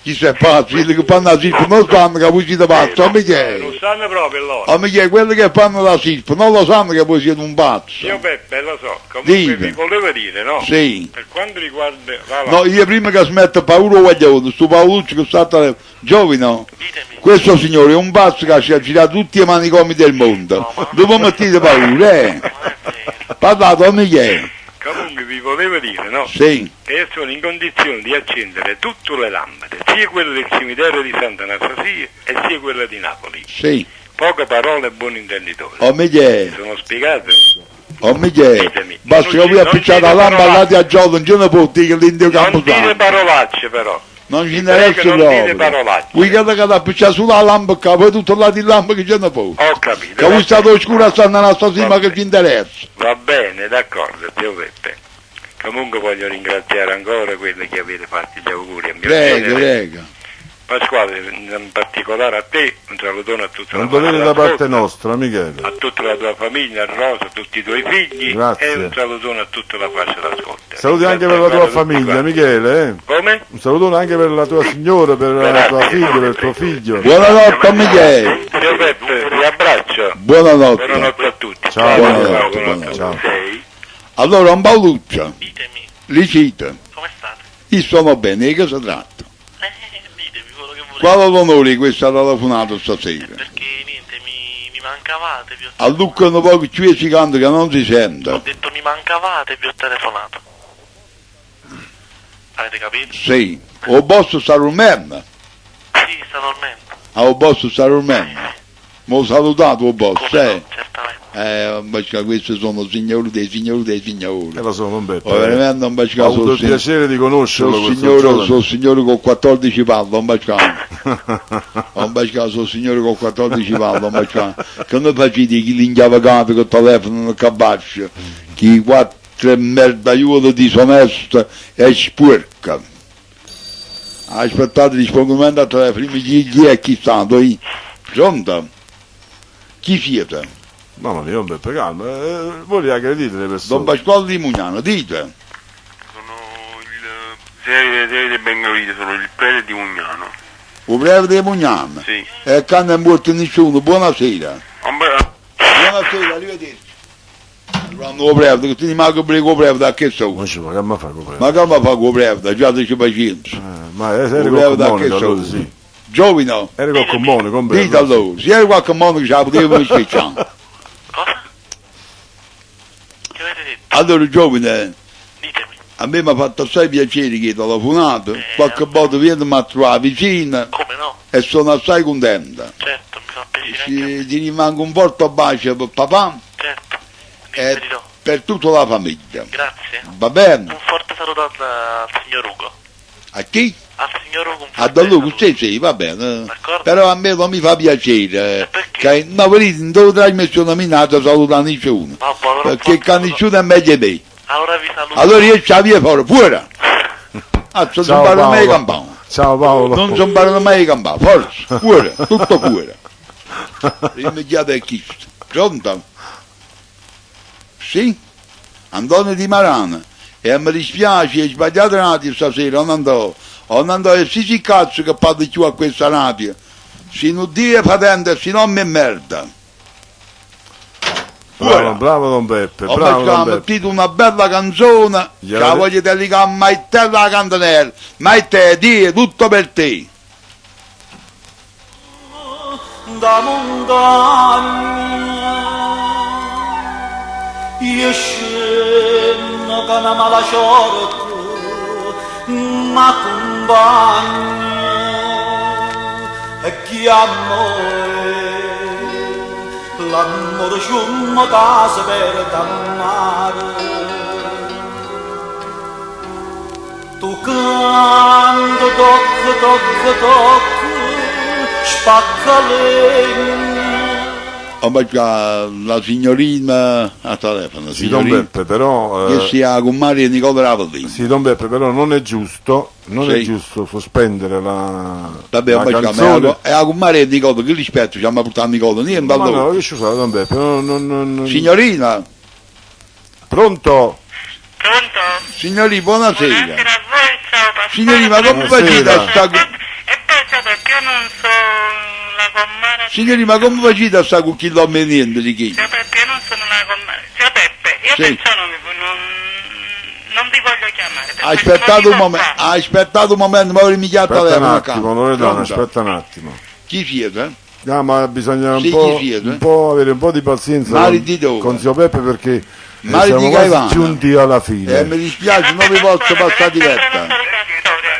Chi sei pazzo? Quelli che fanno la SISP non sanno che voi siete pazzo, a Non Michele. sanno proprio loro. A Michele, quelli che fanno la SISP non lo sanno che voi siete un pazzo. Io Beppe lo so, comunque Dite. vi volevo dire, no? Sì. Per quanto riguarda... va, va. No, io prima che smetta Paolo Guaglione, sto Paolucci che sta a telefono, giovane, questo signore è un pazzo che ci ha girato tutti i manicomi del mondo. Dopo mettete paura, Parlato a Michele. Comunque vi volevo dire, no? Sì. Che io sono in condizione di accendere tutte le lampade, sia quelle del cimitero di Sant'Anastasia e sia quelle di Napoli. Sì. Poche parole e buon intenditore. Oh Michele, Mi sono spiegato? oh Michele, Ditemi. basta che Non voi ci- appicciate la non lampada dite andate a gioco, non ce ne può dire che l'Indio Non Camposanto. dite parolacce però. Non ci Vi interessa prego, non dite proprio. parolacce. Voi che ti appicciate sulla lampada, poi tutto là di lampada che ce ne può. Ho capito. Che voi state oscura a Sant'Anastasia, ma che Vabbè. ci interessa. Va bene, d'accordo, zio Peppe. Comunque voglio ringraziare ancora quelli che avete fatto gli auguri a mio Prego, genere. prego. Pasquale, in particolare a te, un salutone a tutta Un la dovere da famiglia, parte nostra, Michele. a tutta la tua famiglia, a Rosa, a tutti i tuoi figli Grazie. e un salutone a tutta la fascia d'ascolto. Saluti anche per la tua famiglia, Michele. Come? Un saluto anche per la tua signora, per la tua figlia, per il tuo figlio. Buonanotte a Michele. Zio Peppe, vi abbraccio. Buonanotte. Buonanotte a tutti. Ciao, buonanotte, buonanotte. Ciao. Allora, un Paoluccio, Ditemi, licita. come state? Io sono bene, di che si tratta? Ditemi quello che volete. Quale l'onore questa telefonata stasera? Perché niente, mi mancavate, vi ho, A Lucca un po' ci vesicando che non si ho sente. detto mi mancavate e vi ho telefonato. Avete capito? Sì. O boss sta dormendo? Sì, sta dormendo. O boss sta dormendo? Mi ho salutato o boss, Come no, certamente. Perché questi sono signori dei signori dei E signori. lo so, non Beppe. Ho veramente un Ho avuto il baccato. piacere di conoscerlo Sono questo signore, giorno. sono signore con 14 palle, un baccato. Un baccato, sono signore con 14 palle, un baccato. Che noi facciamo chi lingiava capi che telefonano cabaccia, chi quattro merdaiuole disoneste e sporca. Aspettate, rispondo al telefono, chi è chi stanno? Pronto? Chi siete? Mamma mia, non Beppe, calma. Voi li aggredite le Don persone. Pasquale di Mugnano, dite. Sono il serie Bengalide, sono il prete di Mugnano. Un breve di Mugnano. Sì. E che non è morto nessuno, buonasera. Buonasera, arrivederci. Quando lo breve, che ti rimango prego breve da che so. Non ci va, che mi fa comprare? Ma come fa con breve, già dici pazienza. Ma eri Breve con da Monica, che so. allora sì. Giovino, Eri con Monica, con dite Beppe. allora, se hai qualche modo che ce la potevo spicciare. Cosa? Che avete detto? Allora giovane, Ditemi. a me mi ha fatto assai piacere che hai telefonato, qualche volta vieni a trovare vicina Come no? e sono assai contenta. Certo, mi fa piacere anche a me. Ti rimango un forte bacio per papà Certo. e Vi dirò. per tutta la famiglia. Grazie. Va bene? Un forte saluto al signor Ugo. A chi? Al signor Ugo un A forte Don Luca, saluto. sì, va bene. D'accordo. Però a me non mi fa piacere. Perché? Che no, vedete, in due trasmissioni minate saluta nessuno. Vabbè, allora un Perché forte che saluto. nessuno è meglio di me. Allora vi saluto. Allora io ci via fuori, fuori. Ah, non Ciao parlo mai Paolo. campano. Ciao Paolo. Non sono parlato mai campano, forza, fuori, tutto fuori. Rimediate a chi? Pronto? Sì? Antonio Di Marana. E mi dispiace, hai sbagliato radio stasera, non andò, e sì cazzo che parli più a questa radio. Se non dire patente, se non mi merda. Bravo, bravo Don Beppe, Ho bravo Don Beppe. mettito una bella canzone, Gliela che la de- voglio dedicare a Maite la cantanella. Maite, die, tutto per te. da montagna io scendo con una mala sorte ma compagna e chi l'amore sciumma casa per t'amare tu canto tocca Oh, ma già, la signorina a telefono, Sì, Don signorina, Beppe, però... che sia con Mario e Nicola Ravellini. Sì, Don Beppe, però non è giusto Sì. sospendere la, Vabbè, la ma già, canzone. è con Mario e Nicola, che rispetto ci hanno portato Nicola, niente Ma allora. no, che scusate Don Beppe, non... Signorina, Pronto? Pronto? signorina, buonasera. Buonasera a voi, ciao Pasquale. Signorina, ma come Buonasera. facete a sta... E poi so perché io non so la commara. Signorina, ma come facete a sta con chi non me niente di chi? Zio Peppe, io non sono la commara. Zio Peppe, io Sì. perciò non vi voglio chiamare. per Aspettate un questo motivo momento, qua. aspettate un momento, ma ora mi chiama il Aspetta un telefono attimo, Loredana, Pronto? aspetta un attimo. Chi siete? No, ma bisogna Sì, un chi siete? po' avere un po' di pazienza Mari di dove? con zio Peppe perché Mari siamo di quasi Caivano. giunti alla fine. Mi dispiace, non vi posso passare diretta.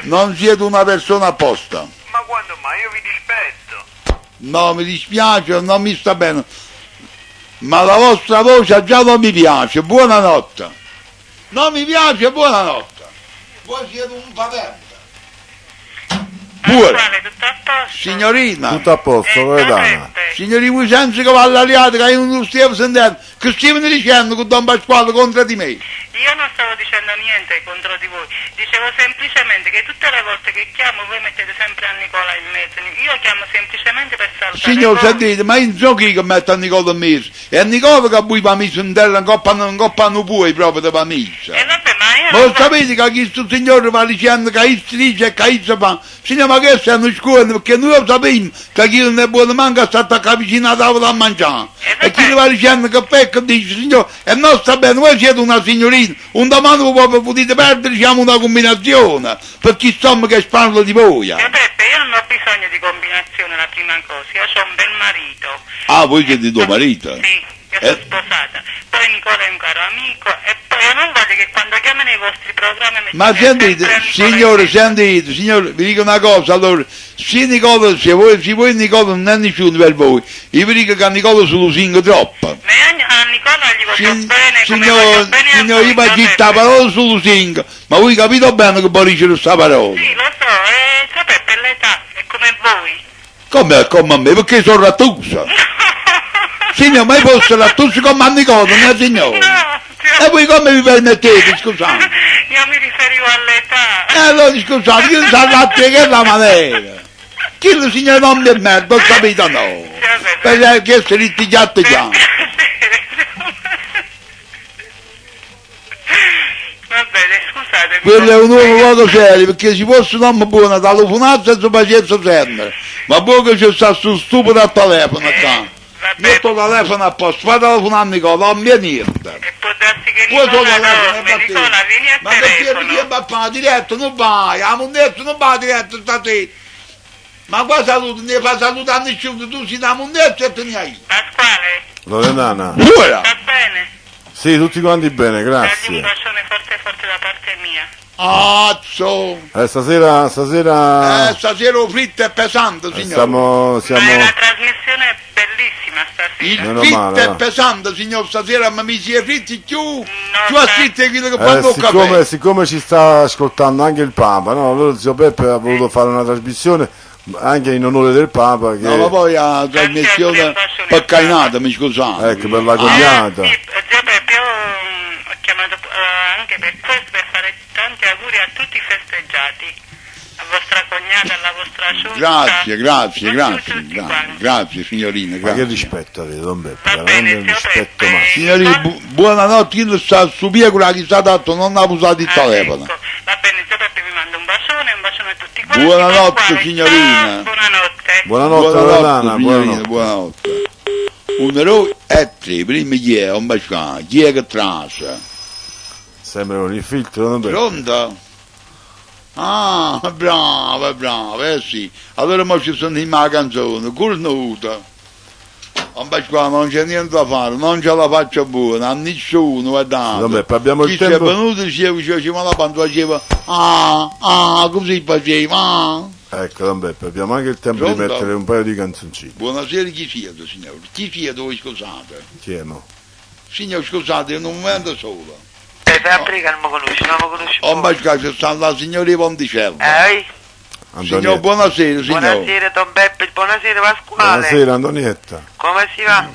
Non siete una persona apposta. Ma quando mai? Io vi dispetto. No, mi dispiace, non mi sta bene. Ma la vostra voce già non mi piace. Buonanotte. Non mi piace, buonanotte. Voi siete un patente. Pure. Pasquale, tutto a posto? Signorina, Tutto a posto, Loredana. signori voi senza cavallo aliati che io non stiamo sentendo, che stiamo dicendo con Don Pasquale contro di me? Io non stavo dicendo niente contro di voi, dicevo semplicemente che tutte le volte che chiamo voi mettete sempre a Nicola in mezzo, io chiamo semplicemente per salvare Signor, voi. sentite, ma io non so chi che mette a Nicola in mezzo, è a Nicola che voi va messo in terra, un coppa non puoi proprio da messa. Vabbè, ma io Ma non lo sapete che questo signore va dicendo che io si dice e che io fa? Signor, ma che stanno scuolando? Perché noi lo sappiamo che chi non è buono manca sta attaccato vicino a tavola a mangiare. E chi le va dicendo che pecca dice, signor, e non sta bene, voi siete una signorina, un domani voi proprio potete perdere, diciamo, una combinazione, per chi insomma che parla di voi. Zio Peppe, io non ho bisogno di combinazione la prima cosa, io ho un bel marito. Ah, voi siete tuo marito? Sì, io sono sposata. Poi Nicola è un caro amico e poi io non voglio che quando chiamano i vostri programmi Ma sentite, signore, vi dico una cosa, allora, se Nicola, se voi Nicola non è nessuno per voi, io vi dico che a Nicola se lo singo troppo. Ma io a Nicola gli voglio bene, come voglio bene a Signore, voi, io mi Zio sta Peppe. parola sullo singo, ma voi capite bene che poi dice questa parola? Sì, lo so, Zio Peppe è l'età, è come voi. Come a me, perché sono rattusa. Signore, ma io posso rattusa come a Nicola, non è signore? No, E voi come vi permettete, scusate? io mi riferivo all'età. E allora scusate, io so latte che è la maniera. Chi il signore non mi è merda, non capito no. Perché se litigiate già. Va bene, scusate. Quello è un nuovo modo serio, perché si fosse un uomo buono, telefonare senza pazienza sempre. Ma voi che ci sta su stupido al telefono qua. Metto il telefono a posto, fai telefonare a Nicola, non mi è niente. E può darsi che Poi sono Nicola telefono, dorme. Nicola, vieni a ma perché telefono. va a diretto, non vai, a Mondezzo non va diretto stasera. Ma qua saluto, ne fa salutare a nessuno, tu sei da Mondezzo e te ne hai. Pasquale, Loredana. Ora! sta bene? Sì, tutti quanti bene, Dagli un grazie. bacione forte forte da parte mia. Azzo! Stasera Stasera ho fritto e pesante, signore. siamo Ma è una trasmissione bellissima stasera. Il Meno fritto male, è va. pesante, signor, stasera ma mi si è fritti più No, a fritte quello che fanno il siccome, caffè. siccome ci sta ascoltando anche il Papa, no? Allora zio Peppe ha voluto fare una trasmissione anche in onore del Papa che... No, ma poi la trasmissione paccainata, mi scusate. Ecco, per la cognata. Sì, Zio Peppe, io ho chiamato anche per questo, per fare tanti auguri a tutti i festeggiati. A vostra cognata, alla vostra ciurta. Grazie signorina, Ma che grazie. rispetto avete, Don Beppe? Va bene, Veramente un zio rispetto Peppe. massimo. Signori, buonanotte, io sta su via quella che sta dato, non ha usato il telefono. Ecco. Va bene, Zio Peppe vi mando un bacione a tutti quanti. Buonanotte, Pasquale, signorina. ciao, buonanotte. Buonanotte, Loredana, signorina, buonanotte. buonanotte. Un eroe e tre, prima chi è, un bacione, chi è che trasa? Sembra un infiltro, Don Beppe. Pronto? Ah, bravo, sì. Allora mo ci sono in la canzone, cornuta. Qua non c'è niente da fare, non ce la faccio buona, a nessuno, guardate. Don Beppe, abbiamo il Chi tempo. è venuto diceva la quando faceva, così faceva, Ecco, Don Beppe, abbiamo anche il tempo di Pronto? mettere un paio di canzoncine. Buonasera, chi siete, signore? Chi siete voi, scusate? Chi è, no? Signor, scusate, in un momento solo. Fabbrica non mi conosci, non mi conosci. C'è sta la signorina Ponticello. Signor, buonasera, signor. Buonasera Don Beppe, buonasera Pasquale. Buonasera Antonietta. Come si va?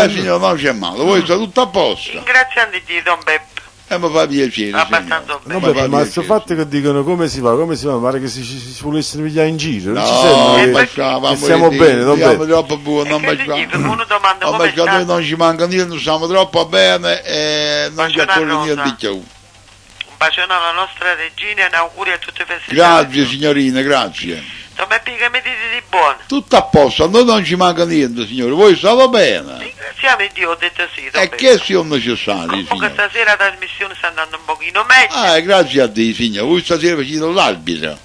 Signor, non c'è male, voi sta tutto a posto. Ringraziando Dio Don Beppe. Mi fa piacere, Abbastanza signor. bene. No, fa ma piacere. questo fatto che dicono come si va, pare che si volessero pigliare in giro, non ci No, sembra ma che stiamo bene, non siamo bene. troppo buoni, non E che mangiamo. gli dico, uno domanda Non come mangiamo, noi sta? non ci manca niente, non stiamo troppo bene e non ci Bacione a occorre Rosa. niente di più. Un bacione alla nostra regina e un auguri a tutte le festività. Grazie signorina, grazie. Don Beppe, che mi dite di buono? Tutto a posto, a noi non ci manca niente, signore, voi state bene. Ringraziamo Dio, ho detto sì, Don E Beppe. che siano necessari, Comunque signore? stasera la trasmissione sta andando un pochino meglio. Grazie a Dio, signore, voi stasera facete l'arbitro.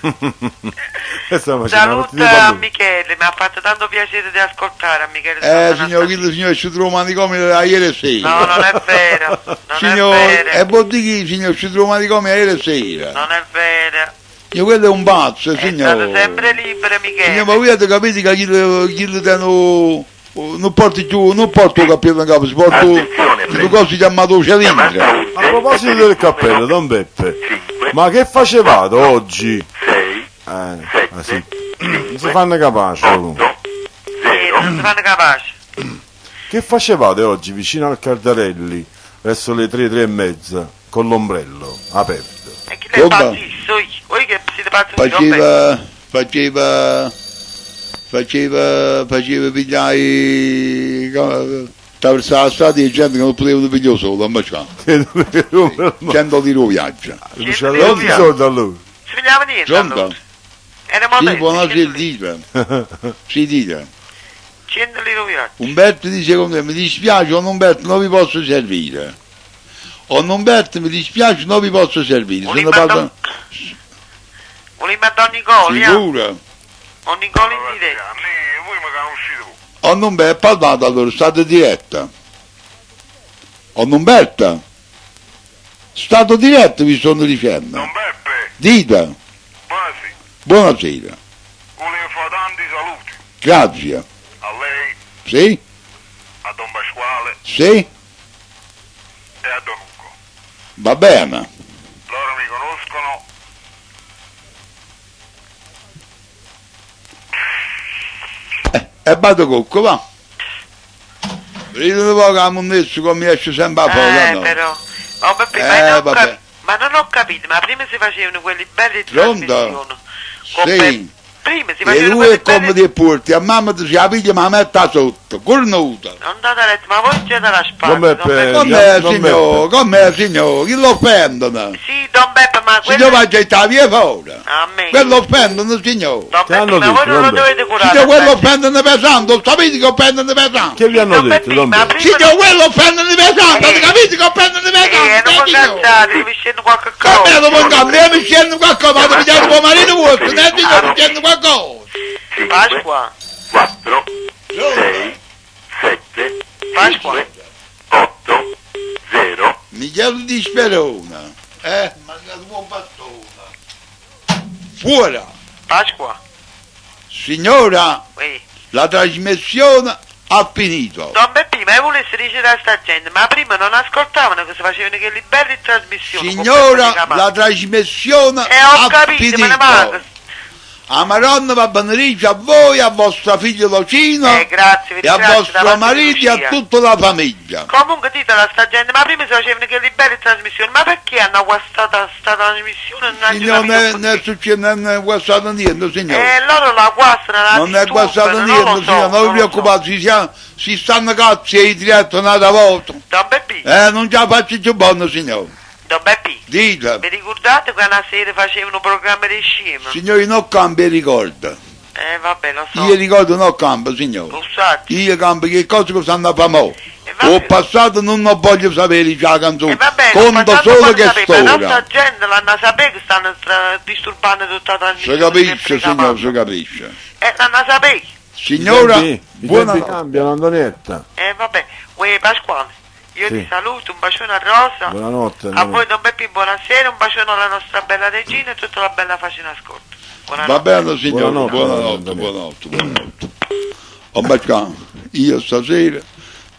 Stiamo facendo una Saluto partita di a pallone. Michele, mi ha fatto tanto piacere di ascoltare a Michele. Signore, quello signore ci trova manicomio da ieri sera. No, non è vero, non Signore, è e vero, vuol dire che signore ci trova manicomio ieri sera. non è vero. Signore, quello è un pazzo, È stato signore. sempre libero Signore, ma Michele. voi avete capito che chi lo danno... Non porti giù, non porto il cappello in capo, si porto un coso chiamato cilindro. A proposito del cappello, Don Beppe, ma che facevate oggi? Sì. Non si fanno capaci comunque. Sì, non si fanno capaci. Che facevate oggi vicino al Cardarelli verso le 3, 3 e mezza con l'ombrello aperto? E chi le Bomba. pazzisco? Voi che siete pazzi di Don Beppe? Faceva pigliare... Attraversare la strada e gente che non potevano pigliare solo, ma c'ha. 100 lire viaggio. Quanti soldi a lui? Si pigliava niente Pronto? allora. Era Sì, modesto, buonasera, 100 lire. dite. Sì, dite. 100 lire viaggio. Umberto dice come mi dispiace, Umberto non vi posso servire. Umberto mi dispiace, non vi posso servire. Se ne parla... Volevi mettere Nicoli, Sicuro? O Nicoli in diretta. A me, voi mi conoscete voi. Umberto, parlate allora, state diretta. Umberto? Stato diretto vi sto dicendo. Don Beppe, Dite, buonasera. buonasera. Volevo fare tanti saluti. Grazie. A lei, Sì? a Don Pasquale Sì? e a Don Ugo. Va bene. Loro mi conoscono. E vado cocco, va. Vedete un po' che la monnezza come esce sempre a fare, no? Però. Oh, Beppe, vabbè. ma non ho capito, ma prima si facevano quelli belli Pronto? trasmissioni. Sì. Prima si E facevano lui quelli è come belli... dei porti, a mamma ti si la piglia ma la metta sotto, cornuta. Non date letto, ma voi siete alla spalla. Don Beppe, Com'è Don signore, com'è signore, chi lo offendono? Sì, Don Beppe, ma quello... Signore va gettare via fuori. A me. Quello offendono signore. Don Che hanno Beppe, ma voi detto, non lo Don Beppe? dovete curare. Signore quello offendono pesante, sapete che offendono pesante? Che vi hanno Don detto, Beppe, Don ma Beppe? prima... Signore quello offendono pesante, Eh. capite che offendono pesante? non mi cazzate, mi scendo qualche cosa. Vabbè, dopo cambiare mi scendo qualcosa, vado a pigliare tuo marito vostro, ne signore mi scendo qualcosa. Pasqua, 4, 6, 7, Pasqua. 8, 0. Michele di Sperona, manca tuo bastone. Fuori. Pasqua. Signora, Ehi. la trasmissione ha finito. Don Beppe, ma io volessi dire a sta gente, ma prima non ascoltavano che si facevano quelle belle trasmissioni. con Signora, Beppe Di la trasmissione ho ha capito, me ne manca. finito. A Maronna va benedice a voi, a vostra figlia Lucina Grazie, vi e a ringrazio, vostro da parte di marito e a Lucia. tutta la famiglia. Comunque ditelo a sta gente, ma prima si facevano quelle belle trasmissioni, ma perché hanno guastato sta trasmissione? Non Signor, non è successo, non è guastato niente, signore. loro la guastano, la Non è guastato disturbano, niente, non lo so, signore, non vi lo so. preoccupate, si stanno cazzi e i diretto un'altra volta. Don Beppe, Non ce la faccio più buono, signore. Don Beppe, Dite, vi ricordate che una sera facevano un programma di scema? signori, non cambia ricordo. Vabbè, lo so. Io ricordo non cambia, signore. Lo sapete. Io cambio che cose che stanno a fare mo'. vabbè. Ho passato non voglio sapere già la canzone. Vabbè, Conto solo che la nostra storia. gente l'hanno sapere che stanno disturbando tutta la Si trasmissione. capisce, signore, si capisce. L'hanno sapere. Signora, I tempi buona... cambiano, Antonietta. Vabbè, uè Pasquale, io Sì. ti saluto, un bacione a Rosa. Buonanotte. A voi Don Beppe buonasera, un bacione alla nostra bella regina e tutta la bella facina ascolto. Va Buonanotte. bene, signore, Buonanotte. buonanotte. Oh, ma io stasera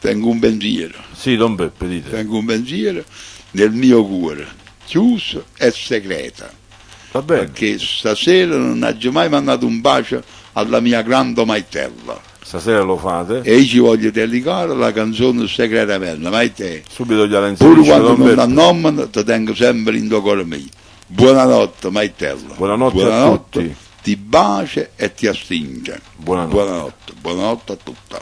tengo un pensiero. Sì, Don Beppe, dite. Tengo un pensiero nel mio cuore, chiuso e segreto. Va bene. perché stasera non ha mai mandato un bacio alla mia grande Maitella. Stasera lo fate, E io ci voglio dedicare la canzone segretamente, Maite. subito gliela Pure inserisce quando Don non Beppe. la nomino, ti tengo sempre in tuo cuore mio. Buonanotte, Maitella. Buonanotte a tutti. Ti bacia e ti astinge. Buonanotte. Buonanotte a tutti.